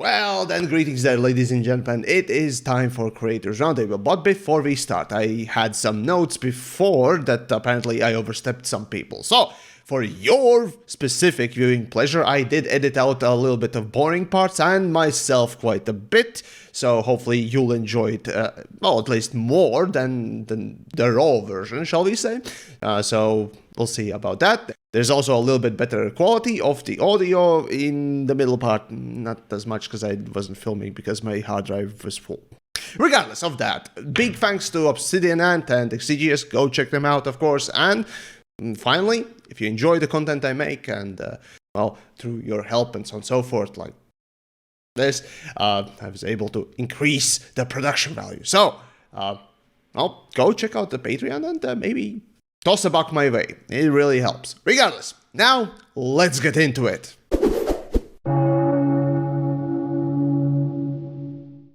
Well, then, greetings there, ladies and gentlemen. It is time for Creators Roundtable. But before we start, I had some notes before that apparently I overstepped some people. So, for your specific viewing pleasure, I did edit out a little bit of boring parts and myself quite a bit. So hopefully you'll enjoy it, well, at least more than the raw version, shall we say. So we'll see about that. There's also a little bit better quality of the audio in the middle part. Not as much because I wasn't filming because my hard drive was full. Regardless of that, big thanks to Obsidian and Exegious. Go check them out, of course. And finally, if you enjoy the content I make and, well, through your help and so on and so forth, like this, I was able to increase the production value. So, well, go check out the Patreon and maybe toss a buck my way. It really helps. Regardless, now let's get into it.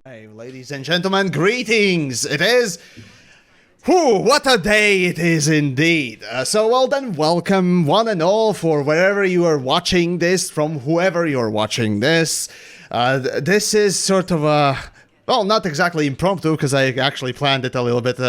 Hey, ladies and gentlemen, greetings. It is... Whew, what a day it is indeed. So well then, welcome one and all for wherever you are watching this, from whoever you're watching this. This is sort of a, well, not exactly impromptu, because I actually planned it a little bit,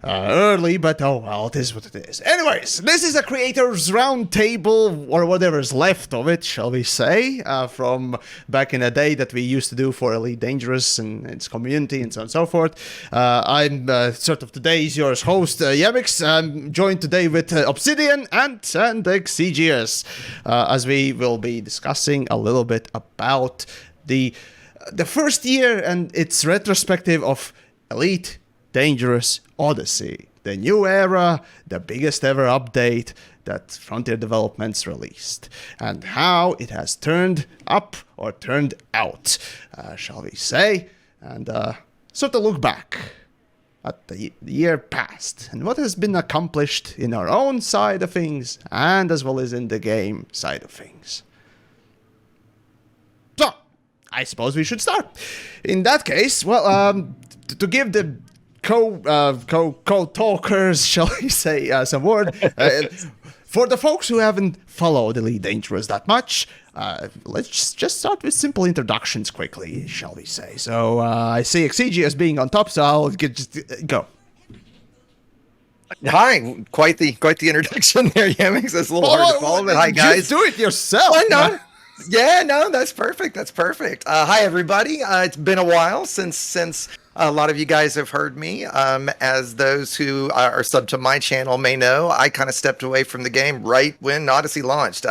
early, but oh well, it is what it is. Anyways, this is a Creators Roundtable, or whatever's left of it, shall we say, from back in the day that we used to do for Elite Dangerous and its community and so on and so forth. I'm sort of today's yours host, Yamiks. I'm joined today with Obsidian and Exegious, as we will be discussing a little bit about the first year and its retrospective of Elite Dangerous Odyssey, the new era, the biggest ever update that Frontier Developments released, and how it has turned up or turned out, shall we say, and sort of look back at the year past and what has been accomplished in our own side of things and as well as in the game side of things. So, I suppose we should start. In that case, well, to give the co-talkers, shall we say, some word. For the folks who haven't followed Elite Dangerous that much, let's just start with simple introductions quickly, shall we say. So, I see Exigeous being on top, so I'll just go. Hi, quite the introduction there, Yamiks. That's a little hard to follow, but hi, guys. Just do it yourself. Why not? Yeah, no, that's perfect. That's perfect. Hi, everybody. It's been a while since a lot of you guys have heard me. As those who are sub to my channel may know, I kind of stepped away from the game right when Odyssey launched.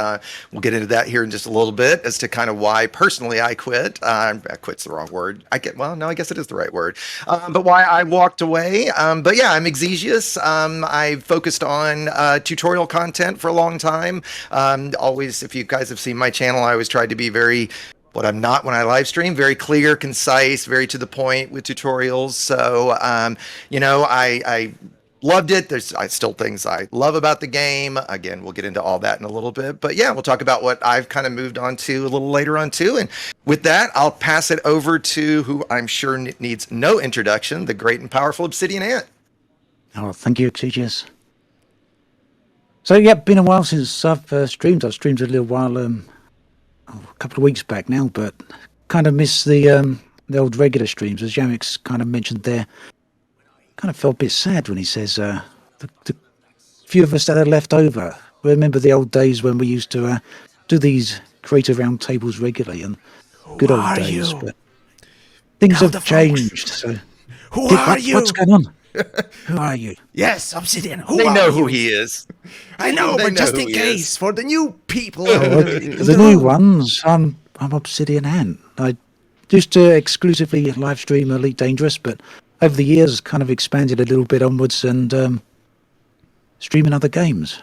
We'll get into that here in just a little bit as to kind of why personally I quit. Quit's the wrong word. I guess it is the right word. But why I walked away. But yeah, I'm Exigeous. I focused on tutorial content for a long time. Always, if you guys have seen my channel, I always tried to be very, what I'm not when I live stream, very clear, concise, very to the point with tutorials. So, you know, I loved it. There's still things I love about the game. Again, we'll get into all that in a little bit. But yeah, we'll talk about what I've kind of moved on to a little later on too. And with that, I'll pass it over to who I'm sure needs no introduction, the great and powerful Obsidian Ant. Oh, thank you, Exigeous. So yeah, been a while since I've streamed. I've streamed a little while, a couple of weeks back now, but kind of miss the old regular streams, as Yamiks kind of mentioned there. Kind of felt a bit sad when he says the few of us that are left over remember the old days when we used to do these creator roundtables regularly, and good old days. But things have changed. So what's going on? Who are you? Yes, Obsidian. They know who he is. I know, but just in case, for the new people. The new ones, I'm Obsidian Ant. I used to exclusively live stream Elite Dangerous, but over the years kind of expanded a little bit onwards and streaming other games.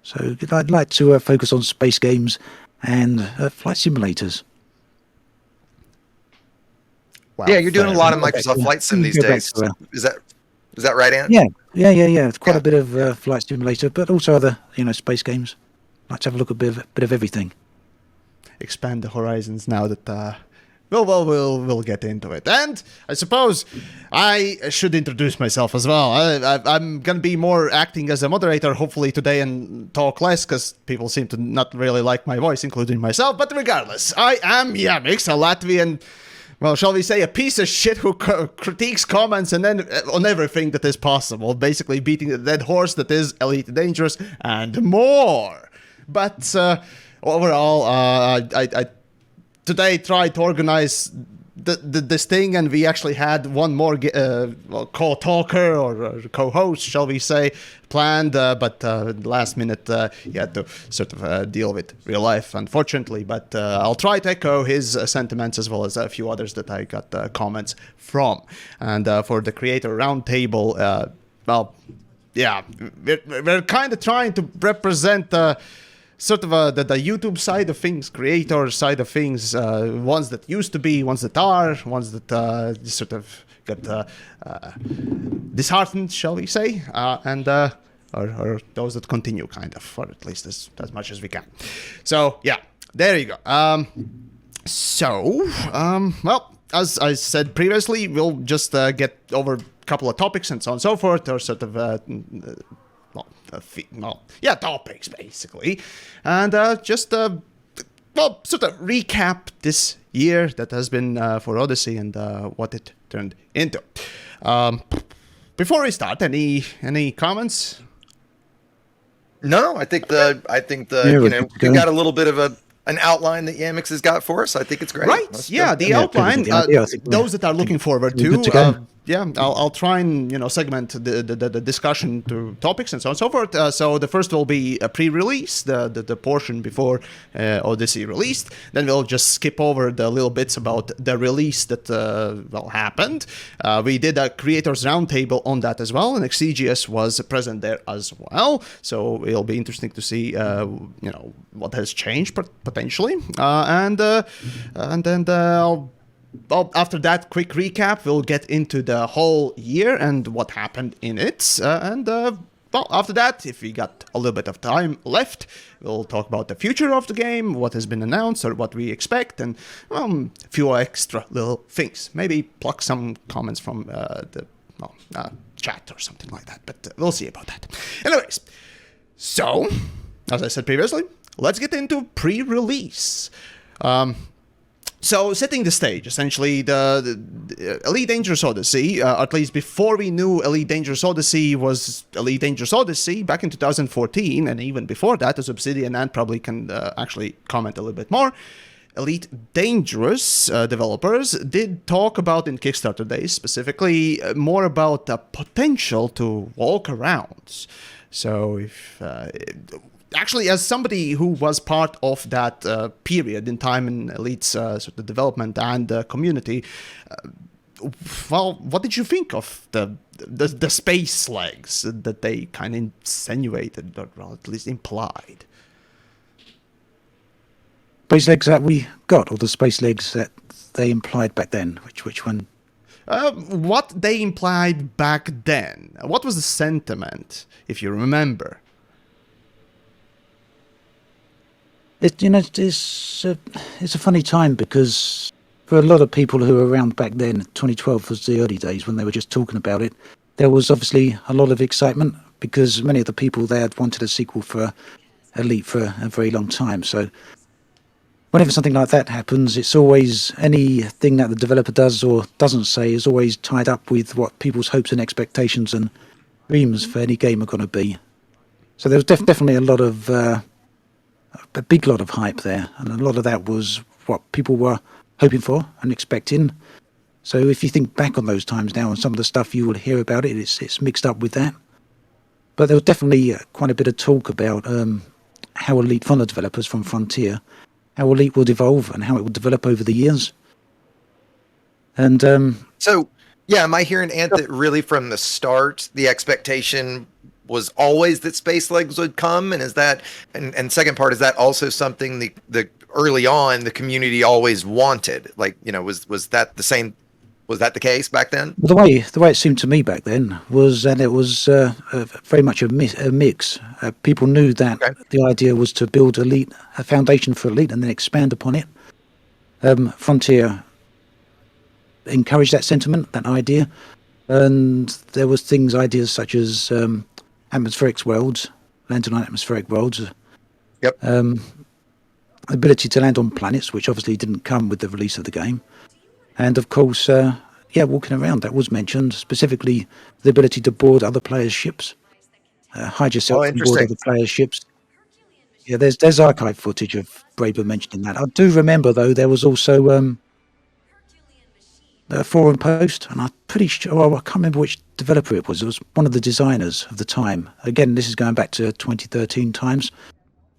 So I'd like to focus on space games and flight simulators. Wow, yeah, you're doing a lot of Microsoft Flight Sim these days. Is that right, Ant? Yeah. It's quite a bit of flight simulator, but also other, space games. Like to have a look at a bit of everything. Expand the horizons now that we'll get into it. And I suppose I should introduce myself as well. I'm gonna be more acting as a moderator, hopefully today, and talk less because people seem to not really like my voice, including myself. But regardless, I am Yamiks, a Latvian. Well, shall we say a piece of shit who critiques, comments, and then on everything that is possible, basically beating the dead horse that is Elite Dangerous and more. But overall, I today tried to organize this thing, and we actually had one more co-talker or co-host, shall we say, planned, but last minute he had to sort of deal with real life, unfortunately. But I'll try to echo his sentiments as well as a few others that I got comments from. And for the creator roundtable, well, yeah, we're kind of trying to represent sort of the YouTube side of things, creator side of things, ones that used to be, ones that are, ones that sort of got disheartened, shall we say, and or those that continue, kind of, or at least as much as we can. So yeah, there you go. Well, as I said previously, we'll just get over a couple of topics and so on and so forth, or sort of topics basically, and just sort of recap this year that has been for Odyssey and what it turned into. Before we start, any comments? No, I think we got a little bit of an outline that Yamiks has got for us. I think it's great. Right? The outline. Those that are looking forward to. I'll try and segment the discussion to topics and so on and so forth. So the first will be a pre-release, the portion before Odyssey released. Then we'll just skip over the little bits about the release that happened. We did a creators roundtable on that as well, and Exegious was present there as well. So it'll be interesting to see what has changed potentially, and then after that quick recap, we'll get into the whole year and what happened in it. After that, if we got a little bit of time left, we'll talk about the future of the game, what has been announced or what we expect, and a few extra little things. Maybe pluck some comments from the chat or something like that, but we'll see about that. Anyways, so, as I said previously, let's get into pre-release. So, setting the stage, essentially, the Elite Dangerous Odyssey, at least before we knew Elite Dangerous Odyssey was Elite Dangerous Odyssey, back in 2014, and even before that, as Obsidian and probably can actually comment a little bit more, Elite Dangerous developers did talk about, in Kickstarter days specifically, more about the potential to walk around. So, if... Actually, as somebody who was part of that period in time in Elite's sort of development and community, what did you think of the space legs that they kind of insinuated, or at least implied? Space legs that we got, or the space legs that they implied back then? Which one? What they implied back then. What was the sentiment, if you remember? It's a funny time, because for a lot of people who were around back then, 2012 was the early days when they were just talking about it. There was obviously a lot of excitement, because many of the people there had wanted a sequel for Elite for a very long time. So whenever something like that happens, it's always anything that the developer does or doesn't say is always tied up with what people's hopes and expectations and dreams for any game are going to be. So there was definitely a big lot of hype there, and a lot of that was what people were hoping for and expecting. So if you think back on those times now and some of the stuff you will hear about it, it's mixed up with that. But there was definitely quite a bit of talk about how Elite, from the developers from Frontier, how Elite would evolve and how it would develop over the years. And so, yeah, am I hearing, Ant, that really from the start, the expectation was always that space legs would come? And is that, and second part, is that also something the early on the community always wanted? Like, was that the same? Was that the case back then? The way it seemed to me back then was that it was very much a mix. People knew that the idea was to build Elite, a foundation for Elite, and then expand upon it. Frontier encouraged that sentiment, that idea. And there was ideas such as atmospheric worlds, landing on atmospheric worlds, Yep. ability to land on planets, which obviously didn't come with the release of the game. And of course, walking around, that was mentioned, specifically the ability to board other players' ships, hide yourself on board other players' ships. Yeah, there's archive footage of Braber mentioning that. I do remember, though, there was also a forum post, and I'm pretty sure, well, I can't remember which developer it was. It was one of the designers of the time. Again, this is going back to 2013 times,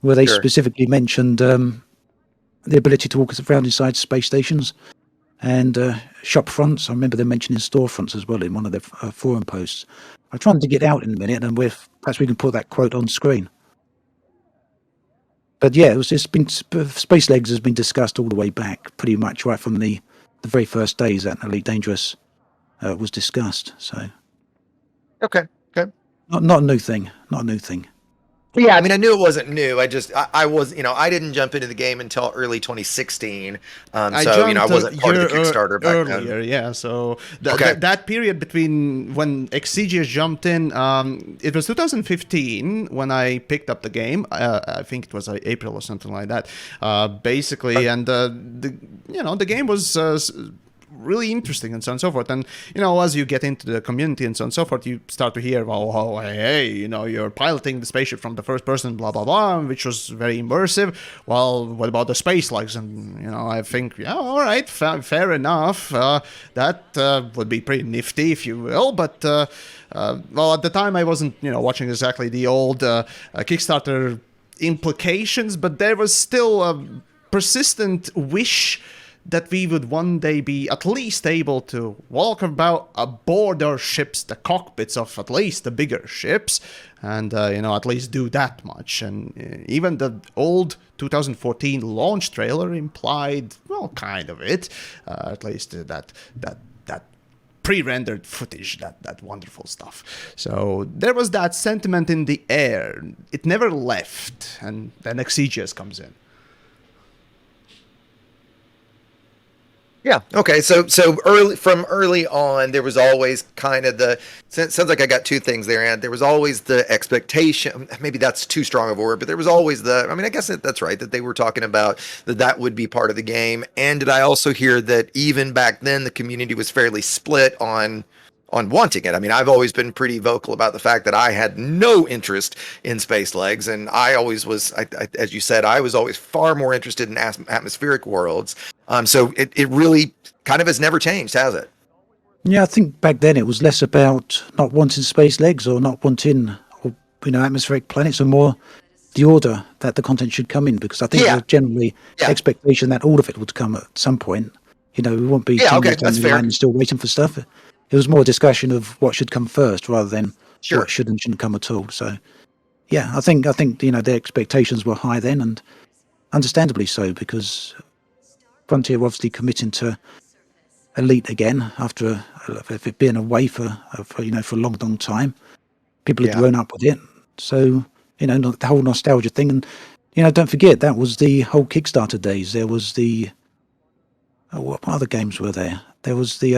where they specifically mentioned the ability to walk around inside space stations and shop fronts. I remember them mentioning storefronts as well in one of their forum posts. I'm trying to get out in a minute, and perhaps we can put that quote on screen. But yeah, Space Legs has been discussed all the way back, pretty much right from the very first days that Elite Dangerous was discussed. So, Okay. not a new thing. Not a new thing. Yeah, I mean, I knew it wasn't new. I was, I didn't jump into the game until early 2016. I wasn't part of the Kickstarter back earlier. then. Yeah, so that period between when Exegious jumped in, it was 2015 when I picked up the game. I think it was April or something like that. Basically, and the game was really interesting and so on and so forth. And as you get into the community and so on and so forth, you start to hear, well, hey, you're piloting the spaceship from the first person, blah blah blah, which was very immersive. Well, what about the space legs? And I think, yeah, all right, fair enough. That would be pretty nifty, if you will. But well, at the time I wasn't watching exactly the old Kickstarter implications, but there was still a persistent wish that we would one day be at least able to walk about aboard our ships, the cockpits of at least the bigger ships, and at least do that much. And even the old 2014 launch trailer implied, well, kind of it, at least that pre-rendered footage, that wonderful stuff. So there was that sentiment in the air. It never left, and then Exigeous comes in. Yeah. Okay. So early on, there was always kind of sounds like I got two things there, and there was always the expectation. Maybe that's too strong of a word, but there was always I guess that's right, that they were talking about that would be part of the game. And did I also hear that even back then the community was fairly split on wanting it? I mean, I've always been pretty vocal about the fact that I had no interest in Space Legs, and I always was, as you said, I was always far more interested in atmospheric worlds. So it really kind of has never changed, has it? Yeah, I think back then it was less about not wanting Space Legs or not wanting, atmospheric planets, and more the order that the content should come in, because I think there was generally expectation that all of it would come at some point. We won't be down the line and still waiting for stuff. It was more a discussion of what should come first rather than what should and shouldn't come at all. So, yeah, I think their expectations were high then, and understandably so, because Frontier were obviously committing to Elite again after it being away for a long time. People had grown up with it, so the whole nostalgia thing. And don't forget, that was the whole Kickstarter days. There was the what other games were there? There was the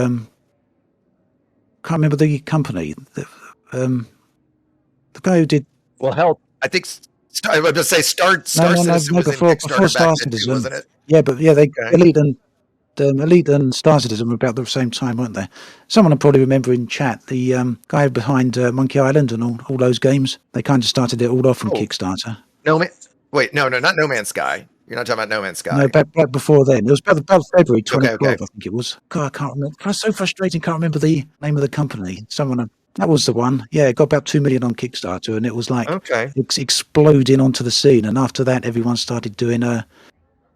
can't remember the company. The guy who did. Well, hell, I think I was going to say Star Citizen was before in Kickstarter Star back Citizen, then, wasn't it? Yeah, but Elite and Star Citizen were about the same time, weren't they? Someone will probably remember in chat the guy behind Monkey Island and all those games. They kind of started it all off from Kickstarter. No, not No Man's Sky. You're not talking about No Man's Sky. No, back before then. It was about February 2012, I think it was. God, I can't remember. It's so frustrating. Can't remember the name of the company. That was the one. Yeah, it got about 2 million on Kickstarter, and it was like exploding onto the scene. And after that, everyone started doing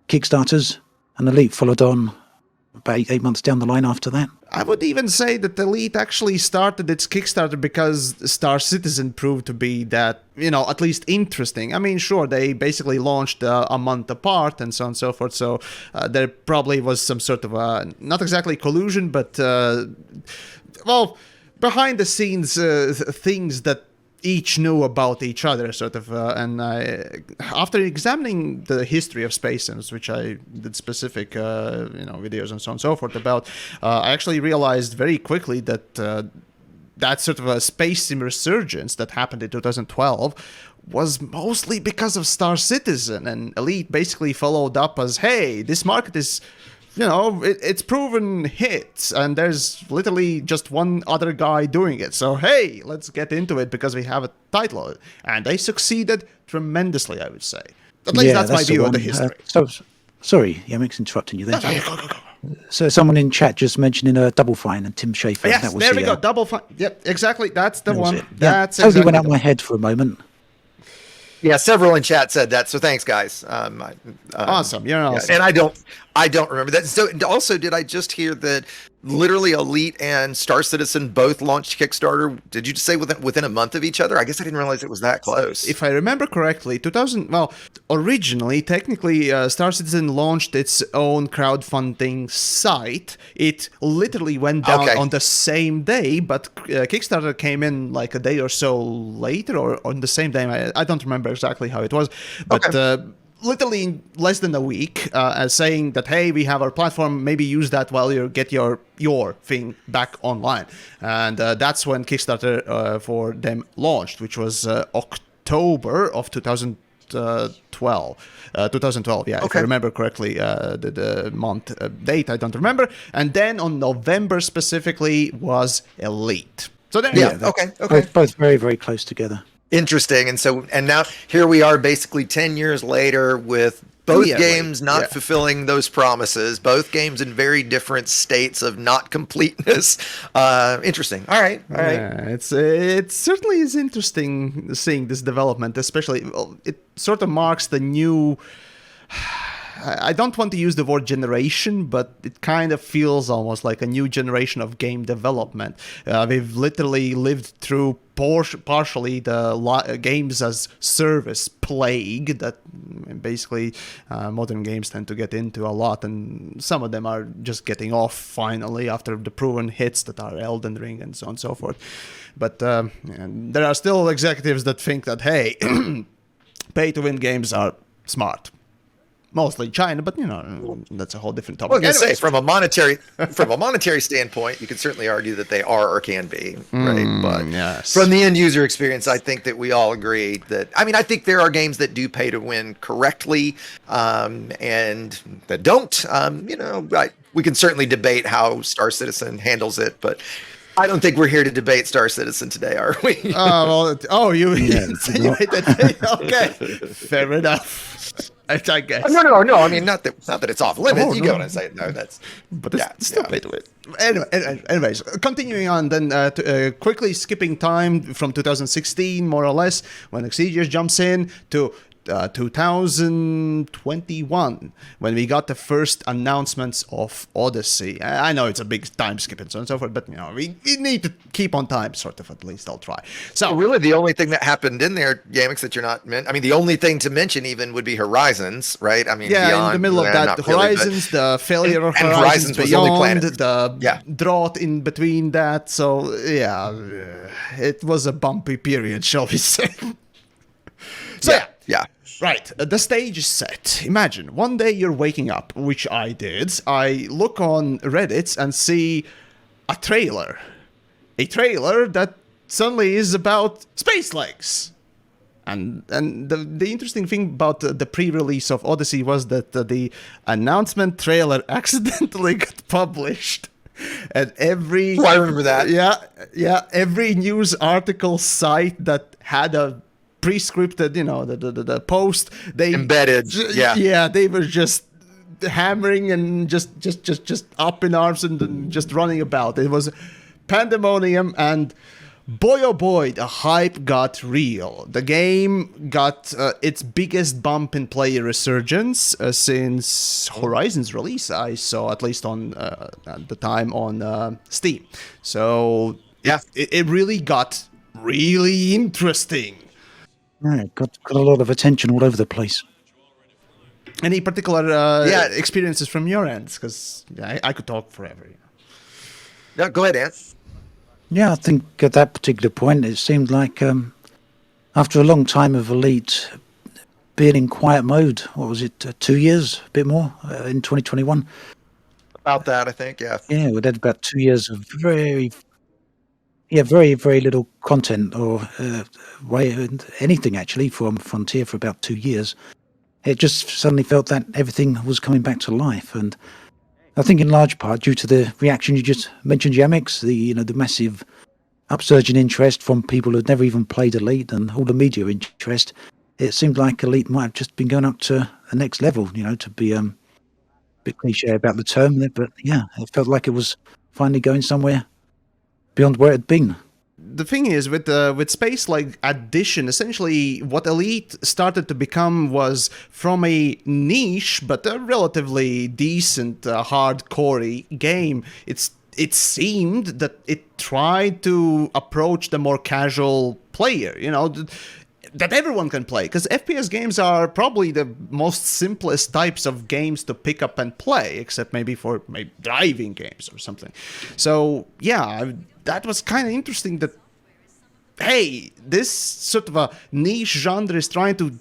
Kickstarters, and Elite followed on about 8 months down the line after that. I would even say that Elite actually started its Kickstarter because Star Citizen proved to be that, at least interesting. I mean, sure, they basically launched a month apart and so on and so forth, so there probably was some sort of, not exactly collusion, but, behind the scenes things that each knew about each other, sort of. And after examining the history of space sims, which I did specific, videos and so on and so forth about, I actually realized very quickly that that sort of a space sim resurgence that happened in 2012 was mostly because of Star Citizen, and Elite basically followed up as, hey, this market is, it's proven hits, and there's literally just one other guy doing it. So, hey, let's get into it because we have a title. And they succeeded tremendously, I would say. At least that's my view of the history. Sorry, Yamiks, interrupting you there. Go. So someone in chat just mentioning Double Fine and Tim Schafer. Yes, that was there we go. Double Fine. Yep, exactly. That's the one. Yeah, That's totally exactly went out my head for a moment. Yeah, several in chat said that. So thanks, guys. Awesome. You're awesome. And I don't remember that. So also, did I just hear that literally Elite and Star Citizen both launched Kickstarter? Did you just say within a month of each other? I guess I didn't realize it was that close. If I remember correctly, originally, technically, Star Citizen launched its own crowdfunding site. It literally went down on the same day, but Kickstarter came in like a day or so later, or on the same day. I don't remember exactly how it was, but literally in less than a week, as saying that, hey, we have our platform, maybe use that while you get your thing back online. And that's when Kickstarter for them launched, which was October of 2012. 2012, yeah, if I remember correctly, the month date, I don't remember. And then on November specifically was Elite. So then, okay. Both very, very close together. Interesting. And now here we are basically 10 years later with both games not fulfilling those promises, both games in very different states of not completeness. Interesting. All right. Yeah, it certainly is interesting seeing this development, especially it sort of marks the new, I don't want to use the word generation, but it kind of feels almost like a new generation of game development. We've literally lived through partially the games as service plague that basically modern games tend to get into a lot, and some of them are just getting off finally after the proven hits that are Elden Ring and so on and so forth. But there are still executives that think that, hey, pay-to-win games are smart. Mostly China, but that's a whole different topic. Well, I was going to say, from a monetary standpoint, you can certainly argue that they are or can be, right? But from the end user experience, I think that we all agree that. I mean, I think there are games that do pay to win correctly, and that don't. We can certainly debate how Star Citizen handles it, but I don't think we're here to debate Star Citizen today, are we? You insinuate that? Okay, fair enough. I guess. No. I mean, not that it's off limits. You go and say no. But it's still pay to win. Anyways, continuing on then, quickly skipping time from 2016, more or less, when Exegious jumps in to 2021, when we got the first announcements of Odyssey. I know it's a big time skip and so on and so forth, but we need to keep on time, sort of. At least I'll try. So really, the only thing that happened in there, Yamiks, that you're not the only thing to mention even would be Horizons, right? I mean, in the middle of that, Horizons, the failure of Horizons Beyond, the drought in between that. So it was a bumpy period, shall we say? So yeah. Right, the stage is set. Imagine, one day you're waking up, which I did. I look on Reddit and see a trailer. A trailer that suddenly is about space legs. And the interesting thing about the pre-release of Odyssey was that the announcement trailer accidentally got published. And every... I remember that. Yeah, every news article site that had a pre-scripted, the post, they embedded, they were just hammering and just up in arms and just running about. It was pandemonium, and boy oh boy, the hype got real. The game got its biggest bump in player resurgence since Horizon's release. I saw, at least on at the time, on Steam. So it really got really interesting. Right, got a lot of attention all over the place. Any particular experiences from your end? Because I could talk forever. No, go ahead, Ant. Yeah, I think at that particular point, it seemed like after a long time of Elite being in quiet mode, what was it, 2 years, a bit more, in 2021? About that, I think. Yeah. Yeah, we had about 2 years of very, very little content or anything actually from Frontier for about 2 years. It just suddenly felt that everything was coming back to life, and I think in large part due to the reaction you just mentioned, Yamiks, the massive upsurge in interest from people who'd never even played Elite and all the media interest. It seemed like Elite might have just been going up to the next level, to be a bit cliche about the term, but yeah, it felt like it was finally going somewhere beyond where it had been. The thing is, with space like addition, essentially what Elite started to become was from a niche but a relatively decent hardcore game. It seemed that it tried to approach the more casual player, that everyone can play, because FPS games are probably the most simplest types of games to pick up and play, except maybe for driving games or something. So yeah, that was kind of interesting that, hey, this sort of a niche genre is trying to,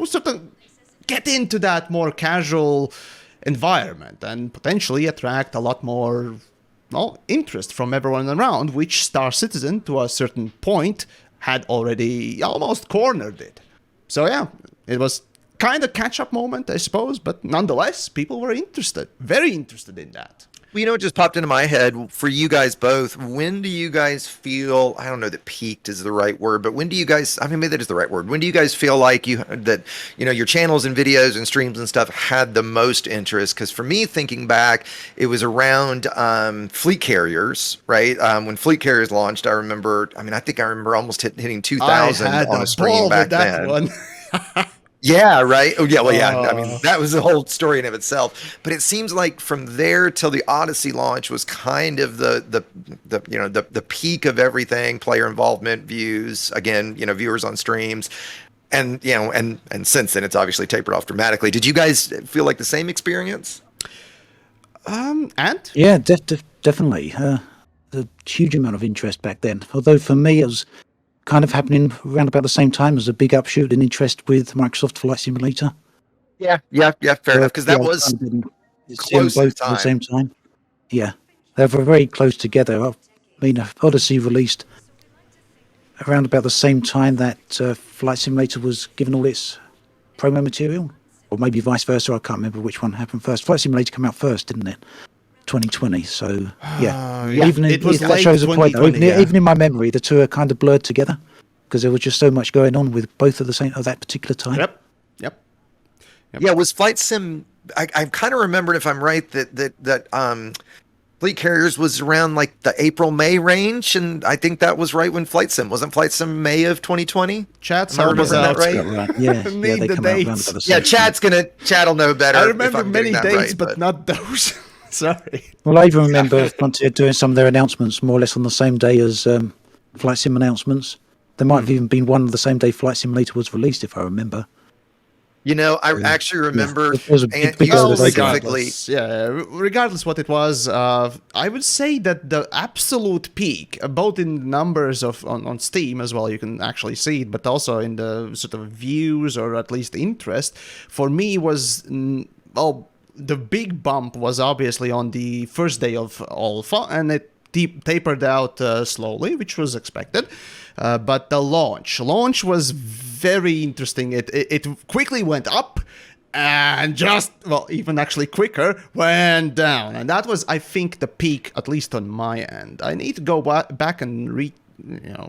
sort of get into that more casual environment and potentially attract a lot more, interest from everyone around, which Star Citizen, to a certain point, had already almost cornered it. So yeah, it was kind of catch-up moment, I suppose, but nonetheless, people were interested, very interested in that. Well, it just popped into my head for you guys both. When do you guys feel, I don't know that peaked is the right word, but when do you guys, maybe that is the right word. When do you guys feel like your channels and videos and streams and stuff had the most interest? Because for me, thinking back, it was around fleet carriers, right? When fleet carriers launched, I think I remember almost hitting 2,000 on a stream back then. One. Yeah, right. Oh, yeah. Well, yeah. That was a whole story in of itself. But it seems like from there till the Odyssey launch was kind of the peak of everything: player involvement, views, again, viewers on streams, and and since then it's obviously tapered off dramatically. Did you guys feel like the same experience? And yeah, definitely. The huge amount of interest back then. Although for me, it was kind of happening around about the same time as a big upshoot in interest with Microsoft Flight Simulator. Yeah, fair enough, because that was close both in time. At the same time. Yeah, they were very close together. I mean, Odyssey released around about the same time that Flight Simulator was given all its promo material, or maybe vice versa. I can't remember which one happened first. Flight Simulator came out first, didn't it? 2020. So yeah, even it was that shows a point. Though, even in my memory, the two are kind of blurred together because there was just so much going on with both at that particular time. Yep. Yeah, was Flight Sim? I kind of remembered, if I'm right, that Fleet Carriers was around like the April-May range, and I think that was right when Flight Sim wasn't Flight Sim May of 2020. Chat's Am I remembering that right? Yeah, Need they the come out around dates. about the same Yeah, Chad'll know better. I if remember I'm many getting that dates, right, but not those. Sorry. Well, I even remember Frontier doing some of their announcements more or less on the same day as Flight Sim announcements. There might have even been one the same day Flight Simulator was released, if I remember. I actually remember, it was a big specifically. Regardless what it was, I would say that the absolute peak, both in numbers on Steam as well, you can actually see it, but also in the sort of views or at least interest, for me was, the big bump was obviously on the first day of Alpha, and it tapered out slowly, which was expected. But the launch was very interesting. It quickly went up and even actually quicker went down. And that was, I think, the peak, at least on my end. I need to go back and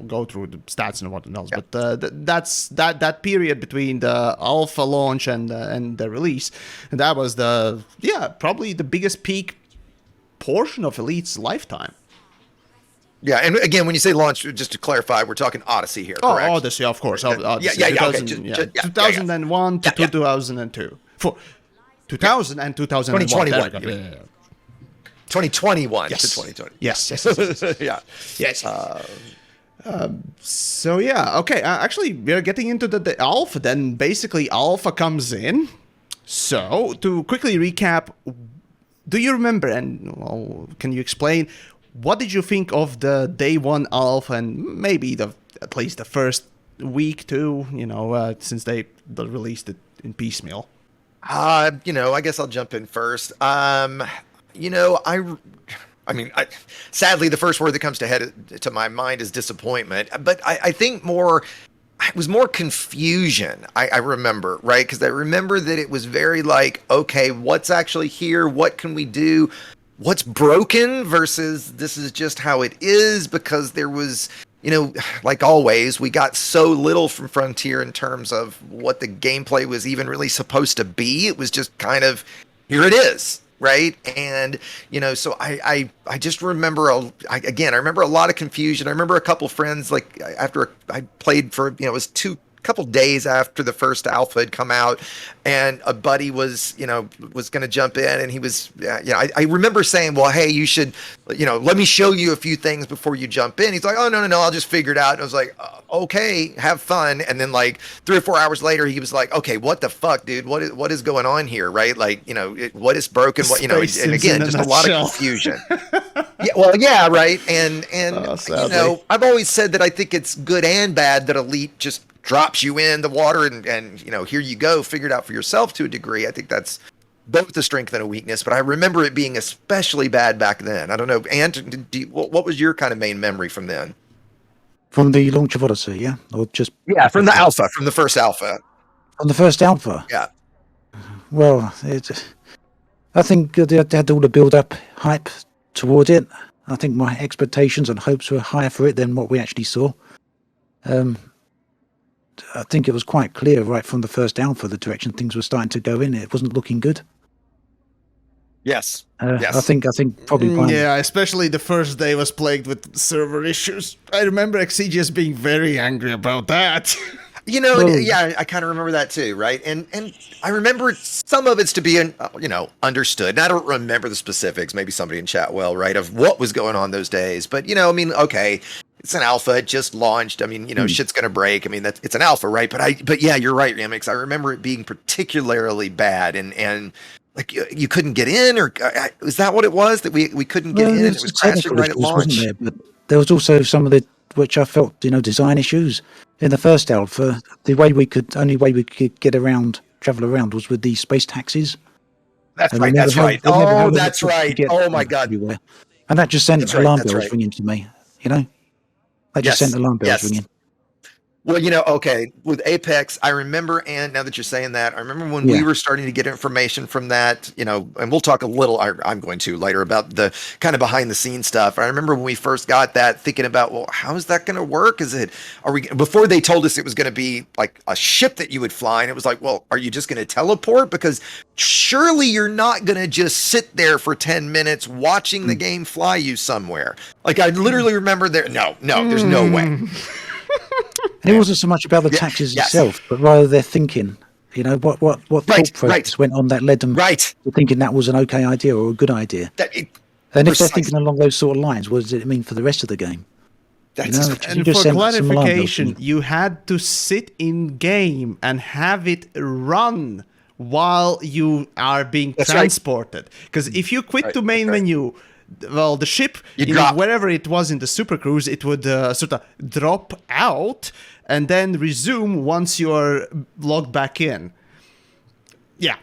go through the stats and what else. Yeah. But that's that period between the alpha launch and the release. And that was probably the biggest peak portion of Elite's lifetime. Yeah, and again, when you say launch, just to clarify, we're talking Odyssey here, correct? Oh, Odyssey, of course. Odyssey, 2001 to 2002. For 2000 and 2001. 2021. 2021 yes. to 2020. Yes. Yeah. Yes. So, yeah. Okay. Actually, we're getting into the alpha then. Basically, alpha comes in. So, to quickly recap, do you remember, and can you explain, what did you think of the day one alpha and maybe at least the first week two, since they released it in piecemeal? I guess I'll jump in first. Sadly, the first word that comes to my mind is disappointment. But I think it was more confusion. I remember, right? Because I remember that it was very like, okay, what's actually here? What can we do? What's broken versus this is just how it is, because there was, like always, we got so little from Frontier in terms of what the gameplay was even really supposed to be. It was just kind of, here it is, right? And, so I just remember, I remember a lot of confusion. I remember a couple friends, like after I played for, it was couple days after the first alpha had come out, and a buddy was going to jump in, and he was, I remember saying, well, hey, you should, let me show you a few things before you jump in. He's like, oh, no, I'll just figure it out. And I was like, okay, have fun. And then like 3 or 4 hours later, he was like, okay, what the fuck, dude? What is going on here? Right? Like, what is broken? What, and again, just a lot of confusion. Yeah, right. And I've always said that I think it's good and bad that Elite just drops you in the water and here you go, figure it out for yourself to a degree. I think that's both a strength and a weakness, but I remember it being especially bad back then. I don't know, Ant, what was your kind of main memory from then? From the launch of Odyssey, yeah? Or just... Yeah, from the alpha, from the first alpha. From the first alpha? Yeah. Well, I think they had all the build-up hype toward it. I think my expectations and hopes were higher for it than what we actually saw. I think it was quite clear right from the first alpha the direction things were starting to go in. It wasn't looking good. Yes. Yes. I think probably. Yeah, especially the first day was plagued with server issues. I remember Exegious being very angry about that. Yeah, I kind of remember that too, right? And I remember some of it's to be, understood. And I don't remember the specifics. Maybe somebody in chat will, right, of what was going on those days. But okay, it's an alpha. It just launched. I mean, shit's gonna break. I mean, it's an alpha, right? But yeah, you're right, Yamiks. I remember it being particularly bad, and like you couldn't get in, or is that what it was, that we couldn't get in? And it was crashing right at launch. Wasn't there? But there was also some of the which I felt design issues in the first alpha. The only way we could travel around was with these space taxis. That's right. That's right. Oh, that's right. Oh my god. Everywhere. And that just sent alarm bells ringing to me. That just sent alarm bells ringing. Well, okay, with Apex, I remember, and now that you're saying that, I remember when we were starting to get information from that, and we'll talk a little, I'm going to later, about the kind of behind the scenes stuff. I remember when we first got that, thinking about, well, how is that going to work? Before they told us it was going to be like a ship that you would fly, and it was like, well, are you just going to teleport? Because surely you're not going to just sit there for 10 minutes watching the game fly you somewhere. Like, I literally remember no, there's no way. And it wasn't so much about the taxes itself, but rather their thinking. What thought process went on that led them to thinking that was an okay idea or a good idea. And if they're thinking along those sort of lines, what does it mean for the rest of the game? And for clarification, you had to sit in game and have it run while you are being transported. Because if you quit the main menu, well, the ship, wherever it was in the Super Cruise, it would sort of drop out and then resume once you are logged back in. Yeah.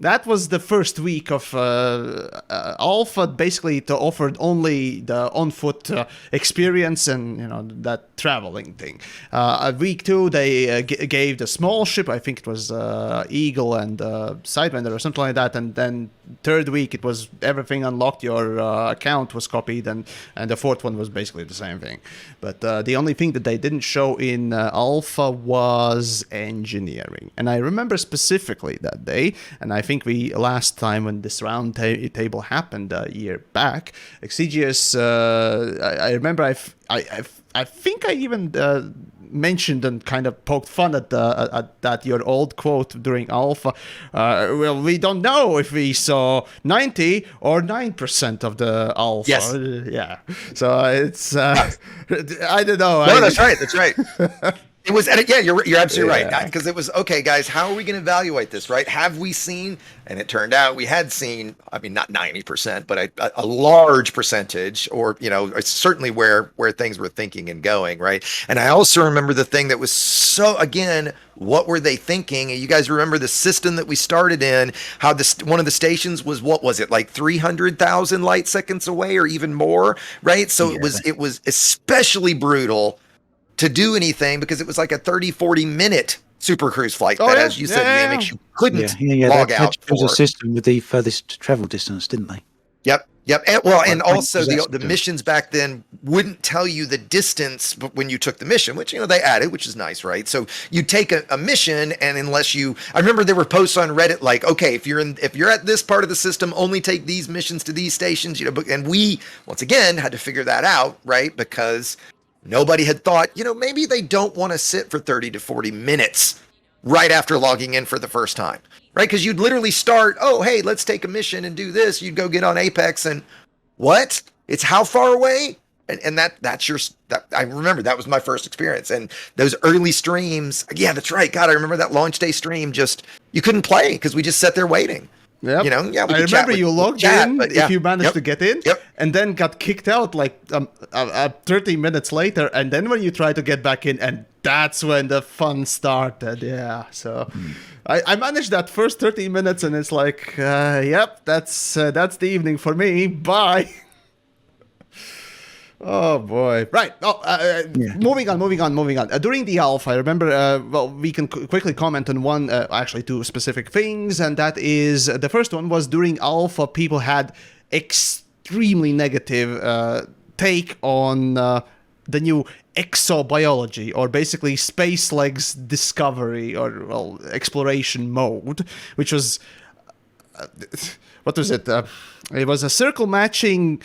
That was the first week of Alpha. Basically, it offered only the on-foot experience and that traveling thing. At week 2, they gave the small ship. I think it was Eagle and Sidewinder or something like that. And then third week, it was everything unlocked. Your account was copied, and the fourth one was basically the same thing. But the only thing that they didn't show in Alpha was engineering. And I remember specifically that day, and I think last time when this round table happened a year back, Exigeous, I remember I think I even mentioned and kind of poked fun at that your old quote during Alpha. Well, we don't know if we saw 90 or 9% of the Alpha. Yes. Yeah. So it's I don't know. No, that's right. That's right. It was, yeah, you're absolutely right. Because it was, okay, guys, how are we going to evaluate this, right? Have we seen, and it turned out we had seen, I mean, not 90%, but a large percentage, or, it's certainly where things were thinking and going, right? And I also remember the thing that was so, again, what were they thinking? And you guys remember the system that we started in, how one of the stations was, what was it, like 300,000 light seconds away or even more, right? So it was especially brutal to do anything because it was like a 30-40 minute Super Cruise flight that, as you said, Yamiks, you couldn't log out for. There was a system with the furthest travel distance, didn't they? Yep. And also the missions back then wouldn't tell you the distance when you took the mission, which, they added, which is nice, right? So you take a mission, and I remember there were posts on Reddit like, okay, if you're at this part of the system, only take these missions to these stations, and we, once again, had to figure that out, right? Because nobody had thought, maybe they don't want to sit for 30 to 40 minutes right after logging in for the first time, right? Because you'd literally start, oh, hey, let's take a mission and do this. You'd go get on Apex and what? It's how far away? And I remember that was my first experience. And those early streams, yeah, that's right. God, I remember that launch day stream, you couldn't play because we just sat there waiting. Yep. I remember you logged in if you managed to get in, yep. and then got kicked out like 30 minutes later, and then when you try to get back in, and that's when the fun started. Yeah, so I managed that first 30 minutes, and it's like, yep, that's the evening for me. Bye. Oh boy! Right. Moving on. During the alpha, I remember. We can quickly comment on actually two specific things, and that is the first one was during alpha. People had extremely negative take on the new exobiology, or basically space legs discovery or exploration mode, which was what was it? It was a circle matching,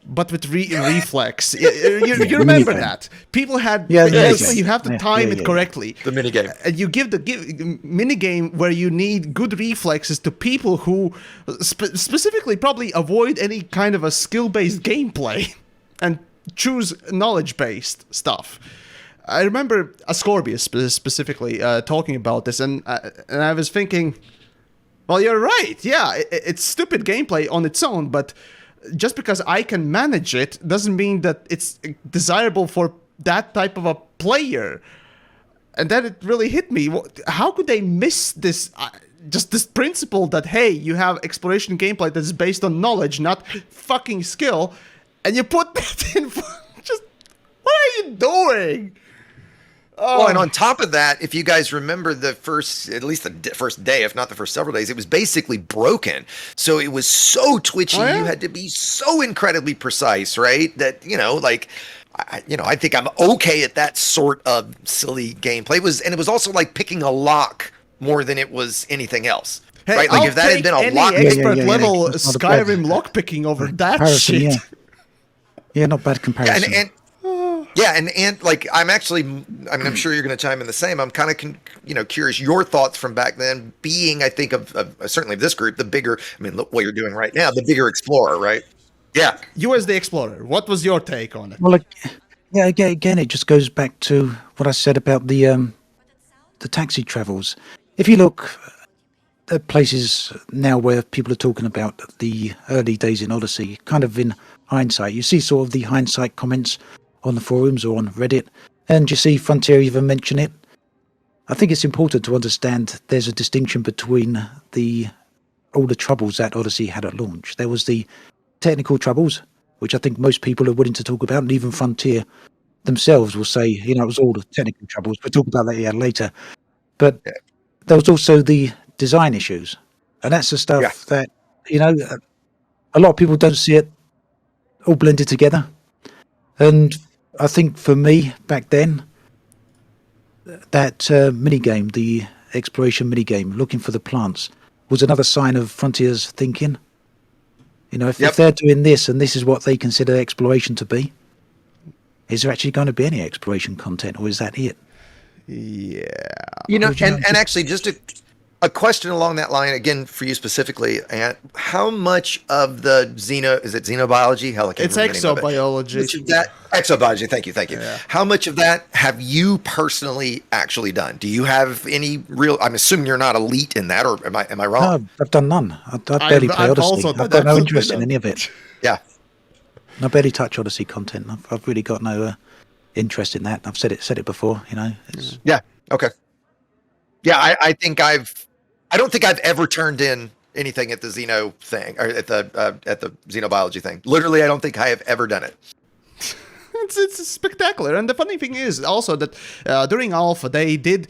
but with reflex. You remember that? People had... basically, you have to time it correctly. The minigame. And you give the minigame where you need good reflexes to people who specifically probably avoid any kind of a skill-based gameplay and choose knowledge-based stuff. I remember Ascorbius specifically talking about this, and I was thinking, well, you're right. Yeah, it's stupid gameplay on its own, but just because I can manage it doesn't mean that it's desirable for that type of a player. And then it really hit me. How could they miss this, just this principle that, hey, you have exploration gameplay that is based on knowledge, not fucking skill, and you put that in just, what are you doing? Well, and on top of that, if you guys remember the first day, if not the first several days, it was basically broken. So it was so twitchy. Oh, yeah? You had to be so incredibly precise, right? That, I think I'm okay at that sort of silly gameplay. It was also like picking a lock more than it was anything else. Hey, right? Like I'll if that had been a lock, expert level Skyrim lockpicking over that shit. Yeah, not bad comparison. And like I'm sure you're going to chime in the same. I'm kind of curious your thoughts from back then, being I think of certainly of this group, the bigger. I mean, look what you're doing right now, the bigger explorer, right? Yeah. You as the explorer, what was your take on it? Well, again, it just goes back to what I said about the taxi travels. If you look at places now where people are talking about the early days in Odyssey, kind of in hindsight, you see sort of the hindsight comments on the forums or on Reddit, and you see Frontier even mention it. I think it's important to understand there's a distinction between all the troubles that Odyssey had at launch. There was the technical troubles, which I think most people are willing to talk about, and even Frontier themselves will say, it was all the technical troubles. We'll talk about that later. But there was also the design issues, and that's the stuff that, a lot of people don't see it all blended together. And I think for me, back then, that minigame, the exploration minigame, looking for the plants, was another sign of Frontier's thinking. If they're doing this and this is what they consider exploration to be, is there actually going to be any exploration content, or is that it? Yeah. And actually, just to a question along that line again for you specifically, and how much of the is it xenobiology? Hell, I can't It's remember the name of it. exobiology. How much of that exobiology? Thank you. Yeah. How much of that have you personally actually done? Do you have any real? I'm assuming you're not elite in that, or am I wrong? No, I've done none. I barely play I've Odyssey. also I've done got no absolutely interest in none. any of it. Yeah. I barely touch Odyssey content. I've really got no interest in that. I've said it before. It's Yeah. Okay. Yeah, I think I don't think I've ever turned in anything at the Xeno thing or at the xenobiology thing. Literally, I don't think I have ever done it. It's spectacular, and the funny thing is also that during Alpha they did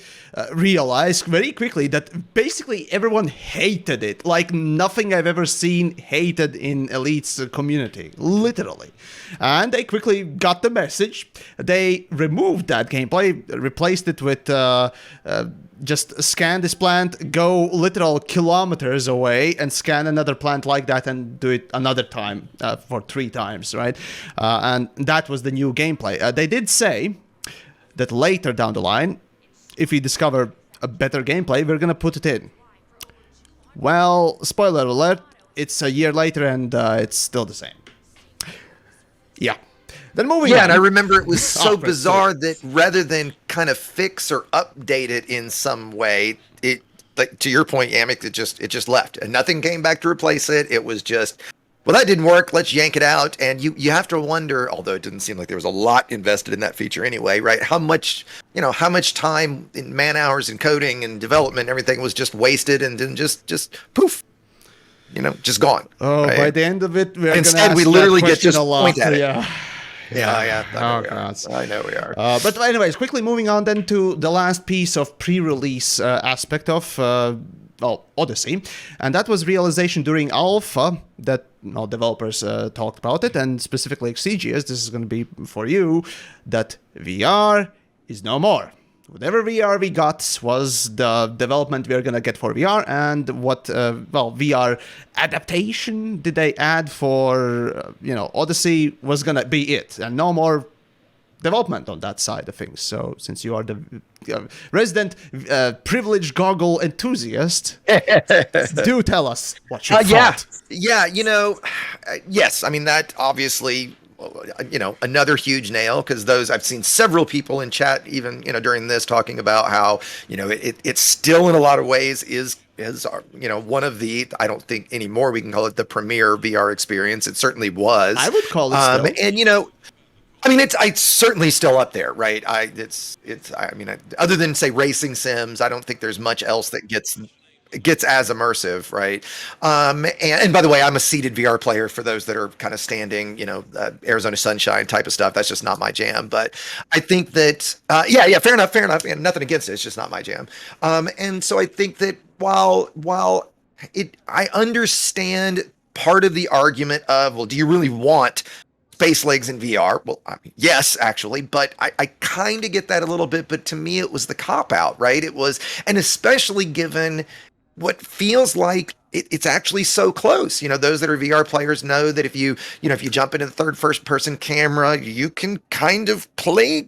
realize very quickly that basically everyone hated it, like nothing I've ever seen hated in Elite's community, literally. And they quickly got the message. They removed that gameplay, replaced it with just scan this plant, go literal kilometers away and scan another plant like that and do it another time for 3 times, right? And that was the new gameplay. They did say that later down the line, if we discover a better gameplay, we're gonna put it in. Well, spoiler alert, it's a year later and it's still the same. Yeah. Then moving on. Yeah, and I remember it was so right, bizarre that rather than kind of fix or update it in some way, it, like to your point, Yamiks, it just left and nothing came back to replace it. It was just, well, that didn't work. Let's yank it out. And you have to wonder, although it didn't seem like there was a lot invested in that feature anyway, right? How much time in man hours and coding and development and everything was just wasted and then just poof, just gone. Oh, right? by the end of it, we're Instead, gonna ask we that literally get question just a lot. point at it. Yeah. Yeah. Oh, I know we are. But anyways, quickly moving on then to the last piece of pre-release aspect of Odyssey, and that was realization during Alpha that developers talked about it, and specifically Exegious, this is going to be for you, that VR is no more. Whatever VR we got was the development we're going to get for VR, and what, VR adaptation did they add for, Odyssey was going to be it, and no more development on that side of things. So since you are the resident privileged goggle enthusiast, do tell us what you thought. Yeah, yes, I mean, that obviously, another huge nail, because I've seen several people in chat even during this talking about how it's still in a lot of ways is one of the, I don't think anymore we can call it the premier VR experience. It certainly was. I would call it still. And I mean, it's certainly still up there, right? Other than say racing sims, I don't think there's much else that gets as immersive, right? And by the way, I'm a seated VR player for those that are kind of standing, Arizona sunshine type of stuff. That's just not my jam. But I think that, fair enough. And nothing against it. It's just not my jam. And so I think that while I understand part of the argument of, well, do you really want space legs in VR? Well, I mean, yes, actually, but I kind of get that a little bit. But to me, it was the cop out, right? It was, and especially given what feels like it's actually so close. Those that are VR players know that if you jump into the third person camera, you can kind of play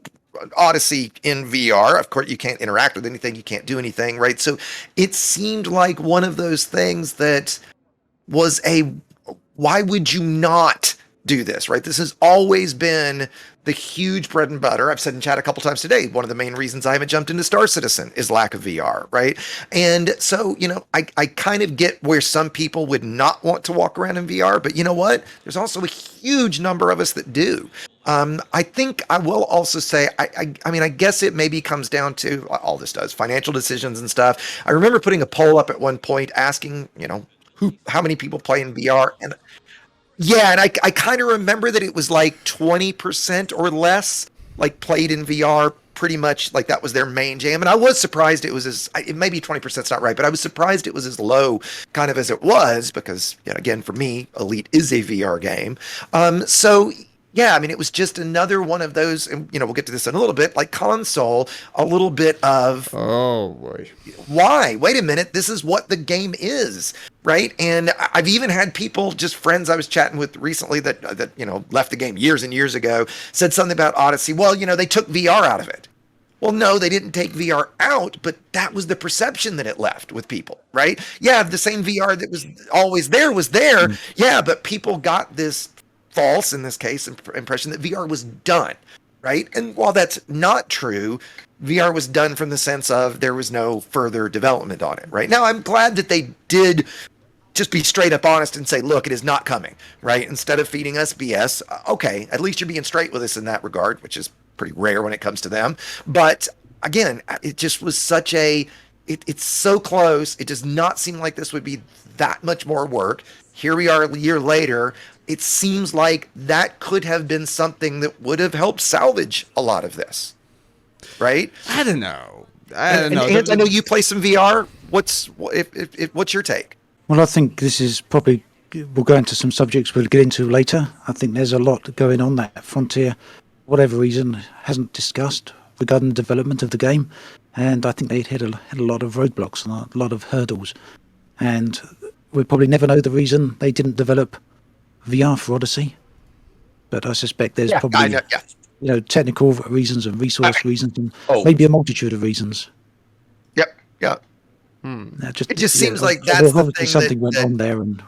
Odyssey in VR. Of course, you can't interact with anything. You can't do anything, right? So it seemed like one of those things that was why would you not do this, right? This has always been the huge bread and butter. I've said in chat a couple times today, one of the main reasons I haven't jumped into Star Citizen is lack of VR, right? And so, I kind of get where some people would not want to walk around in VR, but you know what? There's also a huge number of us that do. I think I will also say, I guess it maybe comes down to, all this does, financial decisions and stuff. I remember putting a poll up at one point asking, how many people play in VR, and yeah, and I kind of remember that it was like 20% or less like played in VR, pretty much like that was their main jam. And I was surprised it was maybe 20% is not right, but I was surprised it was as low kind of as it was because, again, for me, Elite is a VR game. So yeah, I mean, it was just another one of those, and we'll get to this in a little bit, like console, a little bit of, oh boy, why? Wait a minute, this is what the game is, right? And I've even had people, just friends I was chatting with recently that left the game years and years ago, said something about Odyssey. Well, they took VR out of it. Well, no, they didn't take VR out, but that was the perception that it left with people, right? Yeah, the same VR that was always there was there. Yeah, but people got this false, in this case, impression that VR was done, right? And while that's not true, VR was done from the sense of there was no further development on it, right? Now, I'm glad that they did just be straight up honest and say, look, it is not coming, right? Instead of feeding us BS, okay, at least you're being straight with us in that regard, which is pretty rare when it comes to them. But again, it just was such it's so close. It does not seem like this would be that much more work. Here we are a year later. It seems like that could have been something that would have helped salvage a lot of this, right? I don't know. I know you play some VR. What's your take? Well, I think this is probably, we'll go into some subjects we'll get into later. I think there's a lot going on that Frontier, whatever reason, hasn't discussed regarding the development of the game. And I think they hit a lot of roadblocks and a lot of hurdles. And we'll probably never know the reason they didn't develop VR for Odyssey. But I suspect there's probably technical reasons and resource reasons and maybe a multitude of reasons. Yep. It just seems like that's the thing something went on there, and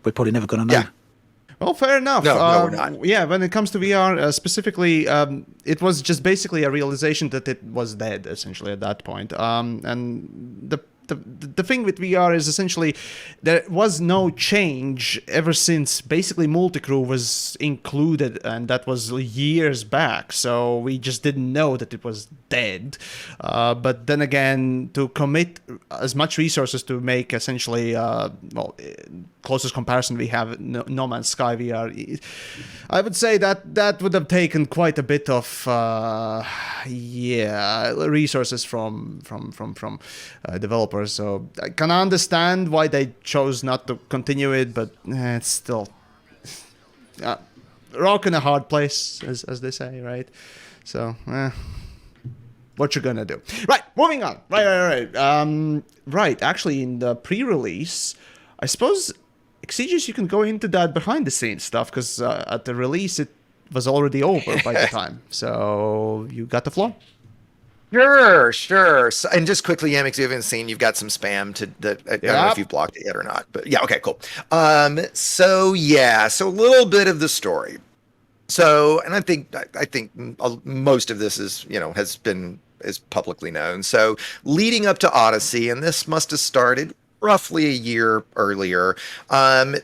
we're probably never going to know. Yeah. Well, fair enough. No, we're not. Yeah, when it comes to VR specifically, it was just basically a realization that it was dead, essentially, at that point. And the thing with VR is essentially there was no change ever since basically Multicrew was included, and that was years back. So we just didn't know that it was dead. But then again, to commit as much resources to make essentially, closest comparison we have, No Man's Sky VR, I would say that would have taken quite a bit of resources from developers. So I can understand why they chose not to continue it, but it's still rock in a hard place, as they say, right? So what you gonna do? Right, moving on. Right. Actually, in the pre-release, I suppose Exegious, you can go into that behind the scenes stuff, because at the release it was already over by the time. So you got the floor. Sure. So, and just quickly, Yamiks, you haven't seen, you've got some spam I don't know if you've blocked it yet or not, but yeah, okay, cool. So a little bit of the story. So, and I think most of this is, is publicly known. So leading up to Odyssey, and this must have started roughly a year earlier,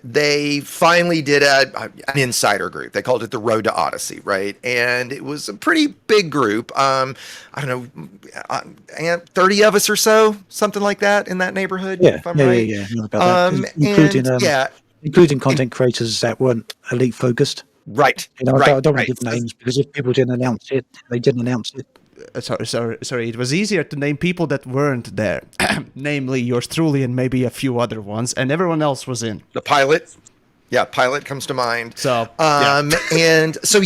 they finally did an insider group. They called it the Road to Odyssey, right? And it was a pretty big group. I don't know, 30 of us or so, something like that, in that neighborhood. If I'm right. Yeah. About that. Including content creators that weren't elite focused. Right. I don't want to give names, because if people didn't announce it, they didn't announce it. Sorry. It was easier to name people that weren't there, namely yours truly and maybe a few other ones, and everyone else was in. The pilot. Yeah, pilot comes to mind. So, and so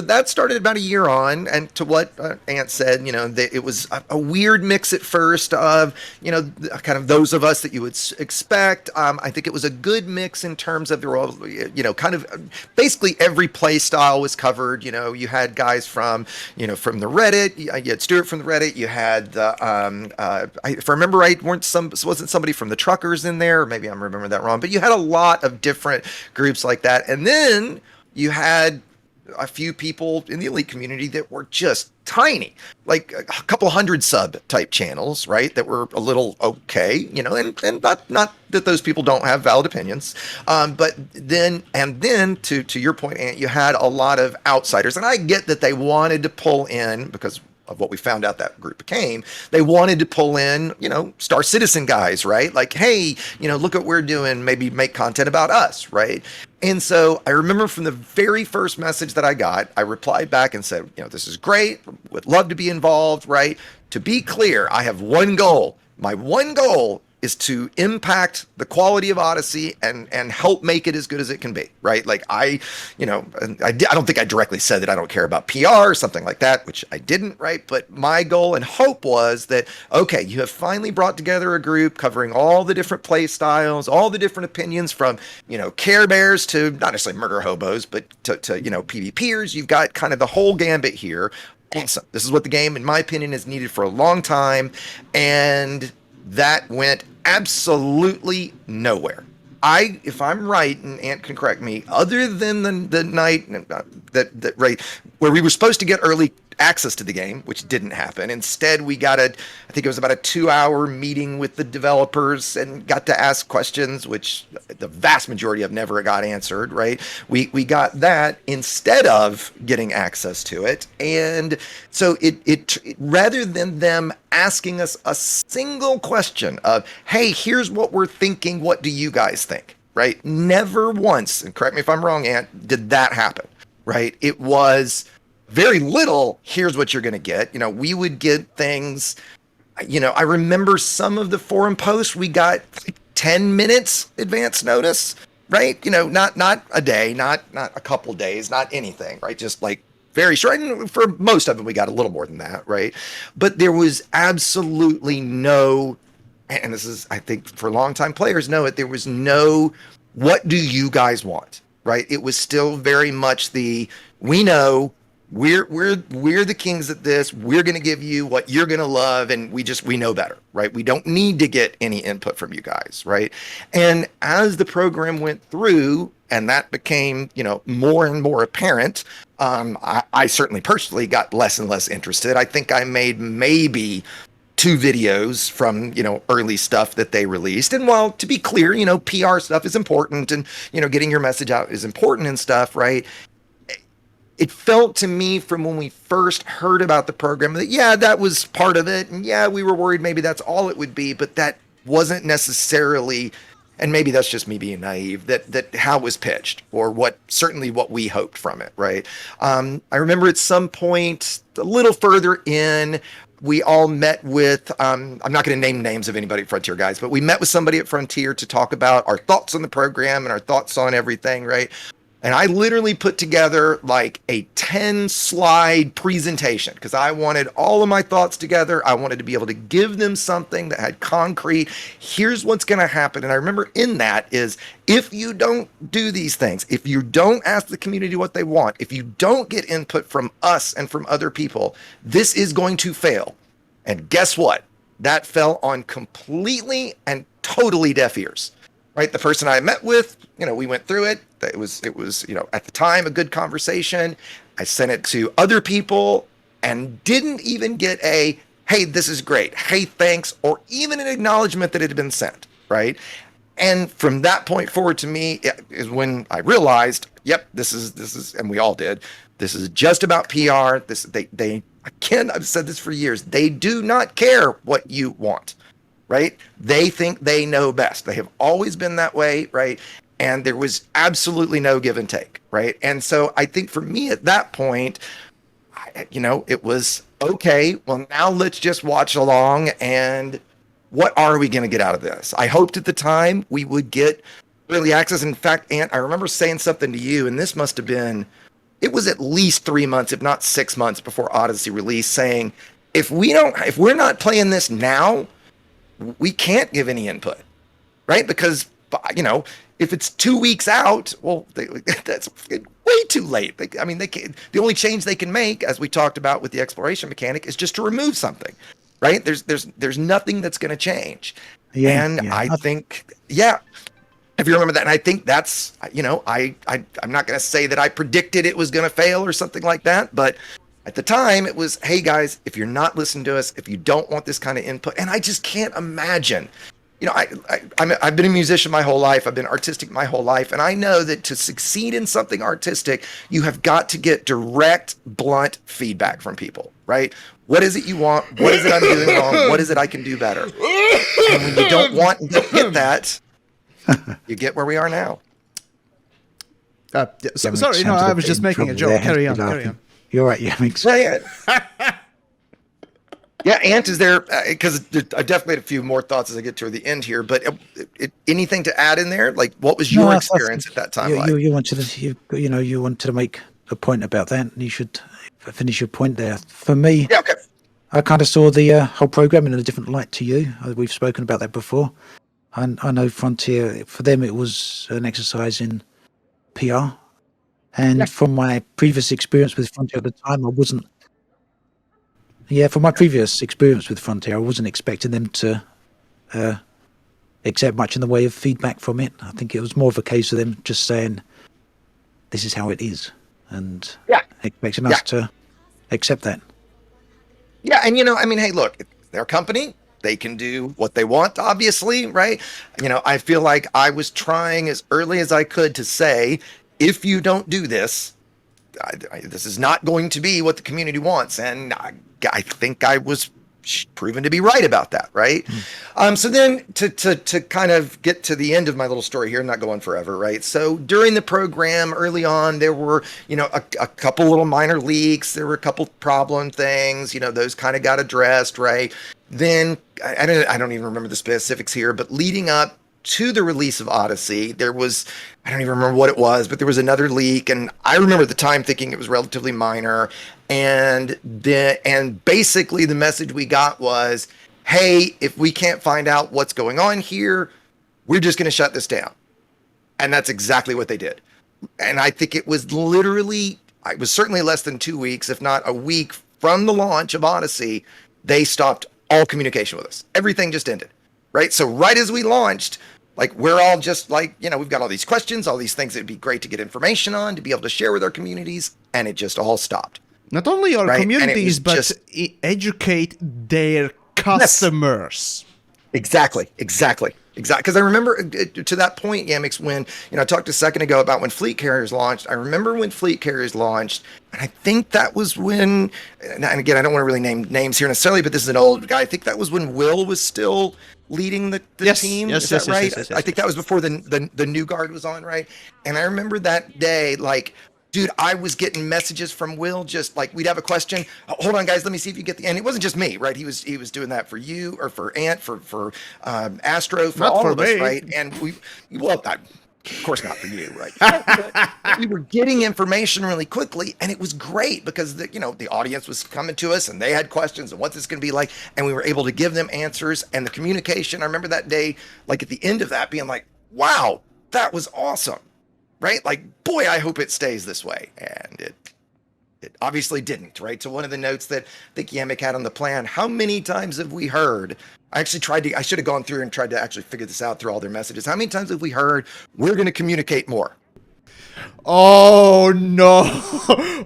that started about a year on, and to what Ant said, it was a weird mix at first of, kind of those of us that you would expect. I think it was a good mix in terms of, kind of basically every play style was covered. You had guys from the Reddit, you had Stuart from the Reddit, you had if I remember right, wasn't somebody from the Truckers in there, or maybe I'm remembering that wrong, but you had a lot of different groups like that. And then you had a few people in the elite community that were just tiny, like a couple hundred sub type channels, right? That were a little okay, and not that those people don't have valid opinions. But then to your point, Ant, you had a lot of outsiders, and I get that they wanted to pull in, because of what we found out that group became, they wanted to pull in, Star Citizen guys, right? Like, hey, look what we're doing, maybe make content about us, right? And so I remember from the very first message that I got, I replied back and said, this is great, would love to be involved, right? To be clear, I have one goal. My one goal is to impact the quality of Odyssey and help make it as good as it can be, right? Like I don't think I directly said that I don't care about PR or something like that, which I didn't, right? But my goal and hope was that, okay, you have finally brought together a group covering all the different play styles, all the different opinions, from, Care Bears to not necessarily murder hobos, but to PvPers. You've got kind of the whole gambit here. awesome. This is what the game, in my opinion, has needed for a long time. And that went absolutely nowhere. If I'm right, and Ant can correct me, other than the night that right where we were supposed to get early access to the game, which didn't happen. Instead, we got I think it was about a 2-hour meeting with the developers and got to ask questions, which the vast majority of never got answered, right? We got that instead of getting access to it. And so it rather than them asking us a single question of, hey, here's what we're thinking, what do you guys think? Right? Never once, and correct me if I'm wrong, Ant, did that happen, right? It was very little, here's what you're going to get. We would get things, I remember some of the forum posts, we got 10 minutes advance notice, right? Not a day, not a couple days, not anything, right? Just like very short. And for most of them, we got a little more than that, right? But there was absolutely no, and this is, I think, for longtime players know it, there was no, what do you guys want, right? It was still very much we know we're the kings at this. We're going to give you what you're going to love, and we know better, right? We don't need to get any input from you guys, right? And as the program went through, and that became, more and more apparent, I certainly personally got less and less interested. I think I made maybe 2 videos from, early stuff that they released. And while, to be clear, PR stuff is important, and, getting your message out is important and stuff, right? It felt to me from when we first heard about the program that, yeah, that was part of it. And yeah, we were worried maybe that's all it would be, but that wasn't necessarily, and maybe that's just me being naive, that how it was pitched, or certainly what we hoped from it, right? I remember at some point a little further in, we all met with, I'm not going to name names of anybody at Frontier, guys, but we met with somebody at Frontier to talk about our thoughts on the program and our thoughts on everything, right? And I literally put together like a 10-slide presentation because I wanted all of my thoughts together. I wanted to be able to give them something that had concrete. Here's what's going to happen. And I remember in that is, if you don't do these things, if you don't ask the community what they want, if you don't get input from us and from other people, this is going to fail. And guess what? That fell on completely and totally deaf ears. Right, the person I met with, we went through it. It was, at the time a good conversation. I sent it to other people and didn't even get a, hey, this is great, hey, thanks, or even an acknowledgement that it had been sent. Right, and from that point forward, to me, is when I realized, yep, this is, and we all did. This is just about PR. They again, I've said this for years. They do not care what you want. Right? They think they know best. They have always been that way, right? And there was absolutely no give and take, right? And so I think for me at that point, it was, okay, well, now let's just watch along, and what are we going to get out of this? I hoped at the time we would get early access. In fact, Ant, I remember saying something to you, and this must have been, it was at least 3 months, if not 6 months before Odyssey release, saying, if we're not playing this now, we can't give any input, right? Because, if it's 2 weeks out, well, that's way too late. They can't, the only change they can make, as we talked about with the exploration mechanic, is just to remove something, right? There's nothing that's going to change. Yeah, and yeah. I think, yeah, if you remember that, and I think that's, I'm not going to say that I predicted it was going to fail or something like that, but at the time, it was, hey, guys, if you're not listening to us, if you don't want this kind of input, and I just can't imagine, I've been a musician my whole life. I've been artistic my whole life. And I know that to succeed in something artistic, you have got to get direct, blunt feedback from people, right? What is it you want? What is it I'm doing wrong? What is it I can do better? And when you don't want and don't get that, you get where we are now. Sorry, I was just making a joke. Carry on. You're right, Yamiks. Yeah, Ant is there because I definitely had a few more thoughts as I get to the end here. But anything to add in there? Like, what was your experience at that time? You wanted to make a point about that, and you should finish your point there. For me, yeah, okay. I kind of saw the whole program in a different light to you. We've spoken about that before. I know Frontier, for them, it was an exercise in PR. And from my previous experience with Frontier at the time, I wasn't Yeah, from my previous experience with Frontier, I wasn't expecting them to accept much in the way of feedback from it. I think it was more of a case of them just saying, this is how it is, and Yeah. expecting us to accept that. Yeah, and I mean, hey, look, it's their company. They can do what they want, obviously, right? I feel like I was trying as early as I could to say, if you don't do this, this is not going to be what the community wants. And I think I was proven to be right about that, right? So then to kind of get to the end of my little story here, not go on forever, right? So during the program early on, there were, a couple little minor leaks. There were a couple problem things, those kind of got addressed, right? Then I don't even remember the specifics here, but leading up to the release of Odyssey, there was, I don't even remember what it was, but there was another leak, and I remember at the time thinking it was relatively minor, and basically the message we got was, hey, if we can't find out what's going on here, we're just going to shut this down. And that's exactly what they did. And I think it was certainly less than 2 weeks, if not a week from the launch of Odyssey, they stopped all communication with us. Everything just ended. Right. So right as we launched, like, we're all just like, we've got all these questions, all these things that'd be great to get information on, to be able to share with our communities. And it just all stopped. Not only our communities, but just educate their customers. Exactly. Because I remember to that point, Yamiks, when, I talked a second ago about when fleet carriers launched. I remember when fleet carriers launched, and I think that was when, and again, I don't want to really name names here necessarily, but this is an old guy. I think that was when Will was still leading the team. Yes, is that right? Yes. I think that was before the new guard was on, right? And I remember that day, like, dude, I was getting messages from Will, just like, we'd have a question. Oh, hold on, guys, let me see if you get and it wasn't just me, right? He was doing that for you, or for Ant, for Astro, for not all for of us, me. right? And of course not for you, right? But we were getting information really quickly, and it was great because the audience was coming to us, and they had questions, and what's this going to be like, and we were able to give them answers, and the communication. I remember that day, like at the end of that, being like, wow, that was awesome. Right? Like, boy, I hope it stays this way. And it obviously didn't, right? So one of the notes that I think Yamik had on the plan, how many times have we heard, I should have gone through and tried to actually figure this out through all their messages. How many times have we heard, we're going to communicate more? Oh no!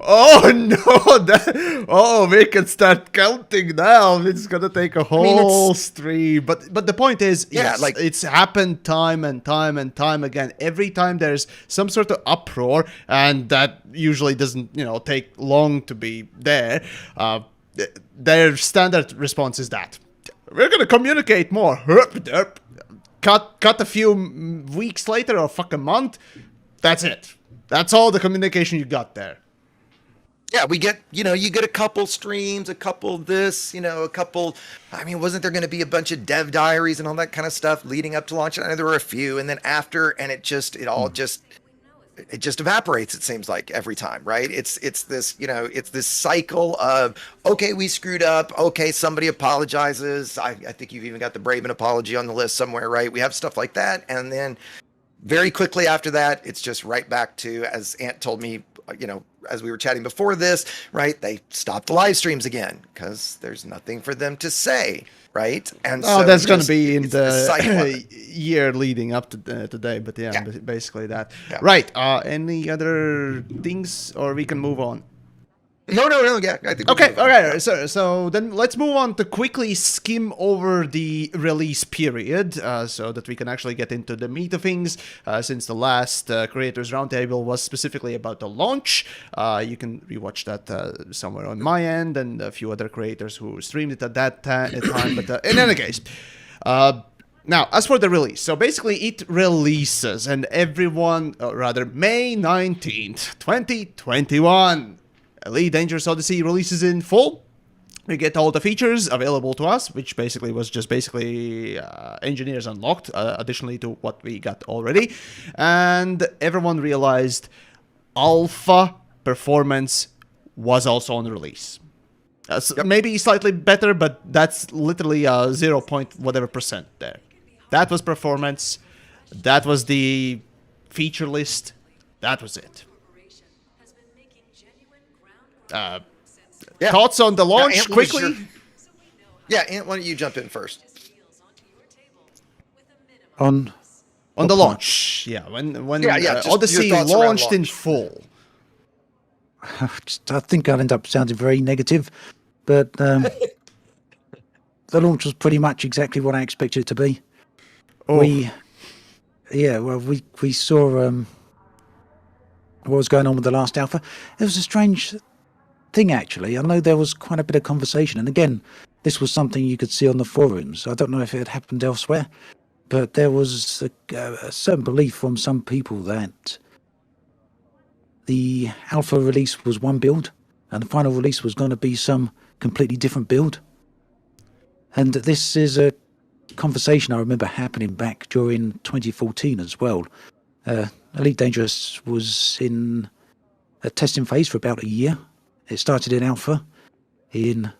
Oh no! We can start counting now. It's gonna take a whole stream. But the point is, yes, like, it's happened time and time again. Every time there's some sort of uproar, and that usually doesn't take long to be there. Their standard response is that we're gonna communicate more. Cut a few weeks later, or fucking month. That's it. That's all the communication you got there. Yeah, we get, you get a couple streams, a couple this, a couple, I mean, wasn't there going to be a bunch of dev diaries and all that kind of stuff leading up to launch? I know there were a few, and then after, and it just evaporates, it seems like, every time, right? It's this, it's this cycle of, okay, we screwed up. Okay, somebody apologizes. I think you've even got the Braven apology on the list somewhere, right? We have stuff like that. And then very quickly after that, it's just right back to, as Ant told me, as we were chatting before this, right? They stopped the live streams again because there's nothing for them to say, right? And so that's going to be in the year leading up to today, but basically that. Yeah. Right. Any other things, or we can move on? No, yeah. I think okay. So then let's move on to quickly skim over the release period, so that we can actually get into the meat of things. Since the last Creators Roundtable was specifically about the launch, you can rewatch that somewhere on my end, and a few other creators who streamed it at that time. But in any case. Now, as for the release, so basically it releases, and May 19th, 2021. Elite Dangerous Odyssey releases in full. We get all the features available to us, which basically was just engineers unlocked, additionally to what we got already. And everyone realized alpha performance was also on release. Maybe slightly better, but that's literally 0 point whatever percent there. That was performance. That was the feature list. That was it. Yeah. Thoughts on the Now, launch Ant, what was quickly? Yeah, Ant, why don't you jump in first? On On the what part? launch, yeah, when just your Odyssey thoughts around launched in launch. full. I think I'll end up sounding very negative, but the launch was pretty much exactly what I expected it to be. Oh, We saw what was going on with the last alpha. It was a strange thing, actually. I know there was quite a bit of conversation, and again, this was something you could see on the forums. I don't know if it had happened elsewhere, but there was a certain belief from some people that the alpha release was one build, and the final release was going to be some completely different build. And this is a conversation I remember happening back during 2014 as well. Elite Dangerous was in a testing phase for about a year. It started in alpha in...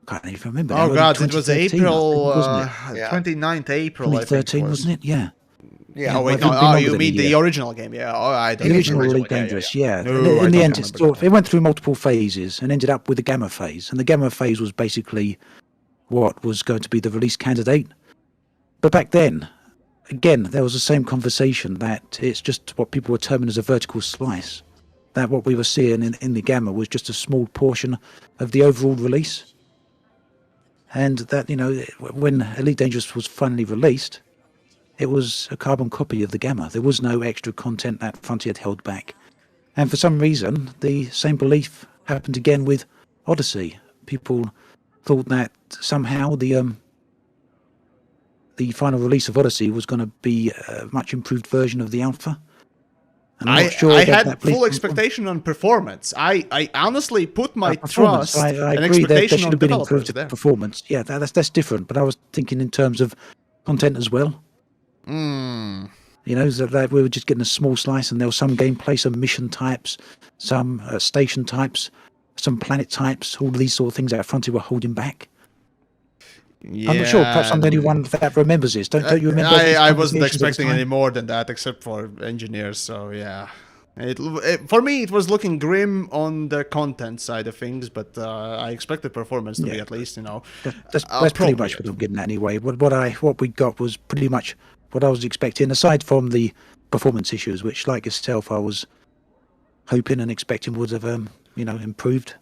I can't even remember. oh now, God, it was 2013, I think, April, wasn't it? Yeah. 29th April, I think 2013, was. wasn't it? Yeah. Yeah. Oh, well, wait, it no, hadn't been longer you than a mean the year. original game, yeah. Oh, I don't The know original one. Elite Dangerous, yeah. No, In I the don't end, remember it went through multiple phases and ended up with the Gamma phase. And the Gamma phase was basically what was going to be the release candidate. But back then, again, there was the same conversation that it's just what people were terming as a vertical slice. That what we were seeing in the Gamma was just a small portion of the overall release. And that, when Elite Dangerous was finally released, it was a carbon copy of the Gamma. There was no extra content that Frontier had held back. And for some reason, the same belief happened again with Odyssey. People thought that somehow the final release of Odyssey was going to be a much improved version of the alpha. And I'm not sure I that had that belief full comes from. expectation on performance. I honestly put my Performance. trust I and agree that there expectation should on have been developers improved there. performance. Yeah, that's different. But I was thinking in terms of content as well. So that we were just getting a small slice, and there was some gameplay, some mission types, some station types, some planet types, all of these sort of things that Frontier were holding back. Yeah, I'm not sure. Perhaps I'm the only one that remembers this. Don't you remember? these I wasn't conversations at the expecting time? any more than that, except for engineers. So yeah, for me it was looking grim on the content side of things, but I expected performance to be at least That's pretty much what I'm getting at anyway. What we got was pretty much what I was expecting, aside from the performance issues, which, like yourself, I was hoping and expecting would have improved.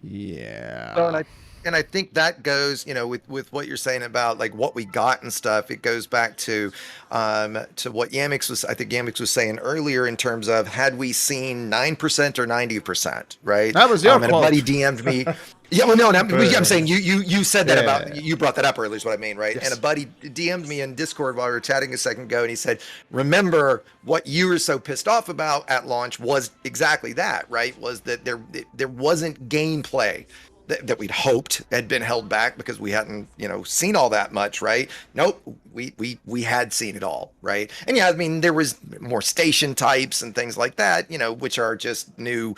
Yeah. Well, and I think that goes, with what you're saying about like what we got and stuff. It goes back to what Yamiks was. I think Yamiks was saying earlier in terms of had we seen 9% or 90%, right? That was your and quote. a buddy DM'd me. Yeah, well, no, I'm saying you said that about you brought that up earlier is what I mean, right? Yes. And a buddy DM'd me in Discord while we were chatting a second ago, and he said, "Remember what you were so pissed off about at launch was exactly that, right? Was that there wasn't gameplay." That we'd hoped had been held back because we hadn't, seen all that much, right? Nope, we had seen it all, right? And yeah, I mean, there was more station types and things like that, which are just new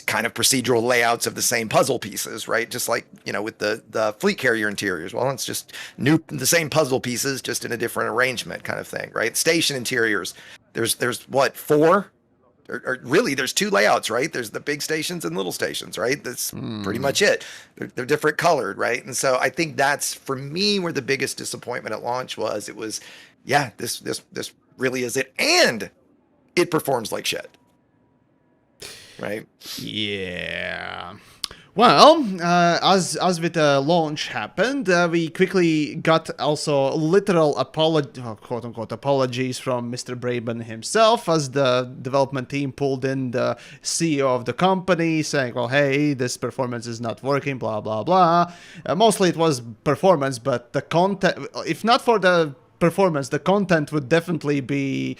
kind of procedural layouts of the same puzzle pieces, right? Just like, with the fleet carrier interiors. Well, it's just the same puzzle pieces, just in a different arrangement kind of thing, right? Station interiors, there's what, 4? Or really, there's 2 layouts, right? There's the big stations and little stations, right? That's pretty much it. They're different colored, right? And so I think that's, for me, where the biggest disappointment at launch was. It was, yeah, this really is it, and it performs like shit, right? Yeah. Well, as with the launch happened, we quickly got also literal quote-unquote apologies from Mr. Braben himself, as the development team pulled in the CEO of the company, saying, well, hey, this performance is not working, blah, blah, blah. Mostly it was performance, but the content, if not for the performance, the content would definitely be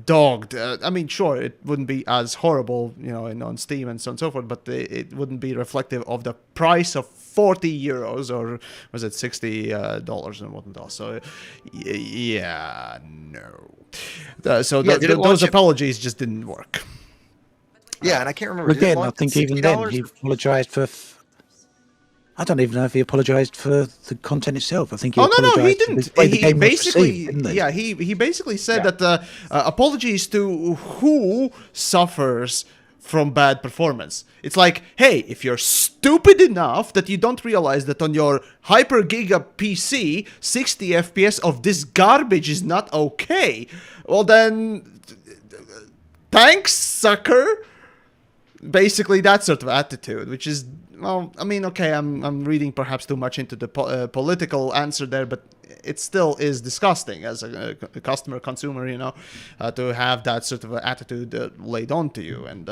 dogged. I mean, sure, it wouldn't be as horrible, on Steam and so on and so forth, but it wouldn't be reflective of the price of 40 euros, or was it $60 and whatnot. So, yeah, no. Those apologies just didn't work. Yeah, and I can't remember. Again, I think even then he apologized for. I don't even know if he apologized for the content itself. I think he apologized. No, he didn't. For the way the He game was basically, perceived, didn't he? he basically said that apologies to who suffers from bad performance. It's like, hey, if you're stupid enough that you don't realize that on your hyper giga PC, 60 FPS of this garbage is not okay, well then, thanks, sucker. Basically, that sort of attitude, which is, well, I mean, okay, I'm reading perhaps too much into the political answer there, but it still is disgusting as a customer, consumer, you know, to have that sort of attitude laid onto you. And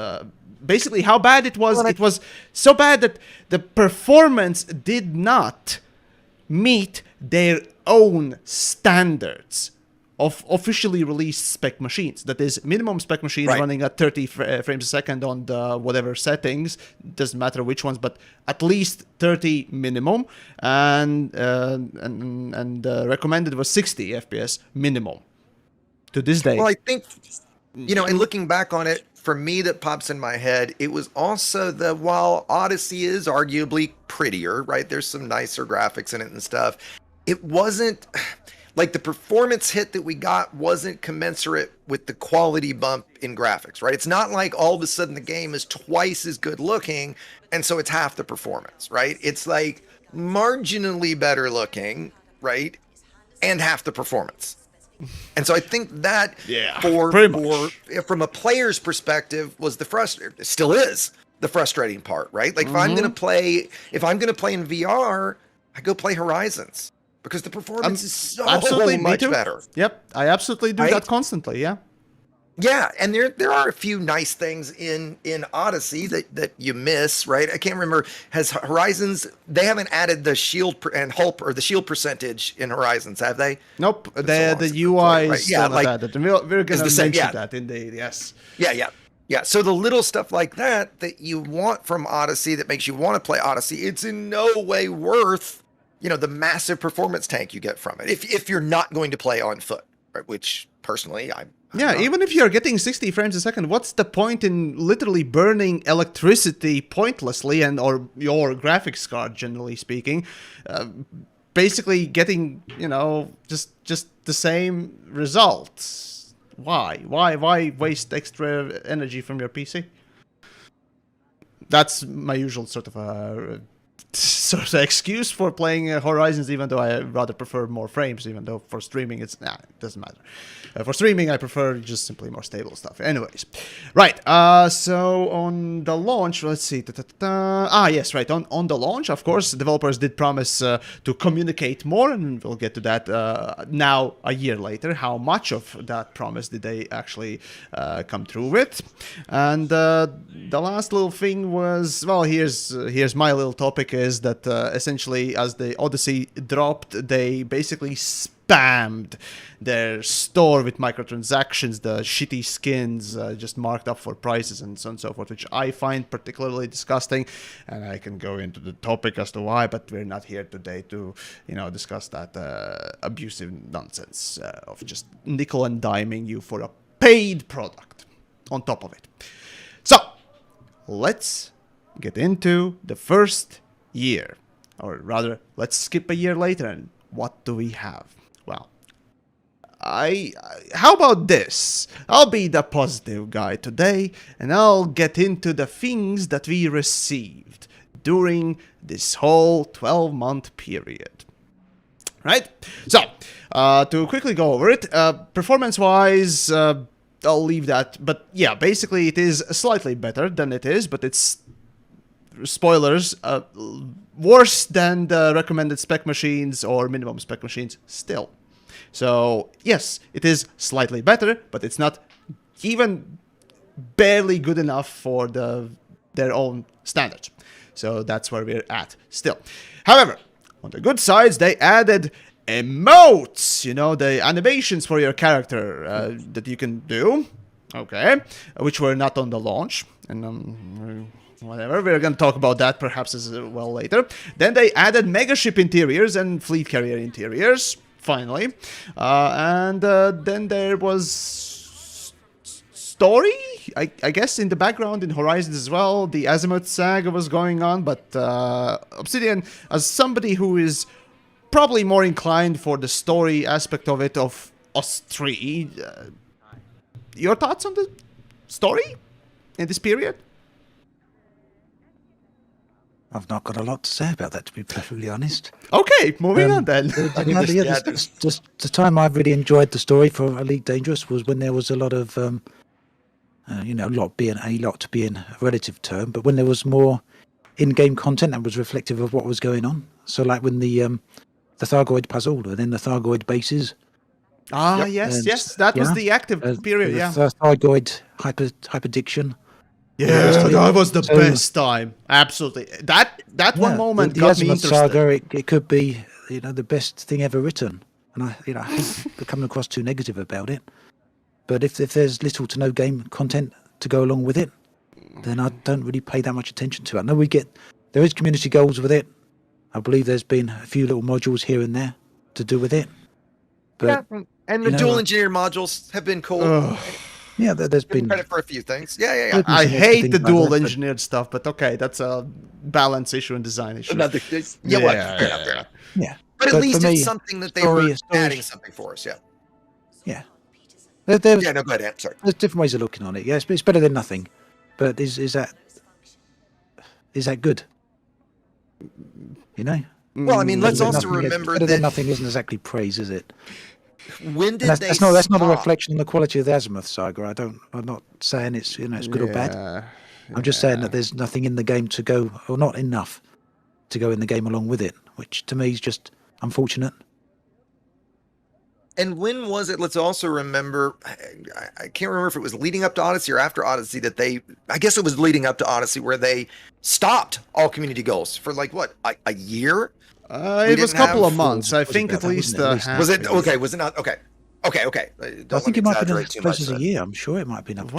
basically, how bad it was, it was so bad that the performance did not meet their own standards of officially released spec machines. That is, minimum spec machine running at 30 frames a second on the whatever settings, doesn't matter which ones, but at least 30 minimum, and recommended was 60 FPS minimum. To this day. Well, I think, you know, in looking back on it, for me, that pops in my head, it was also while Odyssey is arguably prettier, right? There's some nicer graphics in it and stuff. It wasn't... Like, the performance hit that we got wasn't commensurate with the quality bump in graphics, right? It's not like all of a sudden the game is twice as good looking, and so it's half the performance, right? It's like marginally better looking, right? And half the performance. And so I think that from a player's perspective was it still is the frustrating part, right? Like, if I'm going to play in VR, I go play Horizons. Because the performance is so much better. Yep, I absolutely do that constantly, yeah. Yeah, and there are a few nice things in Odyssey that you miss, right? I can't remember. Has Horizons, they haven't added the shield and hull or the shield percentage in Horizons, have they? Nope, the UI is still not added. And we're going to mention that indeed, yes. Yeah, so the little stuff like that you want from Odyssey that makes you want to play Odyssey, it's in no way worth, you know, the massive performance tank you get from it if you're not going to play on foot, right? Which personally even if you're getting 60 frames a second, what's the point in literally burning electricity pointlessly or your graphics card, generally speaking, basically getting, you know, just the same results? Why waste extra energy from your PC? That's my usual sort of excuse for playing Horizons, even though I rather prefer more frames, even though for streaming it doesn't matter. For streaming, I prefer just simply more stable stuff. Anyways, right, so on the launch, let's see. Yes, right, on the launch, of course, developers did promise to communicate more, and we'll get to that now, a year later. How much of that promise did they actually come through with? And the last little thing was, well, here's my little topic, is that essentially, as the Odyssey dropped, they basically spammed their store with microtransactions, the shitty skins just marked up for prices and so on and so forth, which I find particularly disgusting, and I can go into the topic as to why, but we're not here today to, you know, discuss that abusive nonsense of just nickel and diming you for a paid product on top of it. So let's get into the first year, or rather, let's skip a year later, and what do we have? Well, how about this? I'll be the positive guy today, and I'll get into the things that we received during this whole 12-month period. Right? So, to quickly go over it, performance-wise, I'll leave that, but yeah, basically it is slightly better than it is, but it's, spoilers, worse than the recommended spec machines or minimum spec machines still. So yes, it is slightly better, but it's not even barely good enough for their own standards. So that's where we're at still. However, on the good sides, they added emotes, you know, the animations for your character that you can do, okay, which were not on the launch, and whatever, we're going to talk about that perhaps as well later. Then they added megaship interiors and fleet carrier interiors, finally, and then there was story, I guess, in the background in Horizons as well. The Azimuth saga was going on, but Obsidian, as somebody who is probably more inclined for the story aspect of it, of us three, your thoughts on the story? in this period? I've not got a lot to say about that, to be perfectly honest. Okay, moving on then. Just the time I've really enjoyed the story for Elite Dangerous was when there was a lot of, lot being a relative term, but when there was more in-game content that was reflective of what was going on. So like when the Thargoid puzzle, and then the Thargoid bases. Yes, that was the active period, The Thargoid hyperdiction. Yeah, that was the best time. Absolutely. That one moment the got me Azimuth interested. saga, it could be, the best thing ever written. And I hate coming across too negative about it. But if there's little to no game content to go along with it, then I don't really pay that much attention to it. I know there is community goals with it. I believe there's been a few little modules here and there to do with it. But, and the dual engineer modules have been cool. Yeah, there's been credit for a few things. Yeah. I hate the dual engineered stuff, but okay, that's a balance issue and design issue. Yeah. But at least it's something that they were adding something for us. Yeah. No, go ahead, Ant. Sorry. There's different ways of looking on it. Yes, but it's better than nothing. But is that good? Well, I mean, let's also remember better that than nothing isn't exactly praise, is it? When did that's not a reflection on the quality of the Azimuth saga. I'm not saying it's good or bad. I'm just saying that there's nothing in the game to go, or not enough to go in the game along with it, which to me is just unfortunate. And when was it? Let's also remember, I can't remember if it was leading up to Odyssey or after Odyssey I guess it was leading up to Odyssey where they stopped all community goals for like what, a year? It was a couple of months. I think at least. Was it okay? Was it not okay? Okay. I think it might be as close as a year. I'm sure it might be enough.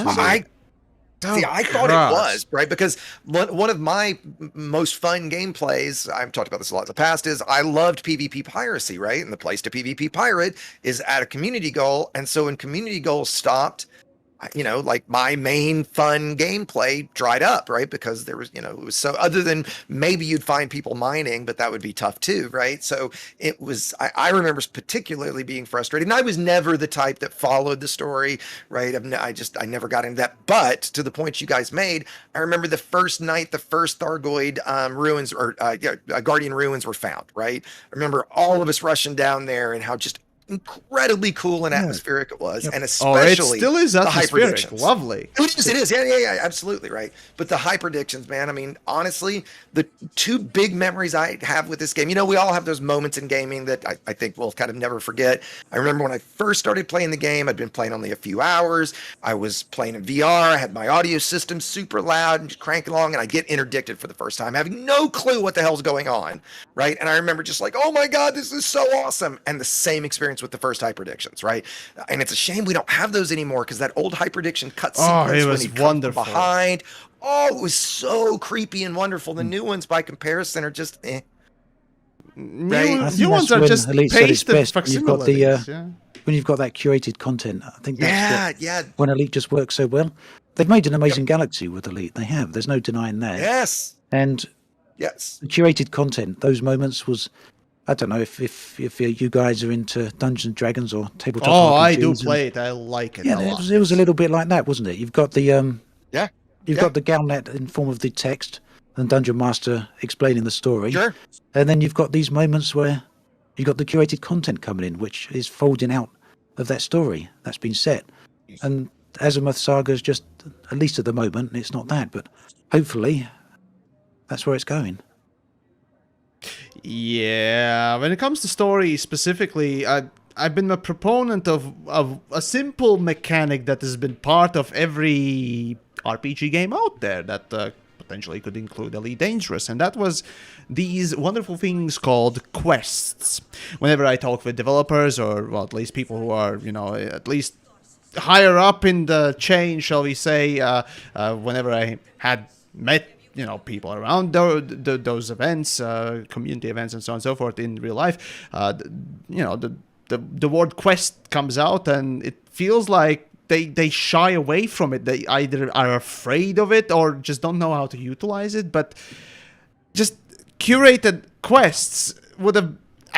I thought it was, right? Because one of my most fun gameplays, I've talked about this a lot in the past, is I loved PvP piracy, right? And the place to PvP pirate is at a community goal. And so when community goals stopped, like my main fun gameplay dried up, right? Because there was, it was so, other than maybe you'd find people mining, but that would be tough too, right? So it was, I remember particularly being frustrated. And I was never the type that followed the story, right? I never got into that. But to the point you guys made, I remember the first night, the first Thargoid ruins or Guardian ruins were found, right? I remember all of us rushing down there and how just incredibly cool and atmospheric it was, and especially it still is atmospheric. Lovely. It is. Yeah, absolutely right. But the high predictions, man. I mean, honestly, the two big memories I have with this game. We all have those moments in gaming that I think we'll kind of never forget. I remember when I first started playing the game. I'd been playing only a few hours. I was playing in VR. I had my audio system super loud and just cranking along, and I get interdicted for the first time, having no clue what the hell's going on, right? And I remember just like, oh my god, this is so awesome, and the same experience with the first high predictions, right? And it's a shame we don't have those anymore because that old high prediction cut sequence it was when he wonderful. Behind, it was so creepy and wonderful. The new ones, by comparison, are just New ones are just pasted facsimiles. When you've got that curated content, I think that's when Elite just works so well. They've made an amazing galaxy with Elite. They have. There's no denying that. Yes. And the curated content, those moments was. I don't know if you guys are into Dungeons and Dragons or tabletop. Oh, I do play it. I like it. Yeah, it was a little bit like that, wasn't it? You've got the got the Galnet in form of the text and Dungeon Master explaining the story. Sure. And then you've got these moments where you've got the curated content coming in, which is folding out of that story that's been set. And Azimuth Saga is just, at least at the moment, it's not that, but hopefully that's where it's going. Yeah, when it comes to story specifically, I've been a proponent of a simple mechanic that has been part of every RPG game out there that potentially could include Elite Dangerous, and that was these wonderful things called quests. Whenever I talk with developers, or well, at least people who are, at least higher up in the chain, shall we say, whenever I had met people around those events, community events, and so on and so forth in real life, the word quest comes out, and it feels like they shy away from it. They either are afraid of it or just don't know how to utilize it. But just curated quests would have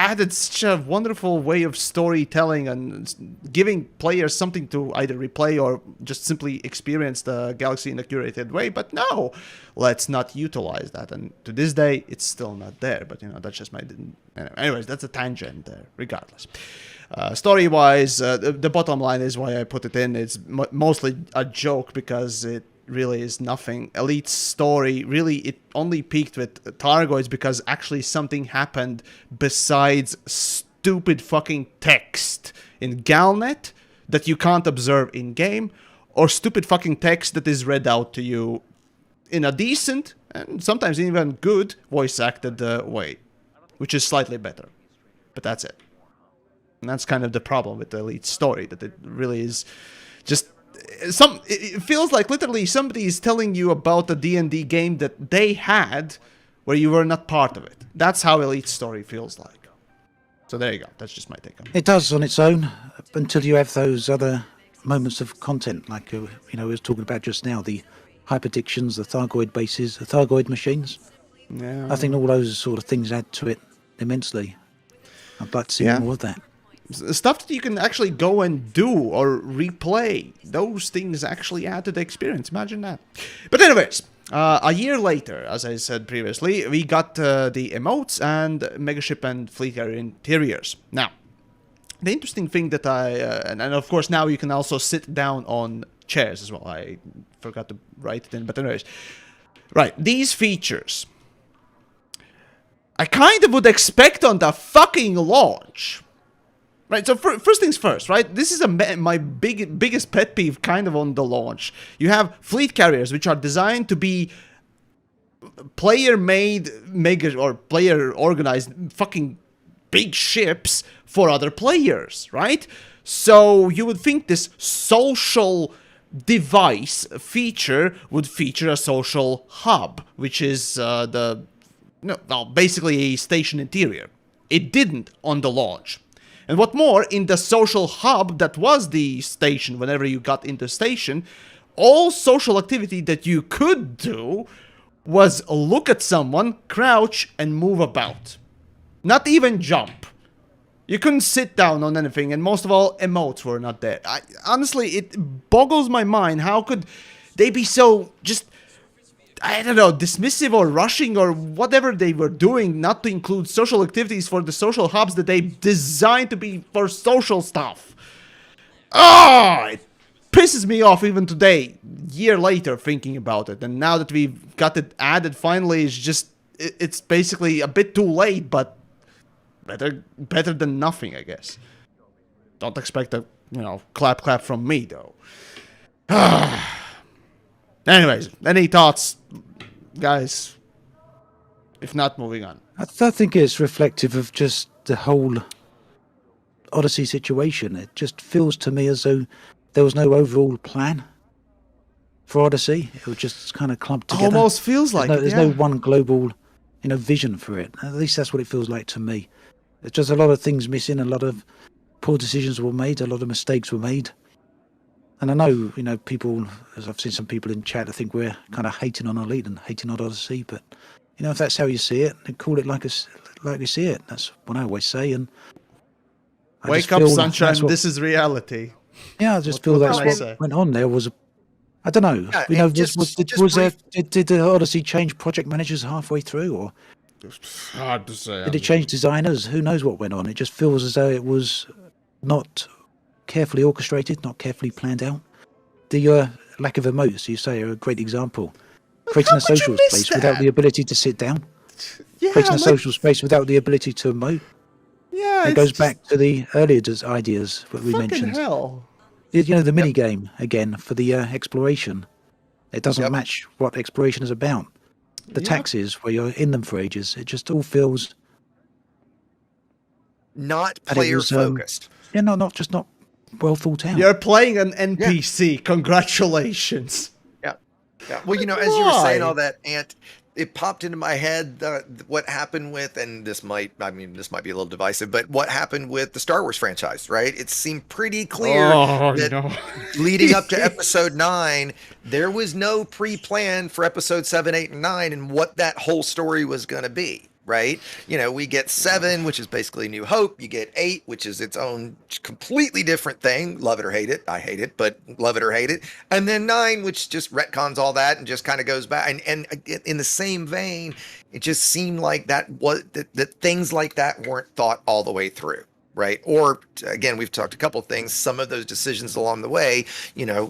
added such a wonderful way of storytelling and giving players something to either replay or just simply experience the galaxy in a curated way. But no, let's not utilize that. And to this day, it's still not there. But, that's just my... Anyways, that's a tangent there, regardless. Story-wise, the bottom line is why I put it in. It's mostly a joke because it really is nothing. Elite's story, really, it only peaked with Targoids because actually something happened besides stupid fucking text in Galnet that you can't observe in-game, or stupid fucking text that is read out to you in a decent, and sometimes even good, voice-acted way, which is slightly better. But that's it. And that's kind of the problem with the Elite story, that it really is just... It feels like literally somebody is telling you about the D&D game that they had where you were not part of it. That's how Elite story feels like. So there you go. That's just my take on it. It does on its own until you have those other moments of content, like we was talking about just now, the hyperdictions, the Thargoid bases, the Thargoid machines. Yeah. I think all those sort of things add to it immensely. I'd like to see more of that. Stuff that you can actually go and do or replay. Those things actually add to the experience. Imagine that. But anyways, a year later, as I said previously, we got the emotes and Megaship and Fleet Carrier interiors. Now, the interesting thing that and of course now you can also sit down on chairs as well. I forgot to write it in, but anyways. Right, these features, I kind of would expect on the fucking launch. Right, so first things first, right? This is my biggest pet peeve kind of on the launch. You have fleet carriers, which are designed to be player-made or player-organized fucking big ships for other players, right? So you would think this social device feature would feature a social hub, which is basically a station interior. It didn't on the launch. And what more, in the social hub that was the station, whenever you got into station, all social activity that you could do was look at someone, crouch, and move about. Not even jump. You couldn't sit down on anything, and most of all, emotes were not there. Honestly, it boggles my mind. How could they be so just... I don't know, dismissive or rushing or whatever they were doing not to include social activities for the social hubs that they designed to be for social stuff. It pisses me off even today, year later, thinking about it. And now that we've got it added finally, it's basically a bit too late, but better than nothing, I guess. Don't expect a, clap from me, though. Anyways, any thoughts, guys? If not, moving on. I think it's reflective of just the whole Odyssey situation. It just feels to me as though there was no overall plan for Odyssey. It was just kind of clumped together. Almost feels like there's no one global, vision for it. At least that's what it feels like to me. There's just a lot of things missing. A lot of poor decisions were made. A lot of mistakes were made. And I know, people, as I've seen some people in chat, I think we're kind of hating on Elite and hating on Odyssey. But, if that's how you see it, then call it like you see it. That's what I always say. And wake up, sunshine. This is reality. Yeah, I just feel that's what went on. There was, I don't know. Yeah, did the Odyssey change project managers halfway through, or hard to say? Did it change designers? Who knows what went on? It just feels as though it was not carefully orchestrated, not carefully planned out. The lack of emotes, you say, are a great example. Creating a social space without the ability to sit down. Yeah, creating a social space without the ability to emote. Yeah, it goes back to the earlier ideas that we mentioned. Hell. The mini game again for the exploration. It doesn't match what exploration is about. The taxes where you're in them for ages. It just all feels not player focused. Not well thought out. You're playing an NPC. Yeah. Congratulations. Yeah. Well, as you were saying all that, Ant, it popped into my head what happened with, and this might be a little divisive, but what happened with the Star Wars franchise, right? It seemed pretty clear that leading up to episode 9, there was no pre-plan for episode 7, 8, and 9 and what that whole story was going to be. right? We get 7, which is basically New Hope. You get 8, which is its own completely different thing. Love it or hate it. I hate it, but love it or hate it. And then 9, which just retcons all that and just kind of goes back. And in the same vein, it just seemed like that things like that weren't thought all the way through. Right. Or again, we've talked a couple of things. Some of those decisions along the way,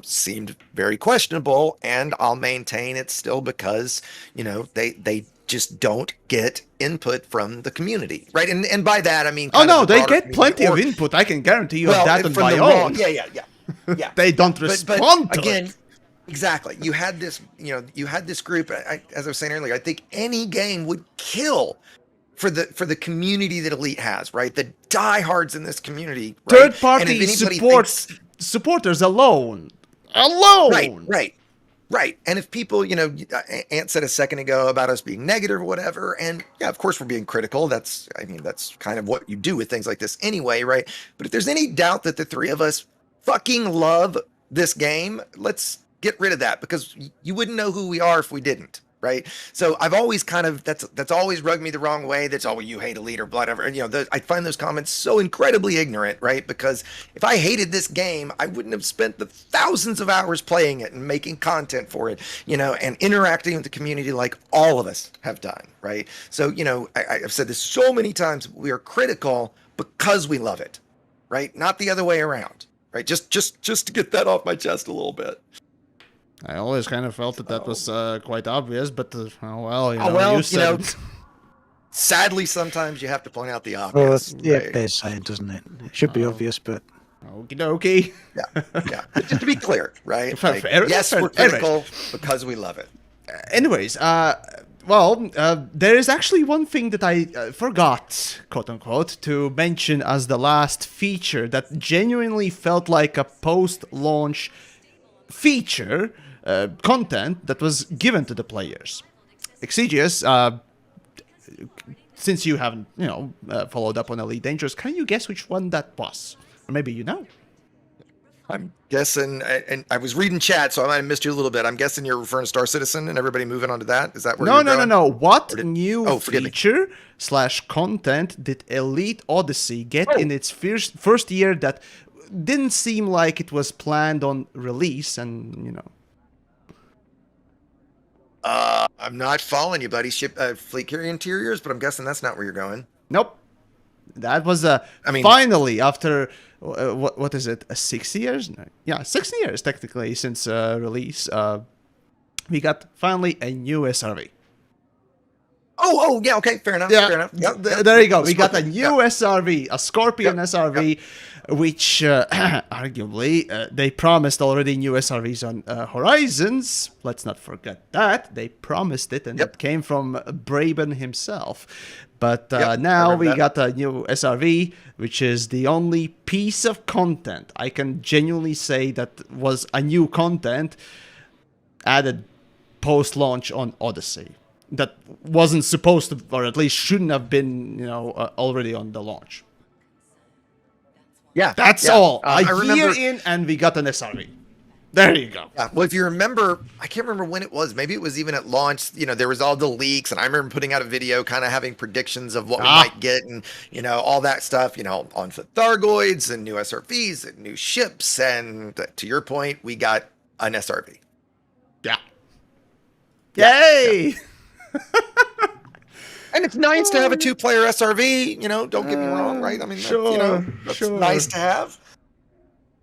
seemed very questionable. And I'll maintain it's still because, they just don't get input from the community. Right. And by that, I mean, oh, no, they get plenty of input. I can guarantee you that on my own. Yeah. They don't respond to again, it. Exactly. You had this group. As I was saying earlier, I think any game would kill for the community that Elite has, right? The diehards in this community, right? Third-party supporters alone. Right. And if people, Ant said a second ago about us being negative or whatever, and yeah, of course we're being critical. That's kind of what you do with things like this anyway, right? But if there's any doubt that the three of us fucking love this game, let's get rid of that, because you wouldn't know who we are if we didn't. Right. So I've always that's always rubbed me the wrong way. That's, oh, you hate Elite or whatever. And, I find those comments so incredibly ignorant. Right. Because if I hated this game, I wouldn't have spent the thousands of hours playing it and making content for it, and interacting with the community like all of us have done. Right. So, I've said this so many times. We are critical because we love it. Right. Not the other way around. Right. Just to get that off my chest a little bit. I always kind of felt that was quite obvious, but you said sadly, sometimes you have to point out the obvious. Well, yeah, they're saying, doesn't it? It should be obvious, but okie dokie. Yeah. Just to be clear, right? Yes, we're critical because we love it. Anyways, there is actually one thing that I forgot, quote unquote, to mention as the last feature that genuinely felt like a post-launch feature. Content that was given to the players. Exegious, since you haven't, followed up on Elite Dangerous, can you guess which one that was? Or maybe you know. I'm guessing, and I was reading chat, so I might have missed you a little bit. I'm guessing you're referring to Star Citizen and everybody moving on to that? Is that where you're going? No. What new feature / content did Elite Odyssey get in its first year that didn't seem like it was planned on release and, I'm not following you, buddy. Fleet carrier interiors, but I'm guessing that's not where you're going. Nope. That was finally after what is it? 6 years? No. Yeah, 6 years technically since release. We got finally a new SRV. Oh, yeah, okay, fair enough. Yeah, fair enough. Yep. There you go. We got a new SRV, a Scorpion SRV, which arguably they promised already new SRVs on Horizons. Let's not forget that. They promised it, and it came from Braben himself. But now we got a new SRV, which is the only piece of content I can genuinely say that was a new content added post-launch on Odyssey. That wasn't supposed to, or at least shouldn't have been, already on the launch. Yeah, that's all. A year in, and we got an SRV. There you go. Yeah. Well, if you remember, I can't remember when it was. Maybe it was even at launch. There was all the leaks, and I remember putting out a video, kind of having predictions of what we might get, and all that stuff. On foot Thargoids and new SRVs and new ships, and to your point, we got an SRV. Yeah. Yay! And it's nice to have a 2-player SRV, don't get me wrong, right? I mean, that's nice to have.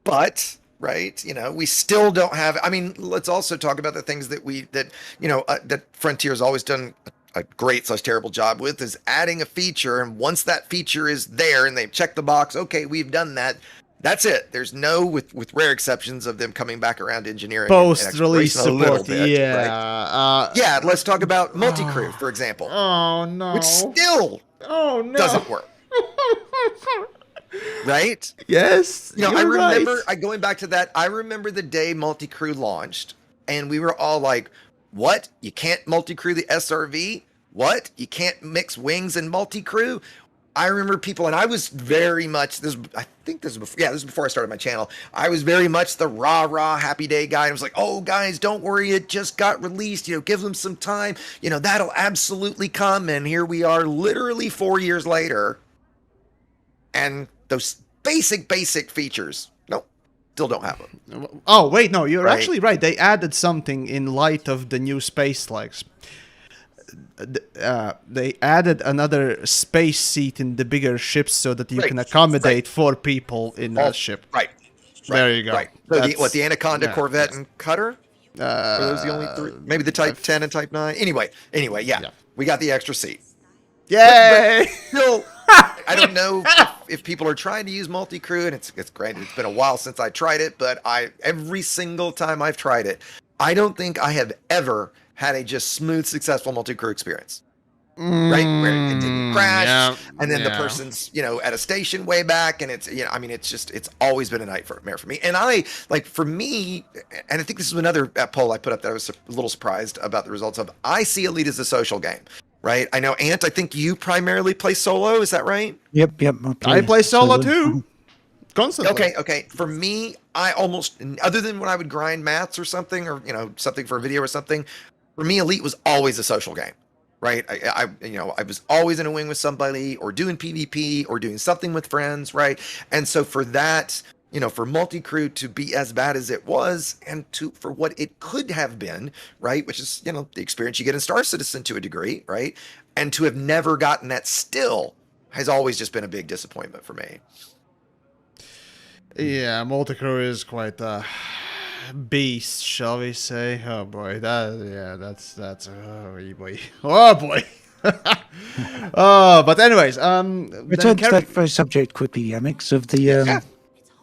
But, right, we still don't have, let's also talk about the things that that Frontier's always done a great / terrible job with, is adding a feature. And once that feature is there and they've checked the box, okay, we've done that. That's it. There's no, with rare exceptions of them coming back around to engineering post-release support. Bit, right? Let's talk about Multicrew, for example. Oh no, which still doesn't work. Right? Yes. I remember going back to that. I remember the day Multicrew launched, and we were all like, "What? You can't Multicrew the SRV? What? You can't mix wings and Multicrew?" I remember people, and I was very much this. I think this was before, this was before I started my channel. I was very much the rah happy day guy. I was like, oh guys, don't worry, it just got released. Give them some time. That'll absolutely come. And here we are, literally 4 years later, and those basic features, nope, still don't have them. Oh wait, no, you're actually right. They added something in light of the new space legs. They added another space seat in the bigger ships so that you can accommodate 4 people in a ship. Right. There you go. Right. So the Anaconda, Corvette, and Cutter? Are those the only 3? Maybe the Type 10 and Type 9? Anyway, yeah. We got the extra seat. Yay! But still, I don't know if people are trying to use Multicrew, and it's granted, it's been a while since I tried it, but every single time I've tried it, I don't think I have ever had a just smooth, successful Multicrew experience. Right? Where it didn't crash, and then the person's, at a station way back, and it's, it's always been a nightmare for me. And for me, and I think this is another poll I put up that I was a little surprised about the results of, I see Elite as a social game, right? I know, Ant, I think you primarily play solo, is that right? Yep. I play solo too. Constantly. Okay. For me, I almost, other than when I would grind mats or something, or, something for a video or something, for me, Elite was always a social game. Right. I was always in a wing with somebody, or doing PvP, or doing something with friends. Right. And so for that, for Multicrew to be as bad as it was, and for what it could have been, right, which is, the experience you get in Star Citizen to a degree, right, and to have never gotten that still has always just been a big disappointment for me. Yeah, Multicrew is quite beast, shall we say? Oh boy, that's oh boy, but anyways, return to that very subject quickly, Yamiks, of the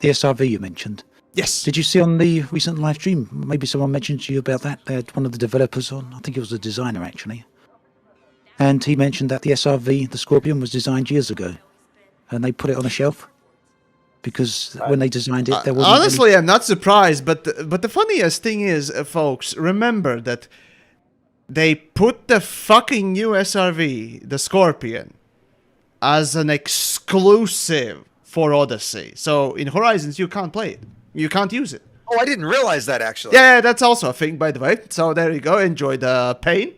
SRV you mentioned. Yes. Did you see on the recent live stream? Maybe someone mentioned to you about that. They had one of the developers on. I think it was a designer actually, and he mentioned that the SRV, the Scorpion, was designed years ago, and they put it on a shelf. Because when they designed it, there wasn't. Honestly, I'm not surprised. But the funniest thing is, folks, remember that they put the fucking new SRV, the Scorpion, as an exclusive for Odyssey. So in Horizons, you can't play it. You can't use it. Oh, I didn't realize that actually. Yeah, that's also a thing, by the way. So there you go. Enjoy the pain.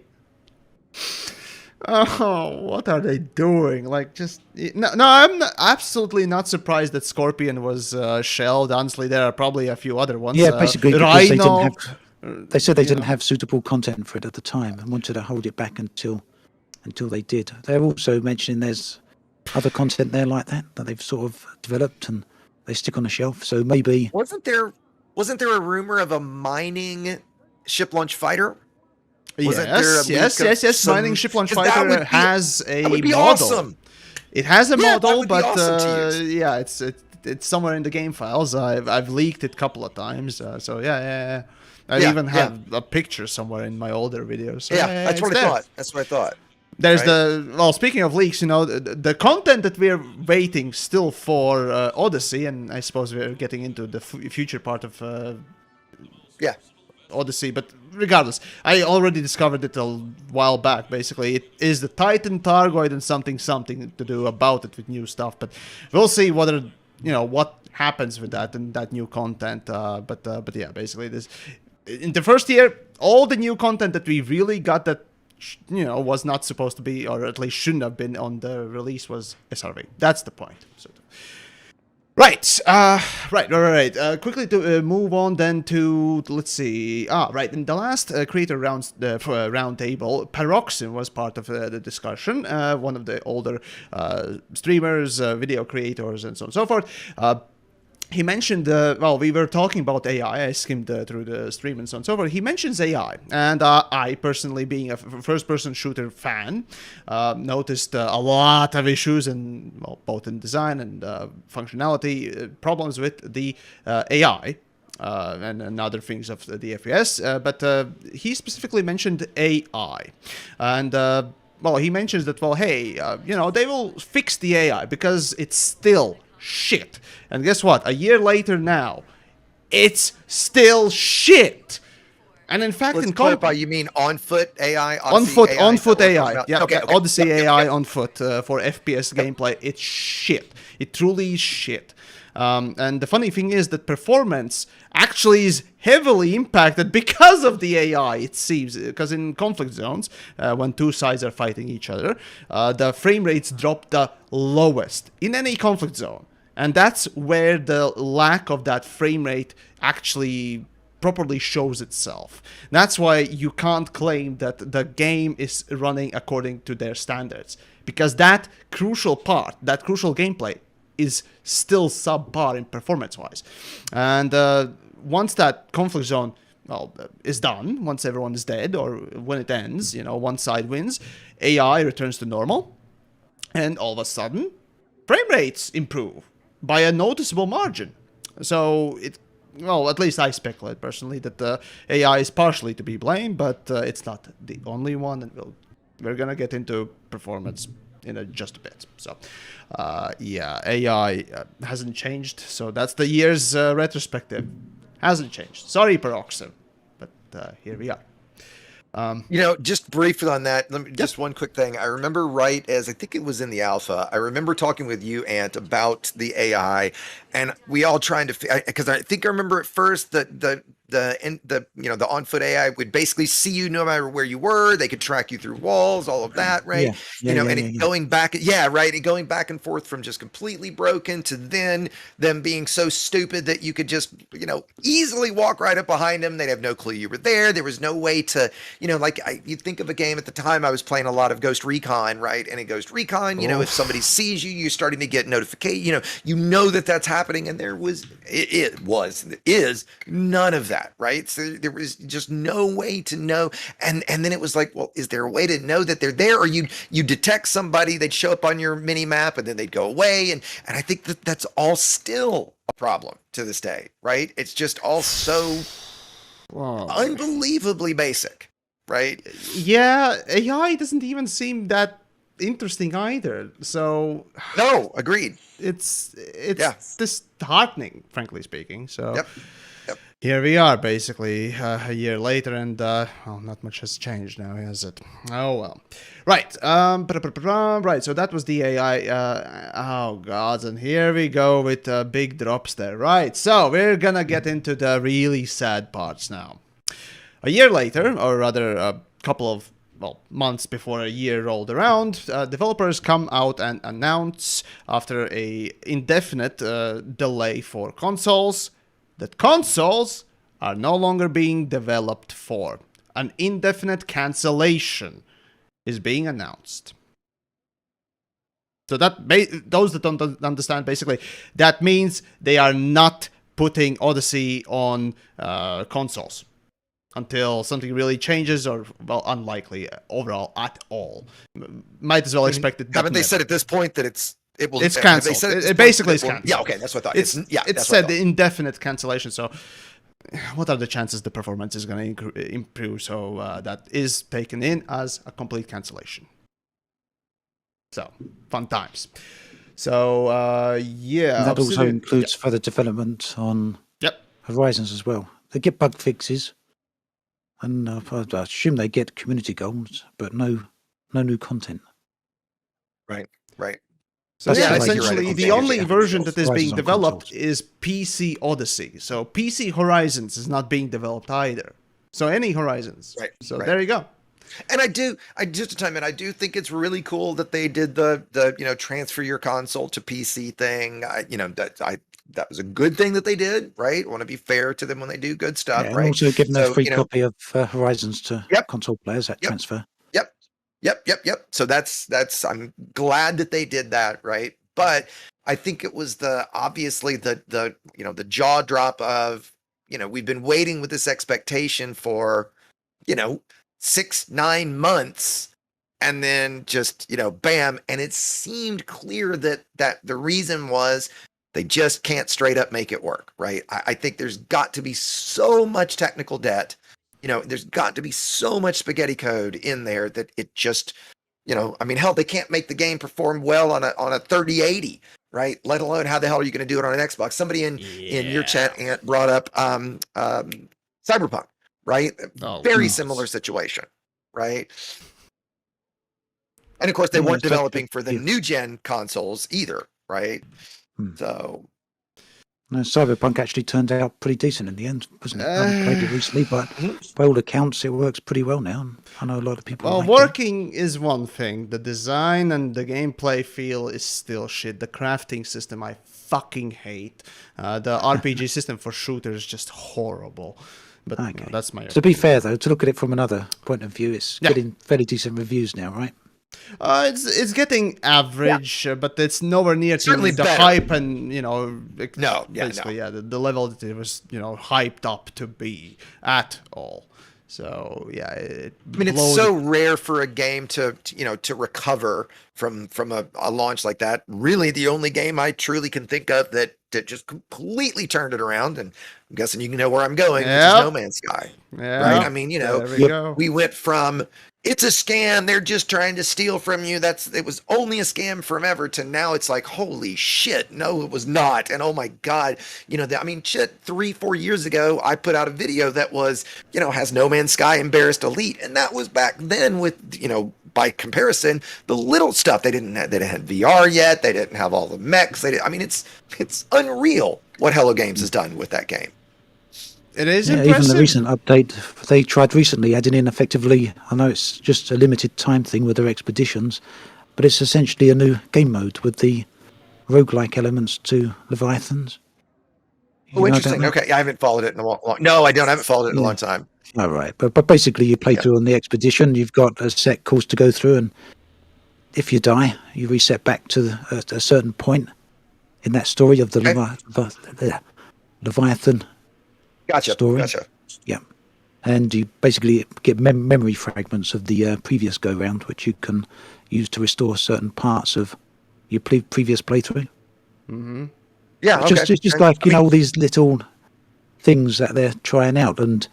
Oh, what are they doing? Like, just no. I'm absolutely not surprised that Scorpion was shelled. Honestly, there are probably a few other ones. Yeah, basically because Rhino, they said they didn't have suitable content for it at the time and wanted to hold it back until they did. They're also mentioning there's other content there like that they've sort of developed and they stick on the shelf. So maybe wasn't there a rumor of a mining ship launch fighter? Yes. Mining ship launch fighter has a model. Awesome. It has a model, but awesome it's somewhere in the game files. I've leaked it a couple of times. So yeah. I even have a picture somewhere in my older videos. So, that's what I thought. There's speaking of leaks, the content that we're waiting still for Odyssey, and I suppose we're getting into the future part of Odyssey, but regardless, I already discovered it a while back. Basically, it is the Titan Targoid and something to do about it with new stuff. But we'll see whether what happens with that and that new content. But yeah, basically, this in the first year, all the new content that we really got that was not supposed to be, or at least shouldn't have been on the release, was SRV. That's the point. Right. Quickly to move on then to, let's see. Right. In the last creator roundtable, Paroxyn was part of the discussion. One of the older streamers, video creators, and so on and so forth. He mentioned, we were talking about AI. I skimmed through the stream and so on and so forth. He mentions AI. And I, personally, being a first-person shooter fan, noticed a lot of issues, both in design and functionality, problems with the AI. And other things of the FPS. But he specifically mentioned AI. And... he mentions that, they will fix the AI because it's still shit. And guess what? A year later now, it's still shit. And in fact, Let's in clarify, you mean on foot AI? on foot AI. Yeah, Okay, okay. Odyssey Yep, AI yep. on foot for FPS gameplay. It's shit. It truly is shit. And the funny thing is that performance actually is heavily impacted because of the AI, it seems. Because in conflict zones, when two sides are fighting each other, the frame rates drop the lowest in any conflict zone. And that's where the lack of that frame rate actually properly shows itself. That's why you can't claim that the game is running according to their standards. Because that crucial part, that crucial gameplay, is still subpar in performance-wise. And once that conflict zone is done, once everyone is dead, or when it ends, one side wins, AI returns to normal, and all of a sudden, frame rates improve by a noticeable margin. So at least I speculate personally that the AI is partially to be blamed, but it's not the only one, and we're gonna get into performance in just a bit. So, AI hasn't changed. So that's the year's retrospective. Hasn't changed. Sorry, Peroxo, but here we are. Just briefly on that, just one quick thing. I remember right as I think it was in the alpha, I remember talking with you, Ant, about the AI, and we all trying to, because I think I remember at first that the on foot AI would basically see you no matter where you were. They could track you through walls, all of that, right? Going back, right, and going back and forth from just completely broken to then them being so stupid that you could just easily walk right up behind them. They'd have no clue you were there. There was no way to you think of a game at the time I was playing a lot of Ghost Recon, right? And in Ghost Recon, if somebody sees you, you're starting to get notification. That that's happening, and there is none of that. Right. So there was just no way to know. And then it was like, well, is there a way to know that they're there? Or you detect somebody, they'd show up on your mini map and then they'd go away. And I think that's all still a problem to this day. Right. It's just all so unbelievably basic. Right. Yeah. AI doesn't even seem that interesting either. So no, agreed. It's disheartening, frankly speaking. So Yep. Here we are, basically, a year later, and, not much has changed now, has it? Oh, well. Right, right, so that was the AI, oh, God, and here we go with big drops there. Right, so we're gonna get into the really sad parts now. A year later, or rather a couple of months before a year rolled around, developers come out and announce, after a indefinite delay for consoles, that consoles are no longer being developed for. An indefinite cancellation is being announced. So that those that don't understand, basically, that means they are not putting Odyssey on consoles until something really changes, or, unlikely overall at all. Might as well expect it. Haven't they said at this point that it's cancelled? It basically is cancelled. Yeah, okay, that's what I thought. It said indefinite cancellation. So, what are the chances the performance is going to improve? So that is taken in as a complete cancellation. So fun times. So that also includes further development on Horizons as well. They get bug fixes, and I assume they get community goals, but no new content. Right. So essentially, the only version that is being developed is PC Odyssey. So PC Horizons is not being developed either. So any Horizons. Right. So there you go. And I do think it's really cool that they did the transfer your console to PC thing. That was a good thing that they did, right? I want to be fair to them when they do good stuff, right? And also giving a free copy of Horizons to console players at transfer. Yep. So that's I'm glad that they did that, right? But I think it was obviously the jaw drop of, we've been waiting with this expectation for, 6-9 months, and then just, bam. And it seemed clear that the reason was they just can't straight up make it work, right? I think there's got to be so much technical debt. There's got to be so much spaghetti code in there that it just, hell, they can't make the game perform well on a 3080, right? Let alone how the hell are you going to do it on an Xbox? Somebody in your chat, Ant, brought up Cyberpunk, right? Oh, Very yes. similar situation, right? And of course, they Yeah, weren't it's like- developing for the yeah. new gen consoles either, right? So No, Cyberpunk actually turned out pretty decent in the end, wasn't it? I haven't played it recently, but by all accounts, it works pretty well now. And I know a lot of people Well, like working is one thing. The design and the gameplay feel is still shit. The crafting system I fucking hate. The RPG system for shooters is just horrible. But it. Okay. that's my To be fair, though, to look at it from another point of view, it's Yeah. getting fairly decent reviews now, right? It's getting average, but it's nowhere near Certainly the better. hype and basically the level that it was hyped up to be at all. So yeah, I mean, it's so rare for a game to recover from a launch like that. Really, the only game I truly can think of that just completely turned it around, and I'm guessing you know where I'm going, which is No Man's Sky. Right? I mean, we went from it's a scam, they're just trying to steal from you. It was only a scam from ever to now it's like, holy shit, no, it was not. And oh my God, shit, 3-4 years ago, I put out a video that was, has No Man's Sky embarrassed Elite. And that was back then with, by comparison, the little stuff they didn't have VR yet. They didn't have all the mechs. It's unreal what Hello Games has done with that game. It is impressive. Even the recent update, they tried recently adding in effectively, I know it's just a limited time thing with their expeditions, but it's essentially a new game mode with the roguelike elements to Leviathans. Oh, interesting. Okay, I haven't followed it in a long No, I don't. I haven't followed it in a long time. Oh, right. But basically you play through on the expedition, you've got a set course to go through, and if you die, you reset back to a certain point in that story of the Leviathan story. Gotcha. Yeah. And you basically get memory fragments of the previous go-round, which you can use to restore certain parts of your previous playthrough. Mm-hmm. Yeah, Just like, all these little things that they're trying out. And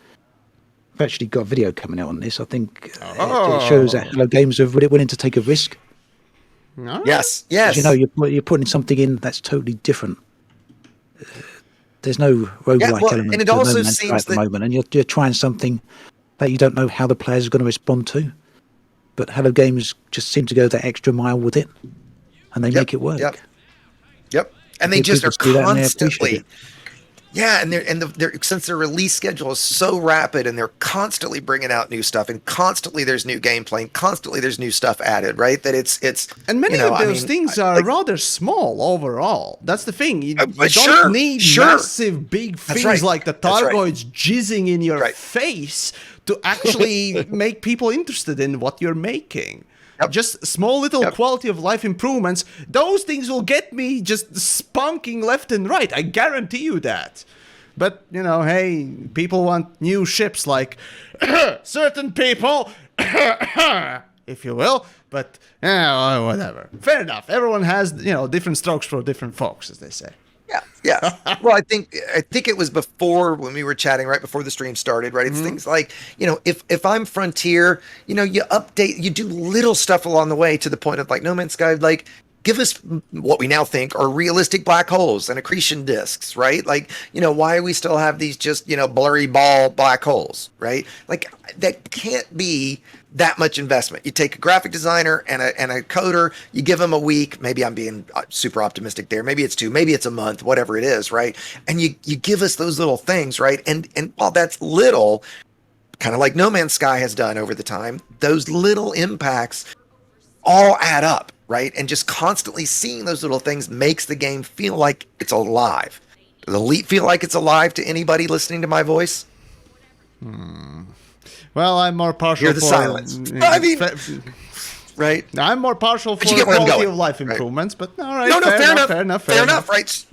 I've actually got a video coming out on this. I think it shows that Hello Games are really willing to take a risk. No? Yes. You're putting something in that's totally different. There's no roguelike element and it to also No Man's Sky at the moment, and you're trying something that you don't know how the players are going to respond to. But Hello Games just seem to go that extra mile with it, and they make it work. Yep. And they just are constantly. Yeah, and since their release schedule is so rapid, and they're constantly bringing out new stuff, and constantly there's new gameplay, and constantly there's new stuff added, right? That it's and many of those things are rather small overall. That's the thing. You don't need massive, big things like the Targoids jizzing in your face to actually make people interested in what you're making. Yep. Just small little quality of life improvements. Those things will get me just spunking left and right. I guarantee you that. But, hey, people want new ships like certain people, if you will. But, whatever. Fair enough. Everyone has, different strokes for different folks, as they say. Yeah. Well, I think it was before when we were chatting right before the stream started, right? It's things like, if I'm Frontier, you update, you do little stuff along the way to the point of like No Man's Sky, like give us what we now think are realistic black holes and accretion disks, right? Like, why we still have these just, blurry ball black holes, right? Like that can't be that much investment. You take a graphic designer and a coder, you give them a week, maybe I'm being super optimistic there, maybe it's 2, maybe it's a month, whatever it is, right? And you give us those little things, right? And while that's little, kind of like No Man's Sky has done over the time, those little impacts all add up, right? And just constantly seeing those little things makes the game feel like it's alive. Does Elite feel like it's alive to anybody listening to my voice? Well, I'm more partial Hear the silence. I mean, right? I'm more partial for quality of life improvements, but all right. Fair enough. Right?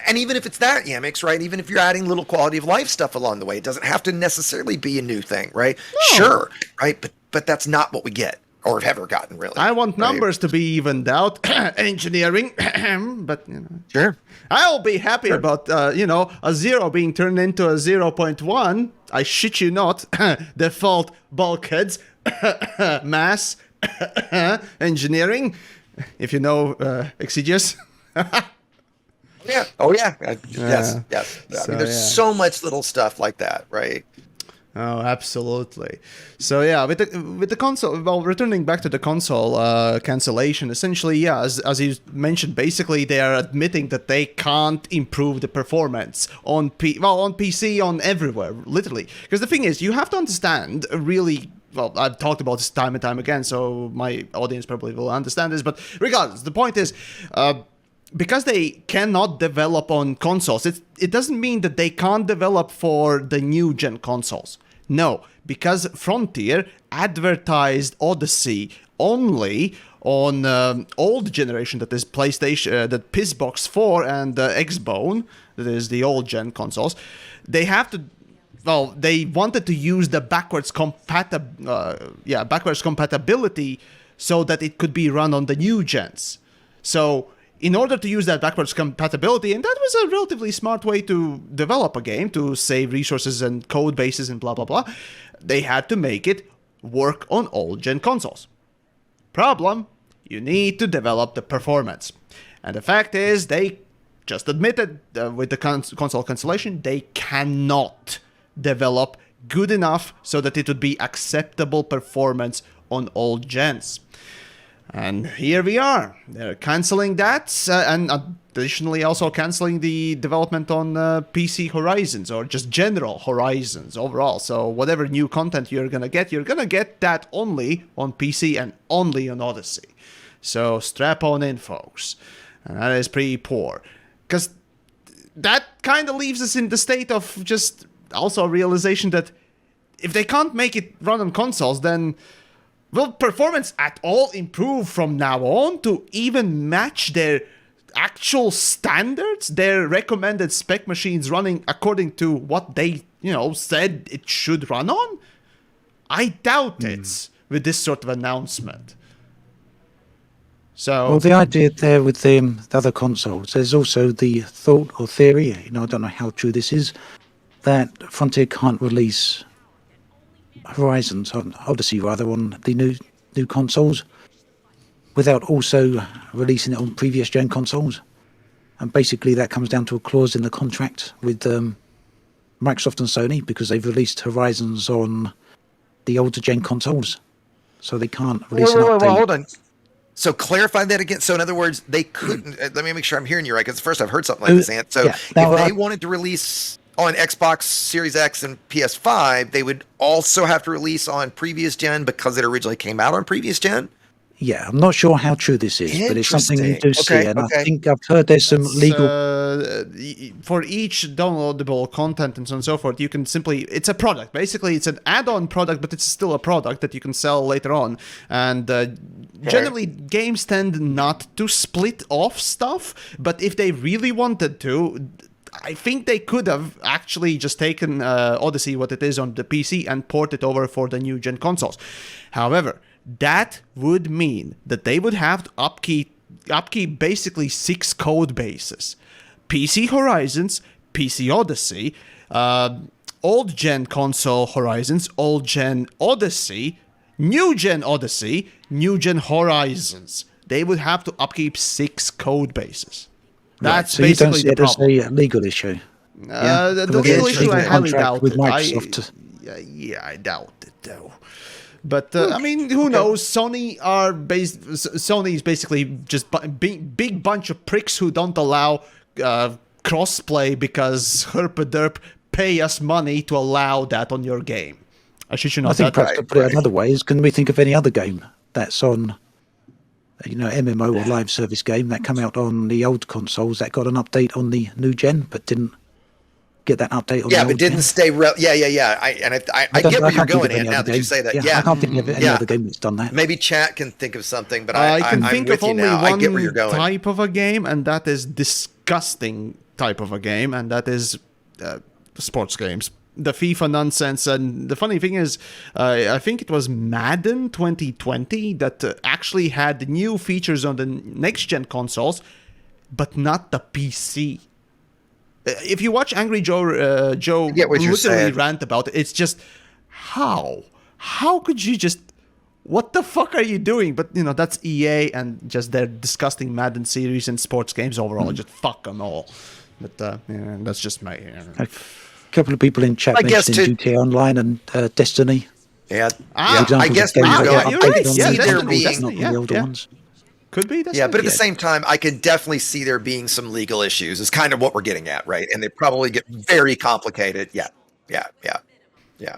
And even if it's that, Yamiks, right? Even if you're adding little quality of life stuff along the way, it doesn't have to necessarily be a new thing, right? No. Sure, right? But that's not what we get or have ever gotten, really. I want numbers to be evened out, engineering, but Sure. I'll be happy about a 0 being turned into a 0.1. I shit you not. Default bulkheads, mass, engineering. If you know Exigeous. Yeah. Oh, yeah. Yes. So, there's so much little stuff like that, right? Oh, absolutely. So yeah, with the console, well, returning back to the console cancellation, essentially, yeah, as you mentioned, basically they are admitting that they can't improve the performance on on PC, on everywhere, literally. Because the thing is, you have to understand really. Well, I've talked about this time and time again, so my audience probably will understand this. But regardless, the point is, because they cannot develop on consoles, it doesn't mean that they can't develop for the new gen consoles. No, because Frontier advertised Odyssey only on old generation, that is PlayStation, that Pissbox 4 and Xbone, that is the old gen consoles. They have to. Well, they wanted to use the backwards compatibility so that it could be run on the new gens. So, in order to use that backwards compatibility, and that was a relatively smart way to develop a game, to save resources and code bases and blah, blah, blah, they had to make it work on old-gen consoles. Problem, you need to develop the performance. And the fact is, they just admitted with the console cancellation, they cannot develop good enough so that it would be acceptable performance on old gens. And here we are. They're canceling that, and additionally also canceling the development on PC Horizons, or just general Horizons overall. So whatever new content you're gonna get that only on PC and only on Odyssey. So strap on in, folks. And that is pretty poor. Because that kind of leaves us in the state of just also a realization that if they can't make it run on consoles, then will performance at all improve from now on to even match their actual standards, their recommended spec machines running according to what they, said it should run on? I doubt it with this sort of announcement. So, well, the idea there with the other consoles, there's also the thought or theory, I don't know how true this is, that Frontier can't release Horizons, on Odyssey rather, on the new consoles without also releasing it on previous gen consoles. And basically that comes down to a clause in the contract with Microsoft and Sony, because they've released Horizons on the older gen consoles. So they can't release an update. Well, hold on. So clarify that again. So in other words, they couldn't, let me make sure I'm hearing you right, because first I've heard something like this, Ant. So if they wanted to release on Xbox Series X and PS5, they would also have to release on previous gen because it originally came out on previous gen? Yeah, I'm not sure how true this is, but it's something you do see, and I think I've heard there's some legal... for each downloadable content and so on and so forth, you can simply... It's a product. Basically, it's an add-on product, but it's still a product that you can sell later on. And generally, games tend not to split off stuff, but if they really wanted to... I think they could have actually just taken Odyssey, what it is on the PC, and port it over for the new gen consoles. However, that would mean that they would have to upkeep basically 6 code bases. PC Horizons, PC Odyssey, old gen console Horizons, old gen Odyssey, new gen Horizons. They would have to upkeep 6 code bases. That's right, so basically the problem. You don't see it as a legal issue? The legal issue, I highly doubt with it. Microsoft. I doubt it, though. But, I mean, who knows? Sony is basically just big bunch of pricks who don't allow crossplay because herpaderp pay us money to allow that on your game. I think perhaps to put it another way is, can we think of any other game that's on... MMO or live service game that come out on the old consoles that got an update on the new gen, but didn't get that update on the old but didn't gen. stay... I get where you're going, and now that you say that, I can't think of any other game that's done that. Maybe chat can think of something, but I can think of only one type of a game, and that is disgusting type of a game, and that is sports games. The FIFA nonsense. And the funny thing is, I think it was Madden 2020 that actually had new features on the next gen consoles, but not the PC. If you watch Angry Joe literally rant about it, it's just, how could you just, what the fuck are you doing? But that's EA and just their disgusting Madden series and sports games overall. Just fuck them all. But that's just my couple of people in chat I guess mentioning GTA Online and Destiny. Yeah, Ah, yeah. Examples I of guess games where you're that going, get you're I right. could updated on Yeah, see the there Destiny, consoles, being, not on yeah, the older yeah. ones. Could be. That's yeah, but at the Yeah. same time, I could definitely see there being some legal issues. Is kind of what we're getting at, right? And they probably get very complicated. Yeah, yeah, yeah, yeah.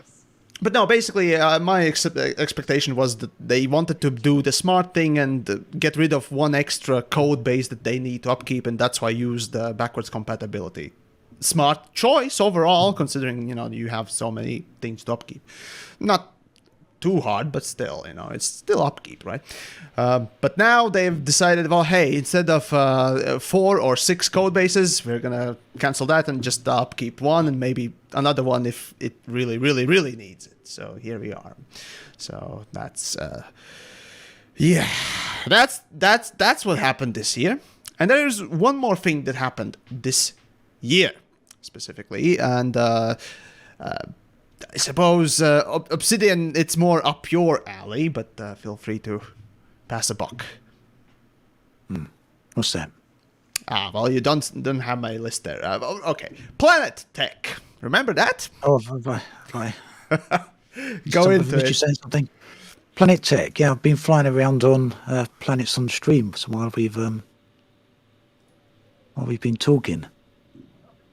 But no, basically, my expectation was that they wanted to do the smart thing and get rid of one extra code base that they need to upkeep, and that's why I used the backwards compatibility. Smart choice overall, considering you have so many things to upkeep. Not too hard, but still, it's still upkeep, right? But now they've decided, well, hey, instead of 4 or 6 code bases, we're gonna cancel that and just upkeep one and maybe another one if it really, really, really needs it. So here we are. So that's yeah, that's what happened this year. And there's one more thing that happened this year specifically, and I suppose Obsidian, it's more up your alley, but feel free to pass a buck. What's that? Well, you don't have my list there. Okay, Planettech. Remember that? Oh, right. Go into Did you it. say something? Planettech. Yeah, I've been flying around on planets on stream while we've been talking.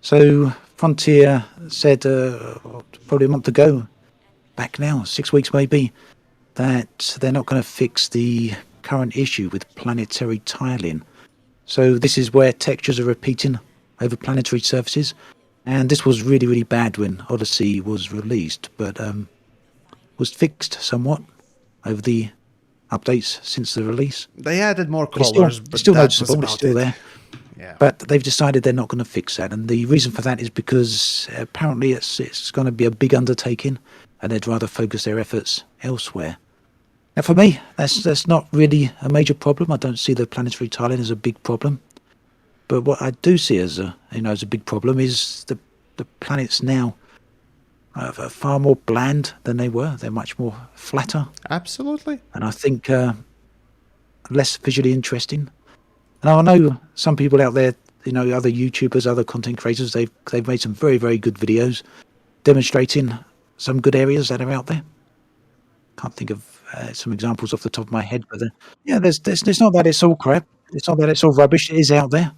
So Frontier said probably a month ago, back now, 6 weeks maybe, that they're not going to fix the current issue with planetary tiling. So this is where textures are repeating over planetary surfaces. And this was really, really bad when Odyssey was released, but was fixed somewhat over the updates since the release. They added more But colors, it's but still that was noticeable, it's about still it. there. Yeah. But they've decided they're not going to fix that, and the reason for that is because apparently it's going to be a big undertaking, and they'd rather focus their efforts elsewhere. Now, for me, that's not really a major problem. I don't see the planetary tiling as a big problem. But what I do see as a big problem is the planets now are far more bland than they were. They're much more flatter, Absolutely. and I think less visually interesting. And I know some people out there, other YouTubers, other content creators, they've made some very, very good videos demonstrating some good areas that are out there. Can't think of some examples off the top of my head, but there's not that it's all crap. It's not that it's all rubbish. It is out there,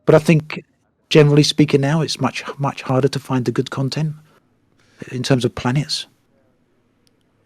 but I think generally speaking now, it's much, much harder to find the good content in terms of planets.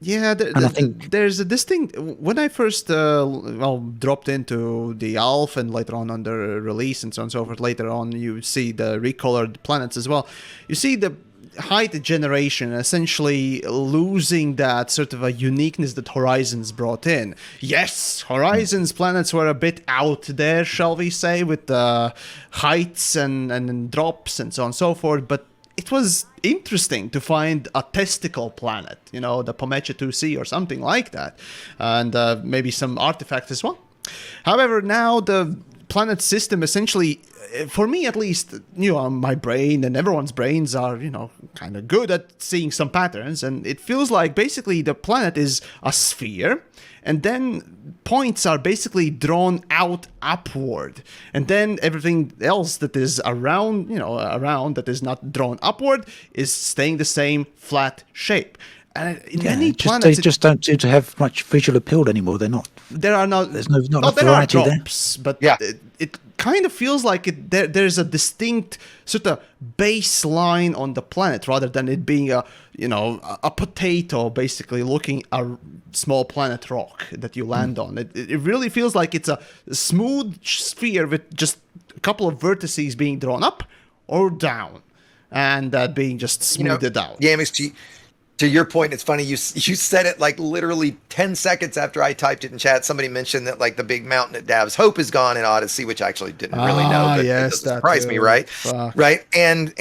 Yeah, And I think there's this thing. When I first dropped into the Alpha and later on under release and so on and so forth, later on you see the recolored planets as well. You see the height generation essentially losing that sort of a uniqueness that Horizons brought in. Yes, Horizons planets were a bit out there, shall we say, with the heights and drops and so on and so forth, but it was interesting to find a testicle planet, the Pomecha 2C or something like that, and maybe some artifacts as well. However, now the planet system essentially, for me at least, my brain and everyone's brains are, kind of good at seeing some patterns, and it feels like basically the planet is a sphere, and then points are basically drawn out upward, and then everything else that is around that is not drawn upward is staying the same flat shape. And in many planets, they just don't seem to have much visual appeal anymore. There's not enough there are variety there. drops, but Yeah. it kind of feels like there's a distinct sort of baseline on the planet rather than it being a potato basically looking a small planet rock that you land on. It really feels like it's a smooth sphere with just a couple of vertices being drawn up or down, and that being just smoothed out. Yamiks, to your point, it's funny you said it like literally 10 seconds after I typed it in chat. Somebody mentioned that like the big mountain at Dav's Hope is gone in Odyssey, which I actually didn't really know, but yes, it doesn't that surprise too. me, right? Fuck. Right, and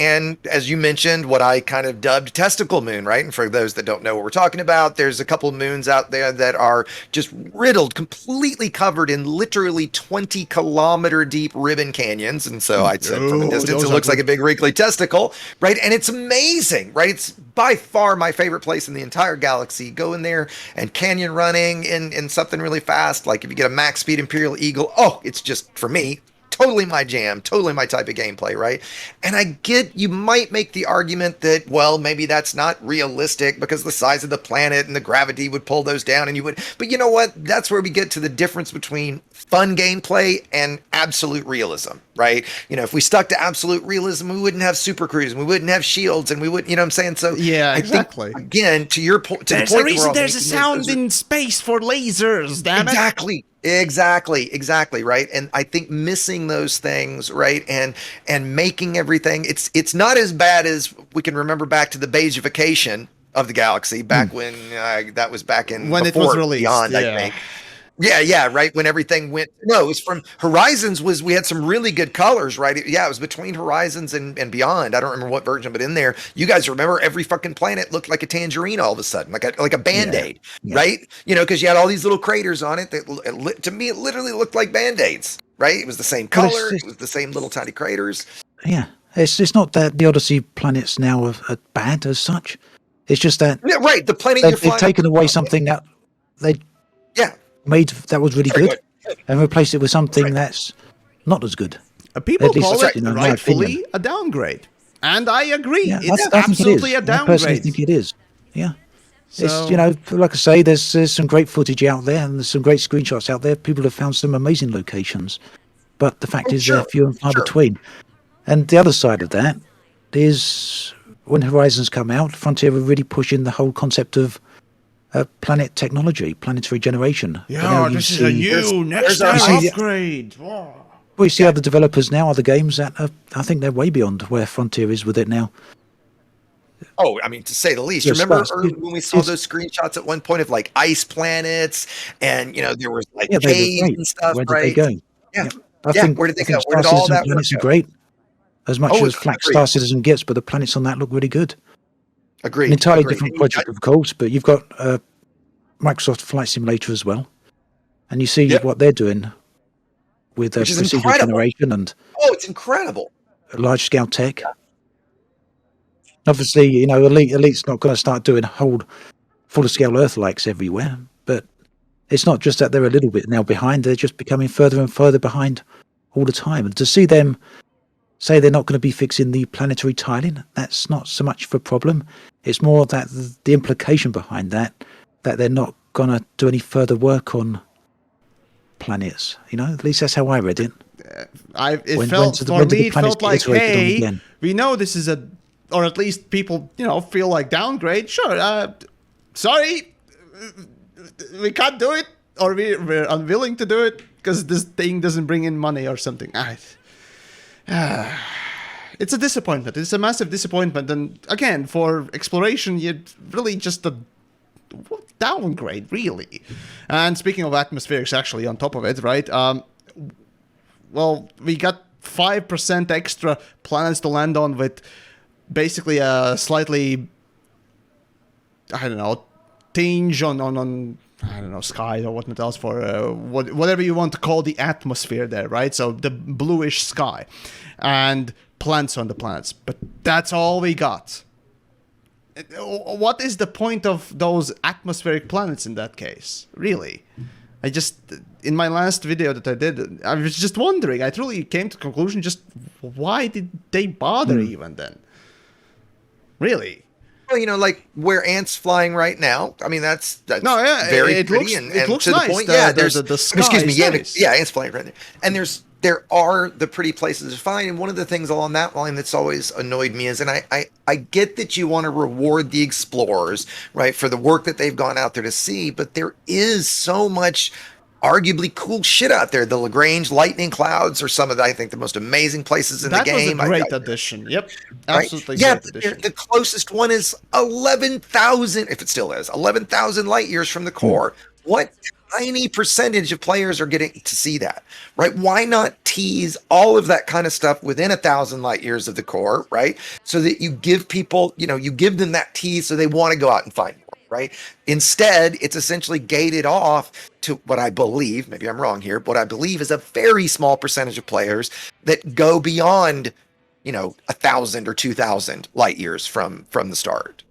as you mentioned, what I kind of dubbed testicle moon, right? And for those that don't know what we're talking about, there's a couple of moons out there that are just riddled, completely covered in literally 20-kilometer deep ribbon canyons, and so I said from a distance, it looks like a big wrinkly testicle, right? And it's amazing, right? It's by far my favorite place in the entire galaxy. Go in there and canyon running in something really fast, like if you get a max speed Imperial Eagle, it's just, for me, totally my jam, totally my type of gameplay, right? And I get you might make the argument that, well, maybe that's not realistic because the size of the planet and the gravity would pull those down and you would, but you know what? That's where we get to the difference between fun gameplay and absolute realism, right? You know, if we stuck to absolute realism, we wouldn't have super crews and we wouldn't have shields and we wouldn't, you know what I'm saying? So yeah, I exactly. think, again, to your point, to There's the point a reason we're all there's a making, sound in space for lasers, damn it. Exactly, right? And I think missing those things, right, and making everything, it's not as bad as we can remember back to the Beijification of the galaxy back when that was back in when it was released. Beyond, I think. Yeah, right. When everything went, no, it was from Horizons. We had some really good colors, right? It was between Horizons and Beyond. I don't remember what version, but in there, you guys remember every fucking planet looked like a tangerine all of a sudden, like a Band-Aid, right? You know, because you had all these little craters on it that to me it literally looked like Band-Aids, right? It was the same color, it was the same little tiny craters. Yeah, it's not that the Odyssey planets now are bad as such. It's just that right. The planet they've taken away something that they made that was really good and replaced it with something that's not as good. People call it rightfully a downgrade, and I agree. Yeah, it's absolutely a downgrade. I personally think it is. Yeah. So, it's, you know, like I say, there's some great footage out there and there's some great screenshots out there. People have found some amazing locations, but the fact is they're few and far between. And the other side of that is when Horizons come out, Frontier are really pushing the whole concept of planet technology, planetary generation. Yeah, this is a new next upgrade. Well, you see other developers now, other games that I think they're way beyond where Frontier is with it now. Oh, I mean, to say the least. Remember when we saw those screenshots at one point of like ice planets and, you know, there was like caves and stuff, where right? Did they go? Yeah. I think, where did they go? Where did all that planets are great. As much as Flak Star Citizen gets, but the planets on that look really good. Agreed. An entirely different project, of course, but you've got Microsoft Flight Simulator as well. And you see what they're doing with procedural generation and it's incredible. Large scale tech. Obviously, you know, Elite's not going to start doing whole full scale Earth-likes everywhere, but it's not just that they're a little bit now behind, they're just becoming further and further behind all the time. And to see them say they're not going to be fixing the planetary tiling, that's not so much of a problem. It's more that the implication behind that they're not going to do any further work on planets. You know, at least that's how I read it. It felt like, hey, we know this is or at least people, you know, feel like downgrade. Sure, sorry, we can't do it, or we're unwilling to do it because this thing doesn't bring in money or something. It's a disappointment. It's a massive disappointment. And again, for exploration, you're really just a downgrade, really. And speaking of atmospherics, actually, on top of it, right? Well, we got 5% extra planets to land on with basically a slightly, I don't know, tinge on I don't know, sky or whatnot else for whatever you want to call the atmosphere there, right? So the bluish sky and plants on the planets. But that's all we got. What is the point of those atmospheric planets in that case? Really? In my last video that I did, I was just wondering. I truly came to the conclusion, just why did they bother even then? Really? Well, you know, like where Ant's flying right now. I mean, that's very pretty and looks to nice. The point. There's the sky. Excuse me, nice. Ant's flying right there. And there are the pretty places to find. And one of the things along that line that's always annoyed me is, and I get that you want to reward the explorers, right, for the work that they've gone out there to see, but there is so much arguably cool shit out there. The Lagrange lightning clouds are some of I think the most amazing places in the game. That was a great addition. Yep, absolutely. Right? Great addition. The closest one is 11,000, if it still is 11,000 light years from the core. What tiny percentage of players are getting to see that, right? Why not tease all of that kind of stuff within 1,000 light years of the core, right? So that you give people, you know, you give them that tease so they want to go out and find more. Right. Instead, it's essentially gated off to what I believe, maybe I'm wrong here, but what I believe is a very small percentage of players that go beyond, you know, 1,000 or 2,000 light years from the start.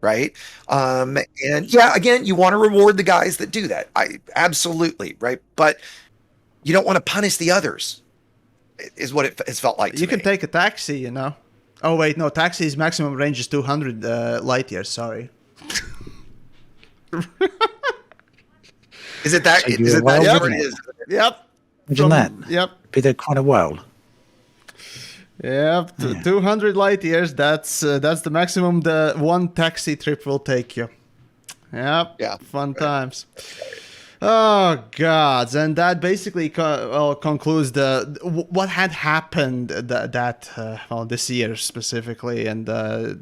Right. And yeah, again, you want to reward the guys that do that. Absolutely. Right. But you don't want to punish the others. is what it has felt like to You me. can take a taxi, you know. Oh wait, no, taxi's maximum range is 200 light years. Sorry. Is it that? So you Is were it well, that? wouldn't It it? is. Yep. Imagine that. Yep. Be there quite a while. Yep. Yeah. 200 light years. That's the maximum the one taxi trip will take you. Yep. Yeah. Fun times. Oh God! And that basically concludes what had happened this year specifically, and or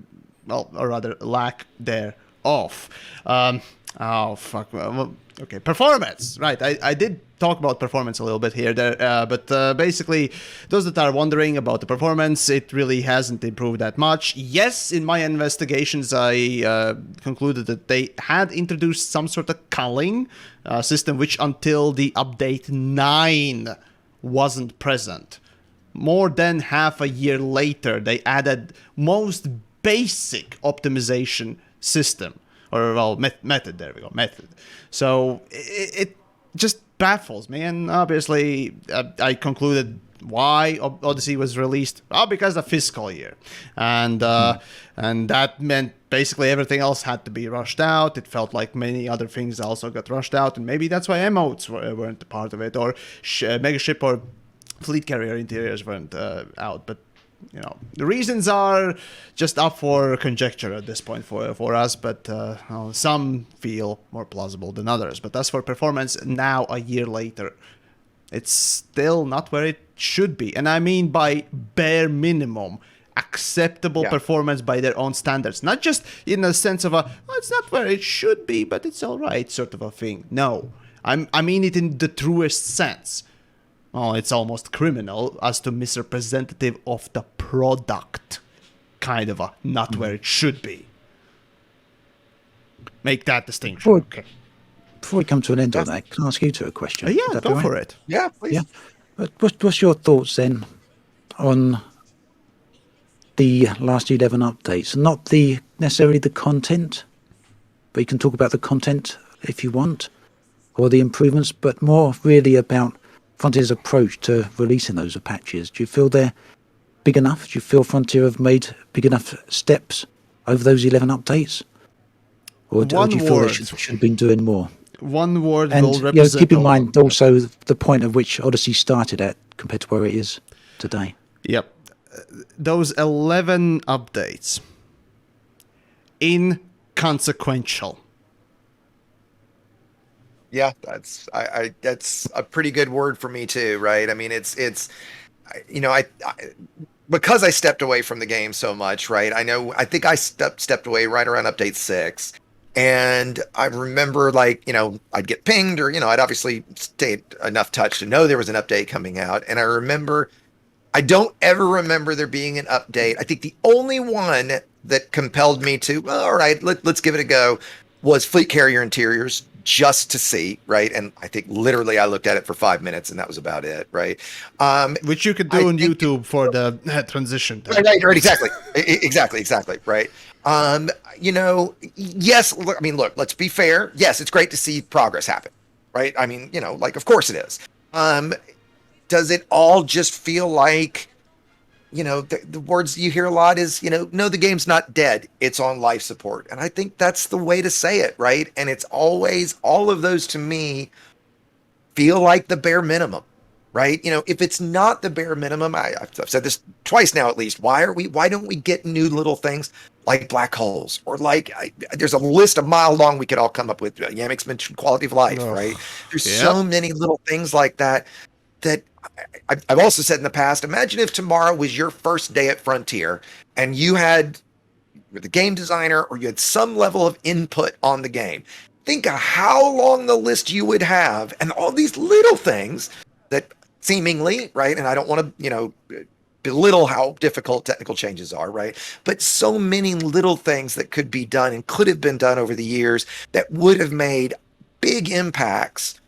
rather lack thereof. Oh fuck! Well, okay, performance. Right, I did talk about performance a little bit here, but basically, those that are wondering about the performance, it really hasn't improved that much. Yes, in my investigations, I concluded that they had introduced some sort of culling system, which until the update 9 wasn't present. More than half a year later, they added most basic optimization system. Or, well, method, there we go, method. So, it just baffles me, and obviously, I concluded why Odyssey was released. Oh, because of fiscal year. And that meant basically everything else had to be rushed out. It felt like many other things also got rushed out, and maybe that's why emotes weren't a part of it, or Megaship or Fleet Carrier interiors weren't out, but you know, the reasons are just up for conjecture at this point for us, but some feel more plausible than others. But as for performance, now a year later, it's still not where it should be. And I mean by bare minimum, acceptable performance by their own standards. Not just in the sense of it's not where it should be, but it's all right sort of a thing. No, I mean it in the truest sense. Well, it's almost criminal as to misrepresentative of the product. Kind of not where it should be. Make that distinction. Before we come to an end on that, can I ask you two a question? Yeah, go for it. Yeah, please. Yeah. What's your thoughts then on the last 11 updates? Not necessarily the content, but you can talk about the content if you want, or the improvements, but more really about Frontier's approach to releasing those patches. Do you feel they're big enough? Do you feel Frontier have made big enough steps over those 11 updates? Or do you feel they should have been doing more? One word And will represent keep in mind also the point at which Odyssey started at compared to where it is today. Yep. Those 11 updates. Inconsequential. Yeah, that's that's a pretty good word for me too, right? I mean, it's you know, I because I stepped away from the game so much, right? I think I stepped away right around update 6. And I remember, like, you know, I'd get pinged, or, you know, I'd obviously stayed enough touch to know there was an update coming out. And I don't ever remember there being an update. I think the only one that compelled me to, well, all right, let's give it a go, was Fleet Carrier Interiors, just to see, right? And I think literally I looked at it for 5 minutes, and that was about it, right? Which you could do on YouTube for the transition time. Right, exactly, right? You know, yes, I mean, look, let's be fair. Yes, it's great to see progress happen, right? I mean, you know, like, of course it is. Does it all just feel like, you know, the words you hear a lot is, you know, no, the game's not dead, it's on life support. And I think that's the way to say it, right? And it's always, all of those to me feel like the bare minimum, right? You know, if it's not the bare minimum, I've said this twice now at least, why don't we get new little things like black holes, or like, there's a list a mile long we could all come up with. Yamiks mentioned quality of life, right? There's so many little things like that I've also said in the past, imagine if tomorrow was your first day at Frontier and you were the game designer, or you had some level of input on the game. Think of how long the list you would have, and all these little things that seemingly, right? And I don't want to, you know, belittle how difficult technical changes are, right? But so many little things that could be done and could have been done over the years that would have made big impacts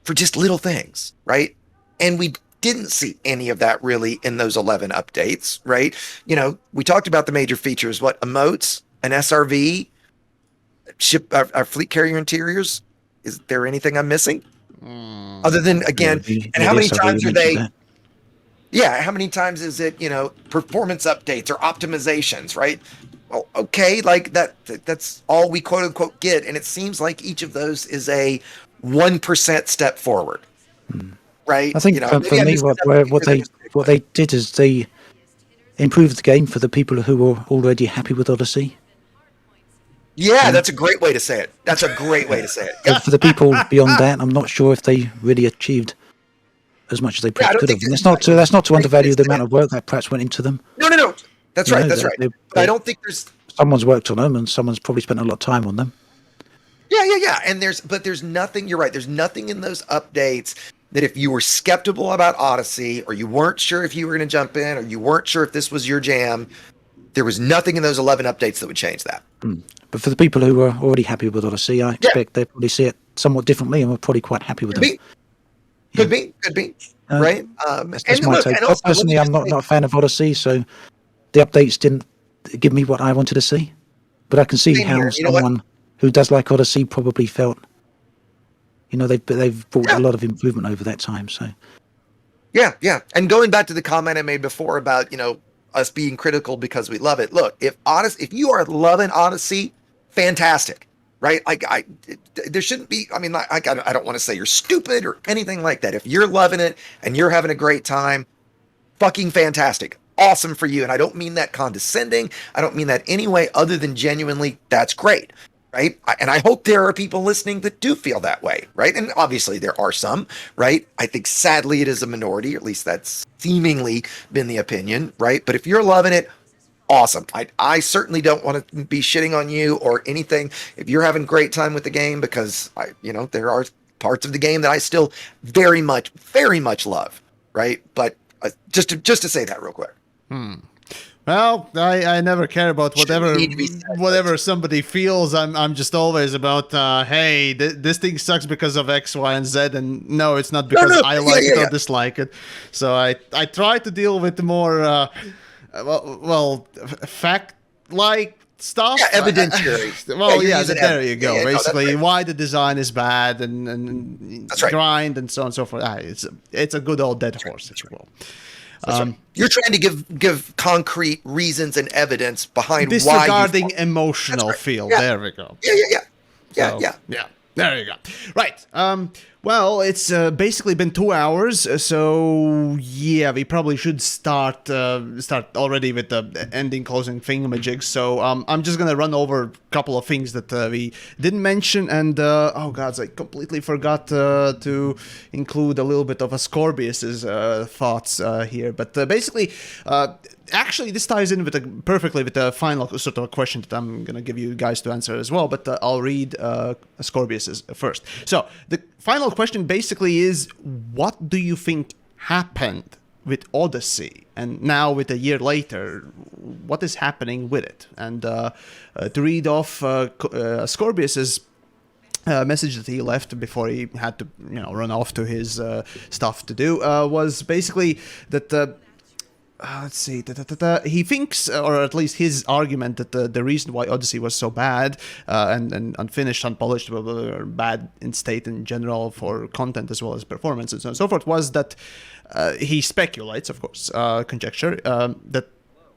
for just little things, right? And we didn't see any of that really in those 11 updates, right? You know, we talked about the major features, what, emotes, an SRV, ship, our fleet carrier interiors. Is there anything I'm missing? Other than, again, and how many times are they? Yeah, how many times is it, performance updates or optimizations, right? Well, okay, like that's all we quote unquote get. And it seems like each of those is a 1% step forward, right? I think for Maybe I'm me, just what they did is they improved the game for the people who were already happy with Odyssey. Yeah, that's a great way to say it. That's a great way to say it. So for the people beyond that, I'm not sure if they really achieved as much as they Yeah, I perhaps don't could have. think And there's that's not to great way to undervalue the say amount it. of work that perhaps went into them. No. That's You right. know, That's they- right. they- But I they- don't think there's. Someone's worked on them, and someone's probably spent a lot of time on them. Yeah. And there's nothing. You're right. There's nothing in those updates that if you were skeptical about Odyssey, or you weren't sure if you were going to jump in, or you weren't sure if this was your jam, there was nothing in those 11 updates that would change that. But for the people who were already happy with Odyssey, I expect they probably see it somewhat differently, and were probably quite happy with it. Could be, right? That's my take. Personally, I'm not a fan of Odyssey, so the updates didn't give me what I wanted to see. But I can see Same how here. You know what? someone who does like Odyssey probably felt, they've brought a lot of improvement over that time. So Yeah. And going back to the comment I made before about, us being critical because we love it. Look, if you are loving Odyssey, fantastic, right? There shouldn't be. I mean, I don't want to say you're stupid or anything like that. If you're loving it and you're having a great time, fucking fantastic, awesome for you. And I don't mean that condescending. I don't mean that any way other than genuinely. That's great. Right. And I hope there are people listening that do feel that way. Right. And obviously there are some. Right. I think sadly it is a minority, or at least that's seemingly been the opinion. Right. But if you're loving it, awesome. I certainly don't want to be shitting on you or anything. If you're having a great time with the game, because there are parts of the game that I still very much love. Right. But just to say that real quick. Well, I never care about whatever somebody feels. I'm just always about, hey, this thing sucks because of X, Y, and Z, and no, it's not because I like it or dislike it. So I try to deal with the more, fact-like stuff. Yeah, evidentiary. There you go. Basically, no, why the design is bad and that's right. grind and so on and so forth. It's a good old dead horse, if you will. Right. You're trying to give concrete reasons and evidence behind disregarding why emotional feel. Yeah. There we go. Yeah. There you go. Right. Well, it's basically been 2 hours, so yeah, we probably should start already with the ending, closing thingamajigs. So I'm just gonna run over a couple of things that we didn't mention, and oh gods, I completely forgot to include a little bit of Ascorbius's thoughts here. But basically, actually, this ties in perfectly with the final sort of a question that I'm going to give you guys to answer as well, but I'll read Ascorbius's first. So, the final question basically is, what do you think happened with Odyssey? And now, with a year later, what is happening with it? And to read off Ascorbius's message that he left before he had to, run off to his stuff to do, was basically that... let's see. He thinks, or at least his argument, that the reason why Odyssey was so bad and unfinished, unpolished, or bad in state in general for content as well as performance and so on and so forth, was that he speculates, of course, conjecture, that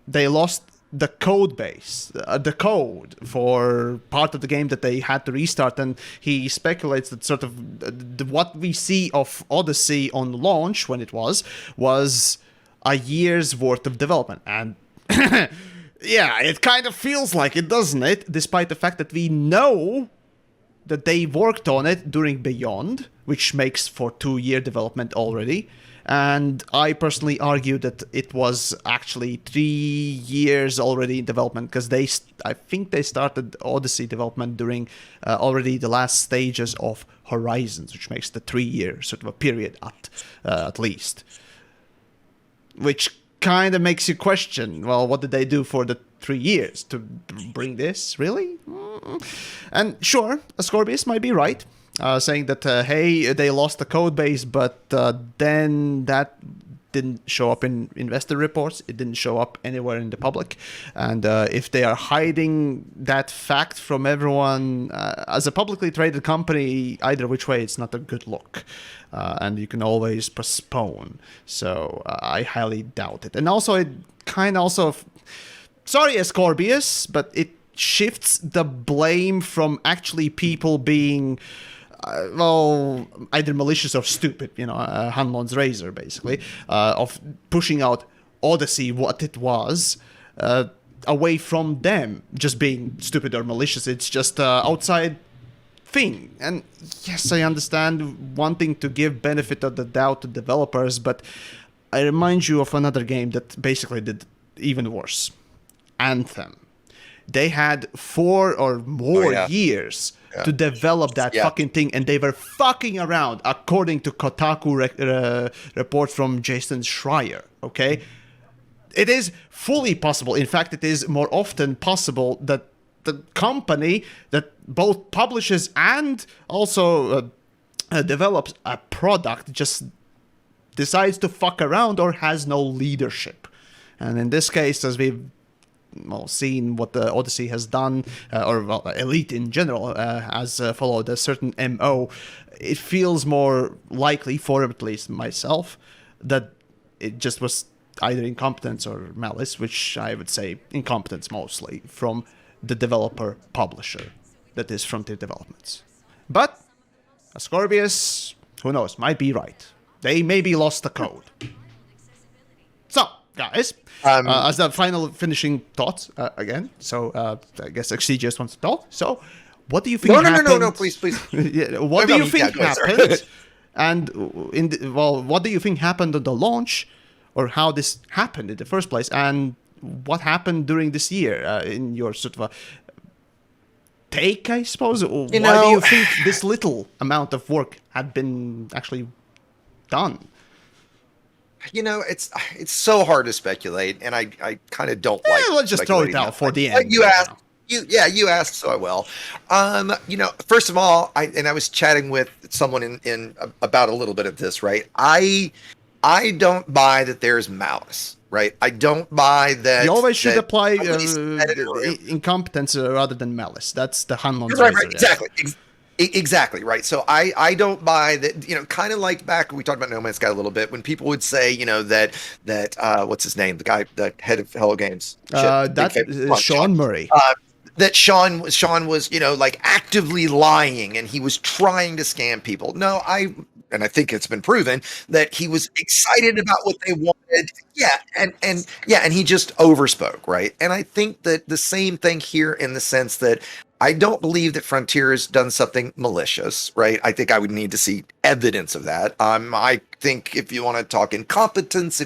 they lost the code base, the code for part of the game that they had to restart, and he speculates that sort of what we see of Odyssey on launch when it was a year's worth of development. And yeah, it kind of feels like it, doesn't it? Despite the fact that we know that they worked on it during Beyond, which makes for 2-year development already. And I personally argue that it was actually 3 years already in development, because I think they started Odyssey development during already the last stages of Horizons, which makes the 3-year sort of a period at least. Which kind of makes you question, well, what did they do for the 3 years to bring this? Really? And sure, Ascorbius might be right, saying that, hey, they lost the code base, but then that didn't show up in investor reports. It didn't show up anywhere in the public. And if they are hiding that fact from everyone, as a publicly traded company, either which way, it's not a good look. And you can always postpone. So I highly doubt it. And also, it kind of also... Sorry, Exegious, but it shifts the blame from actually people being... well, either malicious or stupid, Hanlon's razor, basically, of pushing out Odyssey, what it was, away from them just being stupid or malicious. It's just an outside thing. And yes, I understand wanting to give benefit of the doubt to developers, but I remind you of another game that basically did even worse. Anthem. They had 4 or more years to develop that fucking thing, and they were fucking around, according to Kotaku report from Jason Schreier, okay? It is fully possible, in fact, it is more often possible that the company that both publishes and also develops a product just decides to fuck around or has no leadership. And in this case, as we've seen what the Odyssey has done, Elite in general has followed a certain MO, it feels more likely, for at least myself, that it just was either incompetence or malice, which I would say incompetence mostly, from the developer publisher, that is Frontier Developments. But Exegious, who knows, might be right. They maybe lost the code. So, guys, as the final finishing thoughts again. So I guess Exegious wants to talk. So what do you think happened? No, please. What do you think happened? And what do you think happened at the launch, or how this happened in the first place, and what happened during this year in your sort of a take, I suppose? Why do you think this little amount of work had been actually done? It's so hard to speculate, and I kind of don't like. Let's just throw it out for the end. You asked, you asked, so I will. First of all, I was chatting with someone in about a little bit of this, right? I don't buy that there's malice, right? I don't buy that. You always should apply incompetence rather than malice. That's the Hanlon's right, exactly. Exactly, right. So I don't buy that, kind of like back when we talked about No Man's Sky a little bit, when people would say, that what's his name? The guy, the head of Hello Games. That's Sean Murray. That Sean was, like actively lying, and he was trying to scam people. No, I think it's been proven that he was excited about what they wanted. Yeah. And he just overspoke. Right. And I think that the same thing here, in the sense that I don't believe that Frontier has done something malicious, right? I think I would need to see evidence of that. I think if you want to talk incompetence, I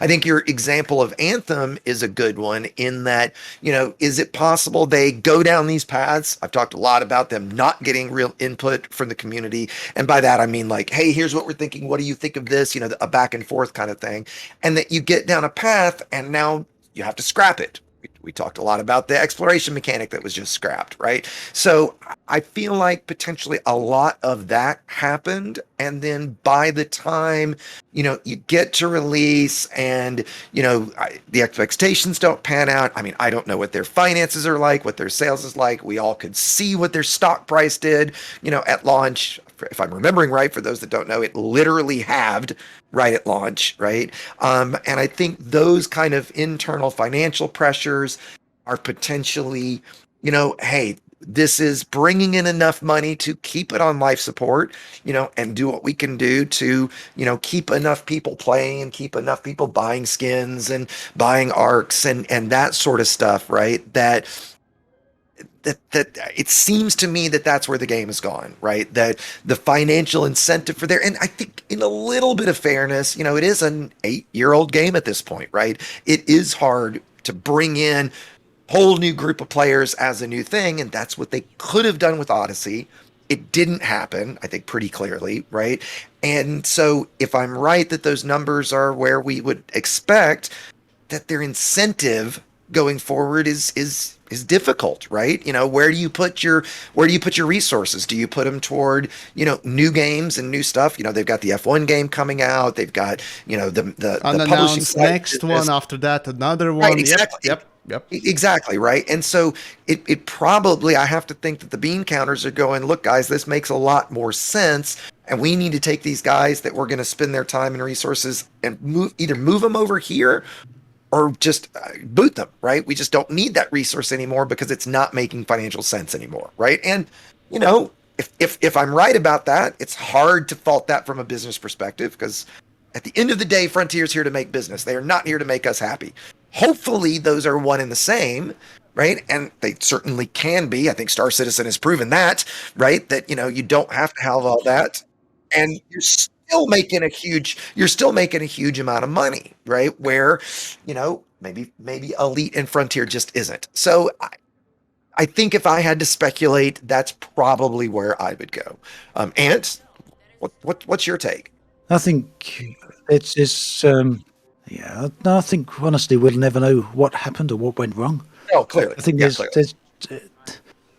think your example of Anthem is a good one, in that, is it possible they go down these paths? I've talked a lot about them not getting real input from the community. And by that, I mean, like, hey, here's what we're thinking. What do you think of this? A back and forth kind of thing. And that you get down a path and now you have to scrap it. We talked a lot about the exploration mechanic that was just scrapped, right? So I feel like potentially a lot of that happened. And then by the time, you get to release and, the expectations don't pan out. I mean, I don't know what their finances are like, what their sales is like. We all could see what their stock price did, at launch. If I'm remembering right, for those that don't know, it literally halved right at launch, right? And I think those kind of internal financial pressures are potentially, hey, this is bringing in enough money to keep it on life support, and do what we can do to, keep enough people playing and keep enough people buying skins and buying arcs and that sort of stuff, right? That it seems to me that that's where the game has gone, right? That the financial incentive for there, and I think in a little bit of fairness, it is an 8-year-old game at this point, right? It is hard to bring in whole new group of players as a new thing, and that's what they could have done with Odyssey. It didn't happen, I think, pretty clearly, right? And so if I'm right that those numbers are where we would expect, that their incentive going forward is difficult, right? Where do you put your resources? Do you put them toward, new games and new stuff? They've got the F1 game coming out. They've got, the publishing Unannounced side next business. one, after that another Right, one. exactly. Yep. Exactly, right. And so it probably, I have to think that the bean counters are going, look, guys, this makes a lot more sense. And we need to take these guys that we're going to spend their time and resources and either move them over here or just boot them, right? We just don't need that resource anymore because it's not making financial sense anymore, right? And, if I'm right about that, it's hard to fault that from a business perspective, because at the end of the day, Frontier's here to make business. They are not here to make us happy. Hopefully those are one and the same, right? And they certainly can be. I think Star Citizen has proven that, right? That, you don't have to have all that. And you're still making a huge amount of money, right? Where, maybe Elite and Frontier just isn't. So I think if I had to speculate, that's probably where I would go. Ant, what's your take? I think it's yeah. No, I think honestly we'll never know what happened or what went wrong. Oh, clearly. I think Clearly.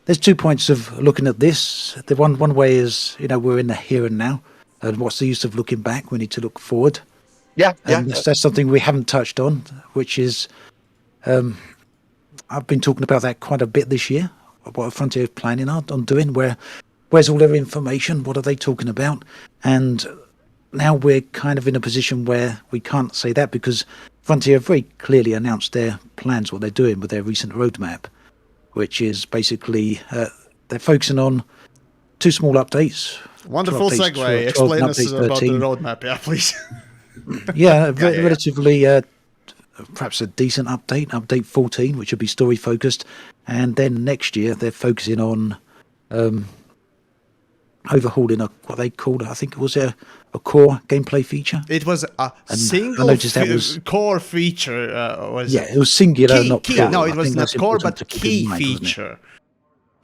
there's 2 points of looking at this. The one way is we're in the here and now, and what's the use of looking back? We need to look forward. Yeah. And that's something we haven't touched on, which is I've been talking about that quite a bit this year. What Frontier is planning on doing, where's all their information? What are they talking about? And now we're kind of in a position where we can't say that, because Frontier have very clearly announced their plans, what they're doing with their recent roadmap, which is basically they're focusing on 2 small updates. Wonderful updates, segue. 12 Explain us updates, about the 13. roadmap, yeah, please. Yeah, relatively, perhaps a decent update 14, which would be story focused, and then next year they're focusing on overhauling what they called, I think it was a core gameplay feature. It was a single core feature. It was singular, not key. plural. No, it I was think not that's core, important but to keep key in mind, wasn't it? feature.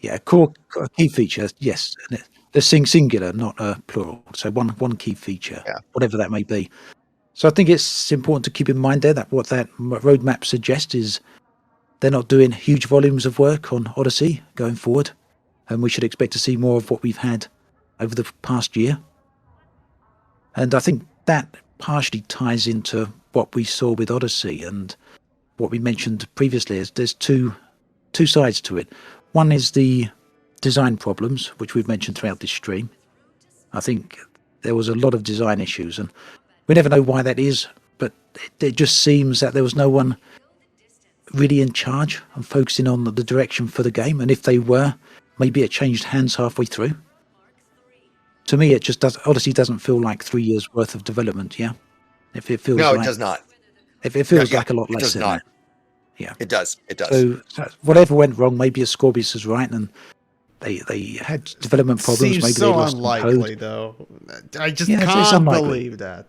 Yeah, core key feature. Yes, they're singular, not plural. So one key feature, whatever that may be. So I think it's important to keep in mind there that what that roadmap suggests is they're not doing huge volumes of work on Odyssey going forward, and we should expect to see more of what we've had over the past year. And I think that partially ties into what we saw with Odyssey and what we mentioned previously. Is there's two sides to it. One is the design problems, which we've mentioned throughout this stream. I think there was a lot of design issues, and we never know why that is, but it just seems that there was no one really in charge and focusing on the direction for the game. And if they were, maybe it changed hands halfway through. To me, it just does. Odyssey doesn't feel like 3 years worth of development. Yeah, if it feels No, it does not. If it feels like a lot less than not. that. Yeah, It does. It does. So whatever went wrong, maybe Scorpius is right, and they had development problems. Seems maybe so they lost unlikely, code. though. I just Yeah, it's can't unlikely. believe that.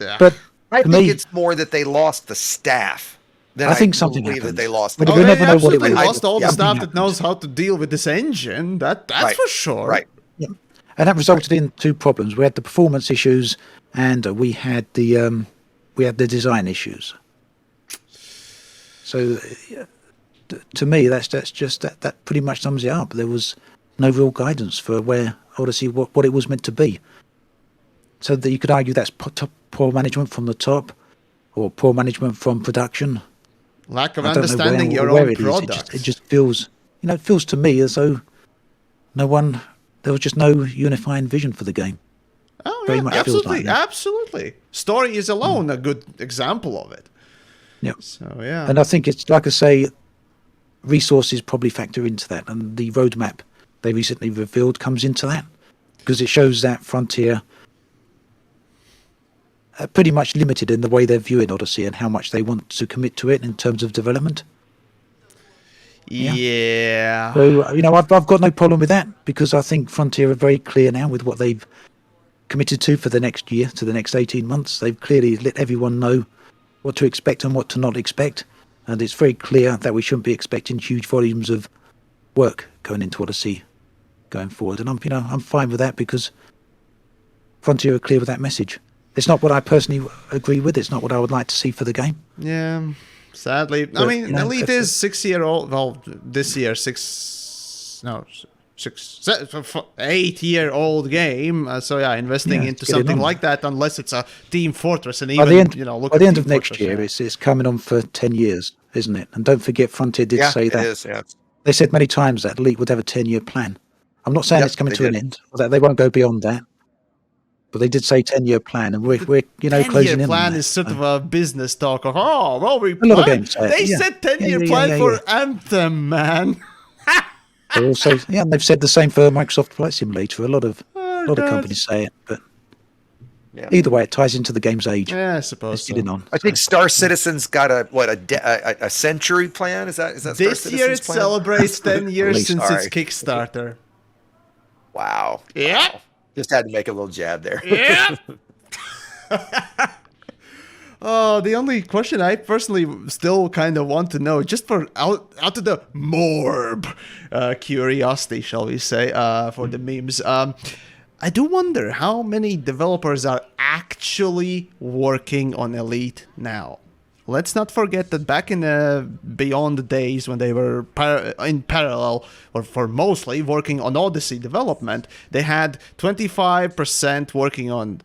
Yeah. But I to think me, it's more that they lost the staff. Than I think something believe that happened. they lost. But the- we they never know what it absolutely was. lost all the Yeah. staff that knows how to deal with this engine. That's Right. for sure. Right. yeah. And that resulted in 2 problems. We had the performance issues, and we had the design issues. So, to me, that's just that pretty much sums it up. There was no real guidance for where Odyssey, what it was meant to be. So that you could argue that's poor management from the top, or poor management from production. Lack of I don't know understanding where your own it is. product. It just feels, it feels to me as though there was just no unifying vision for the game. Oh, very yeah, much feels absolutely, like that. absolutely. Story is alone a good example of it. Yeah. So yeah. And I think it's, like I say, resources probably factor into that, and the roadmap they recently revealed comes into that, because it shows that Frontier are pretty much limited in the way they're viewing Odyssey and how much they want to commit to it in terms of development. Yeah. So, I've got no problem with that, because I think Frontier are very clear now with what they've committed to for the next year, to the next 18 months. They've clearly let everyone know what to expect and what to not expect. And it's very clear that we shouldn't be expecting huge volumes of work going into Odyssey going forward. And I'm fine with that, because Frontier are clear with that message. It's not what I personally agree with. It's not what I would like to see for the game. Yeah. Sadly, But, I mean, you know, Elite if- is 6-year-old. Well, this year, 8-year-old game. So yeah, investing Yeah, into get it something on. like that, unless it's a Team Fortress, and By even the end, look by at the end Team of next Fortress, year, yeah. it's coming on for 10 years, isn't it? And don't forget, Frontier did Yeah, say it that. is. Yeah. They said many times that Elite would have a 10-year plan. I'm not saying Yep, it's coming they to an did. end, or that they won't go beyond that. But they did say 10-year plan, and we're 10-year closing in on plan that. is sort So, of a business talk of, oh, well, we a lot of plan. games say it, They yeah. said 10-year Yeah, plan for yeah. Anthem, man. They also, yeah, and they've said the same for Microsoft Flight Simulator. A lot of God. companies say it, but Yeah. either way, it ties into the game's age. Yeah, I suppose Let's so. get it on. I think Star Citizen's got a century plan. Is that Star This year Citizen's it plan? celebrates 10 years least. since its Sorry. Kickstarter. Wow. Yeah. Wow. Just had to make a little jab there. Yeah. Oh, the only question I personally still kind of want to know, just for out of the morb curiosity, shall we say, for the memes, I do wonder how many developers are actually working on Elite now. Let's not forget that back in the Beyond the days when they were in parallel, or for mostly working on Odyssey development, they had 25% working on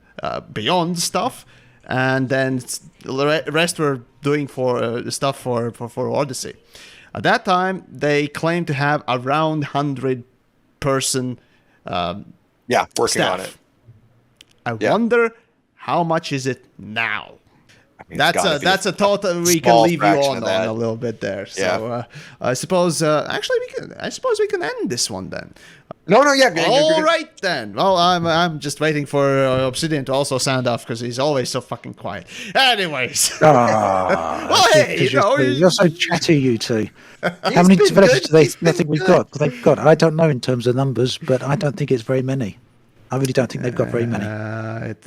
Beyond stuff, and then the rest were doing for stuff for Odyssey. At that time, they claimed to have around 100-person Yeah, working staff. on it. I Yeah. wonder how much is it now. I mean, it's gotta be That's a thought that we can small leave you fraction on of that. a little bit there. So Yeah. I suppose actually I suppose we can end this one then. No, yeah. All right then. Well, I'm just waiting for Obsidian to also sound off because he's always so fucking quiet. Anyways, Ah, well, hey, you know, you're so chatty, you two. How He's many been developers good. do they He's been think we've good. got? They've got. I don't know in terms of numbers, but I don't think it's very many. I really don't think they've got very many.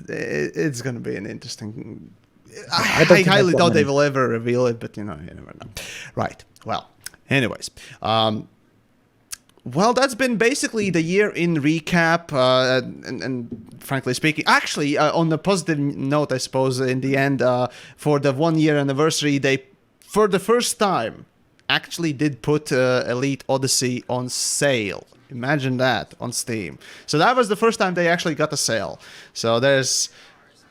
it's going to be an interesting. I don't I think highly they've got doubt they many. will ever reveal it, but you never know. Right. Well. Anyways. Well, that's been basically the year in recap, and frankly speaking, actually, on a positive note, I suppose, in the end, for the 1-year anniversary, they, for the first time, actually did put Elite Odyssey on sale. Imagine that on Steam. So that was the first time they actually got a sale. So there's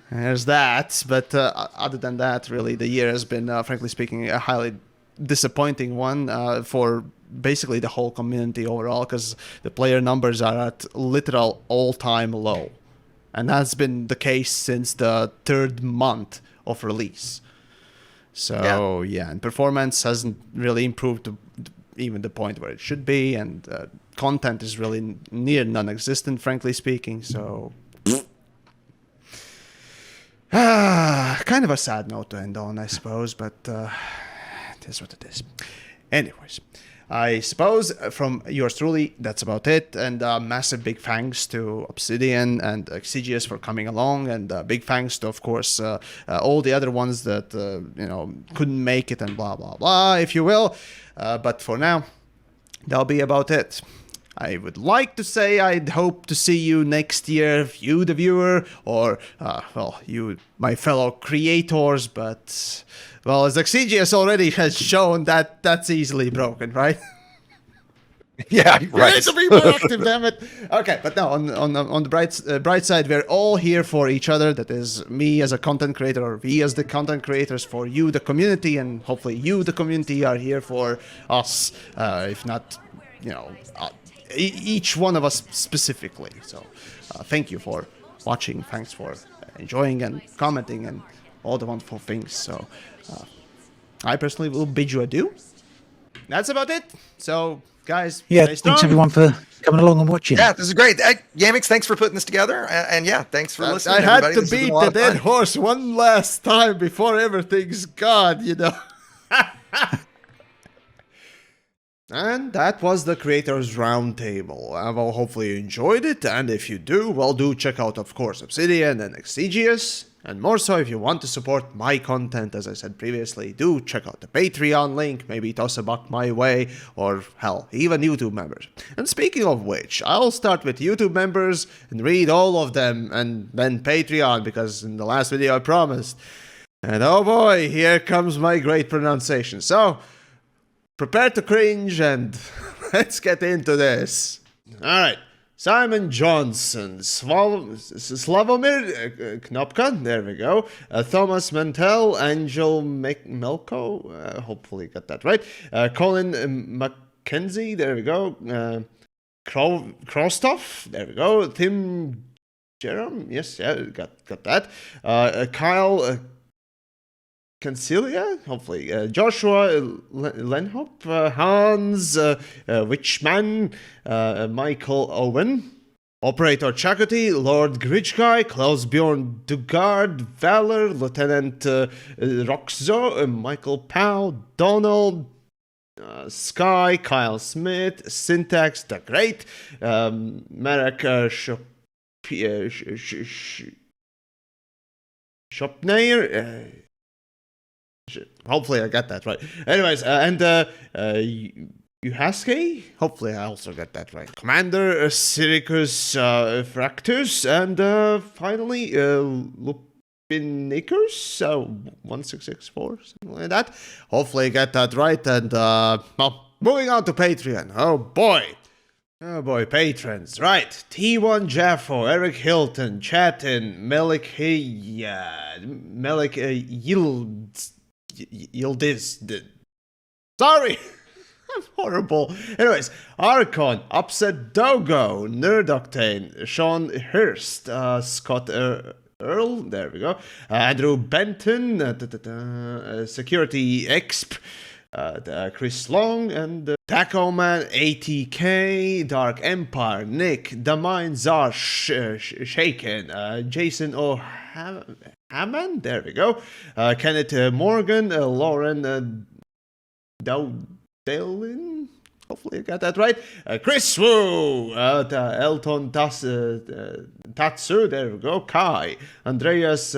that, but other than that, really, the year has been, frankly speaking, a highly disappointing one for basically the whole community overall, because the player numbers are at literal all-time low, and that's been the case since the 3rd month of release. So yeah, and performance hasn't really improved to even the point where it should be, and content is really near non-existent, frankly speaking. So kind of a sad note to end on, I suppose, but it is what it is. Anyways, I suppose from yours truly, that's about it. And massive big thanks to Obsidian and Exigeous for coming along, and big thanks to, of course, all the other ones that couldn't make it and blah blah blah, if you will. But for now, that'll be about it. I would like to say I'd hope to see you next year, you the viewer, or, well, you, my fellow creators, but, well, as Exigeous already has shown, that's easily broken, right? Yeah, You right. need to be more active, damn it. Okay, but no, on the bright side, we're all here for each other. That is me as a content creator, or we as the content creators for you, the community, and hopefully you, the community, are here for us, if not, each one of us specifically. So thank you for watching, thanks for enjoying and commenting and all the wonderful things. So I personally will bid you adieu. That's about it. So guys, Yeah, stay strong. thanks everyone for coming along and watching. Yeah, this is great. Yamiks, thanks for putting this together. And yeah, thanks for listening. I had everybody. to This has been beat a lot the of dead fun. horse one last time before everything's gone, And that was the Creators Roundtable. Well, hopefully you enjoyed it, and if you do, well, do check out, of course, Obsidian and Exigeous. And more so, if you want to support my content, as I said previously, do check out the Patreon link, maybe toss a buck my way, or hell, even YouTube members. And speaking of which, I'll start with YouTube members and read all of them, and then Patreon, because in the last video I promised. And oh boy, here comes my great pronunciation. So, prepare to cringe and let's get into this. Alright. Simon Johnson, Slavomir Knopka, there we go. Thomas Mantel, Angel Melko, hopefully got that right. Colin Mackenzie, there we go. Krostoff, there we go. Tim Jerome, yes, yeah, got that. Kyle Cancilia, hopefully. Joshua Lenhop, Hans Witchman, Michael Owen, Operator Chakotay, Lord Gritchguy, Klaus Bjorn Dugard, Valor, Lieutenant Roxo, Michael Powell, Donald, Sky, Kyle Smith, Syntax, the Great, Marek Shopnair, hopefully I got that right. Anyways, and Uhaske, hopefully I also got that right. Commander Syricus Fractus, and finally Lupinikus 1664, something like that. Hopefully I got that right. And well, moving on to Patreon. Oh boy, patrons. Right. T1 Jaffo, Eric Hilton, Chatin, Melik Yildiz. Sorry, I'm horrible. Anyways, Archon, Upset Dogo, Nerdoctane, Sean Hurst, Scott Earl, there we go. Andrew Benton, Security Exp, Chris Long, and Taco Man, ATK, Dark Empire, Nick, The Minds Are Shaken, Jason O'Hammond, there we go. Kenneth Morgan, Lauren Dowdalin, hopefully I got that right. Chris Wu, Elton Tatsu, there we go. Kai, Andreas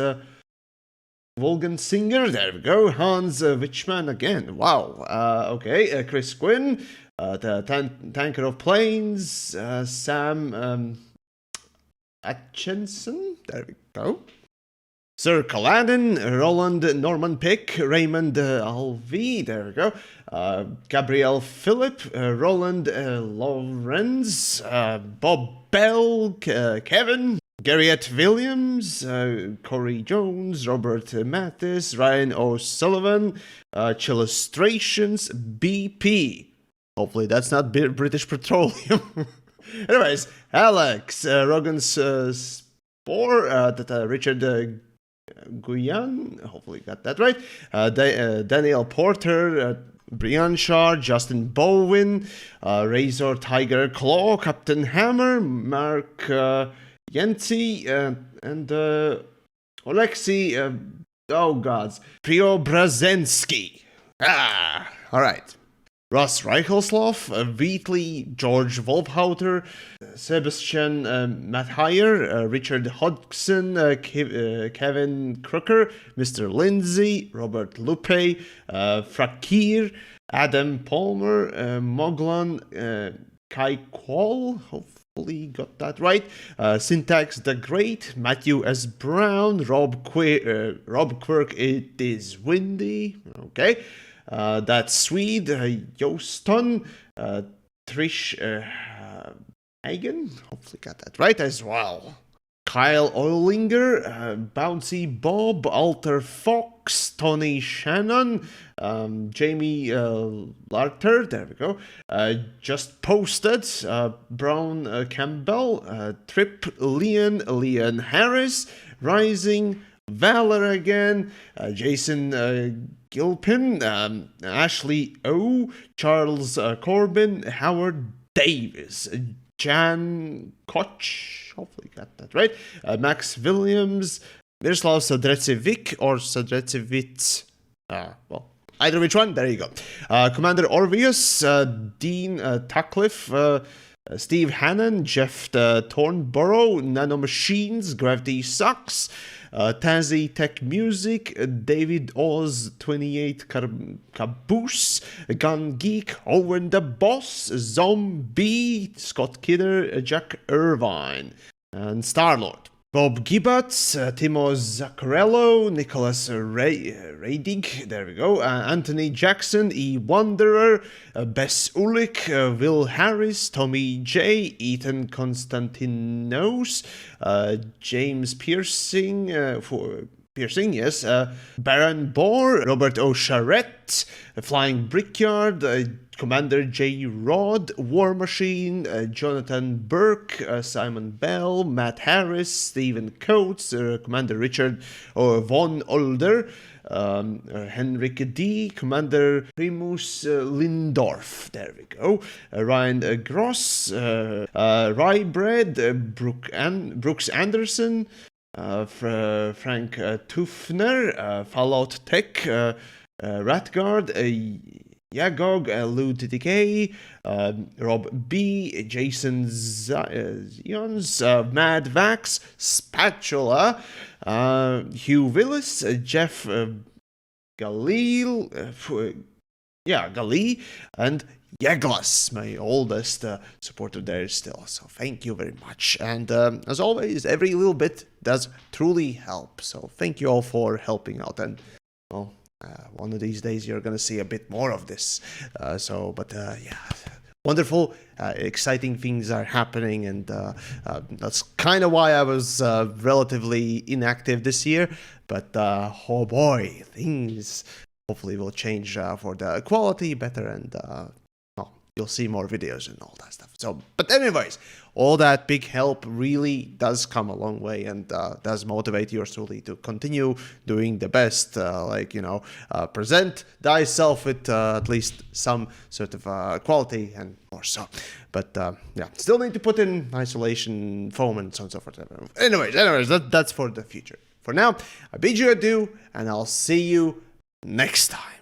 Wolgensinger, there we go. Hans Witchman again, wow. Okay, Chris Quinn, the Tanker of Plains, Sam Atchinson, there we go. Sir Kaladin, Roland Norman Pick, Raymond Alvi, there we go. Gabriel Philip, Roland Lorenz, Bob Bell, Kevin, Garriett Williams, Corey Jones, Robert Mathis, Ryan O'Sullivan, Chillustrations, BP. Hopefully that's not British Petroleum. Anyways, Alex, Rogan's Spore, Richard Guyan, hopefully got that right. Daniel Porter, Brian Shar, Justin Bowen, Razor Tiger Claw, Captain Hammer, Mark Yensi, and Alexei, oh gods, Preobrazensky. Alright. Russ Reichelslav, Wheatley, George Wolfhauter, Sebastian Mathire, Richard Hodgson, Kevin Crooker, Mr. Lindsay, Robert Lupe, Frakir, Adam Palmer, Moglan, Kai Qual, hopefully got that right, Syntax the Great, Matthew S. Brown, Rob Quirk, It Is Windy, okay. That's Swede, Joston, Trish Hagen, hopefully got that right as well. Kyle Oilinger, Bouncy Bob, Alter Fox, Tony Shannon, Jamie Larter, there we go. Just posted, Brown Campbell, Trip Leon Harris, Rising, Valor again, Jason Gilpin, Ashley O, Charles Corbin, Howard Davis, Jan Koch, hopefully got that right, Max Williams, Miroslav Sadrecevic or Sadrecevich, well, either which one, there you go. Commander Orvius, Dean Tuckliffe, Steve Hannon, Jeff Thornborough, Nano Machines, Gravity Sucks, Tazi Tech Music, David Oz 28 Caboose, Gun Geek, Owen the Boss, Zombie, Scott Kidder, Jack Irvine, and Starlord. Bob Gibbats, Timo Zaccarello, Nicholas Raydig, there we go, Anthony Jackson, E. Wanderer, Bess Ulick, Will Harris, Tommy J, Ethan Constantinos, James Piercing, yes, Baron Bohr, Robert O'Charette, Flying Brickyard, Commander J. Rod, War Machine, Jonathan Burke, Simon Bell, Matt Harris, Stephen Coates, Commander Richard Von Older, Henrik D, Commander Primus Lindorf, there we go, Ryan Gross, Rybread, Brooks Anderson, Frank Tufner, Fallout Tech, Ratguard, Yagog, Lou TTK, Rob B, Jason Zions, Mad Vax, Spatula, Hugh Willis, Jeff Galil, Gali, and Yaglas, my oldest supporter there still. So thank you very much. And as always, every little bit does truly help. So thank you all for helping out. And well, one of these days you're gonna see a bit more of this. Yeah, wonderful, exciting things are happening, and that's kind of why I was relatively inactive this year. But oh boy, things hopefully will change for the quality better, and you'll see more videos and all that stuff. So, but anyways, all that big help really does come a long way, and does motivate yours truly to continue doing the best, present thyself with at least some sort of quality and more so. But still need to put in isolation foam and so on and so forth. Anyways, that's for the future. For now, I bid you adieu, and I'll see you next time.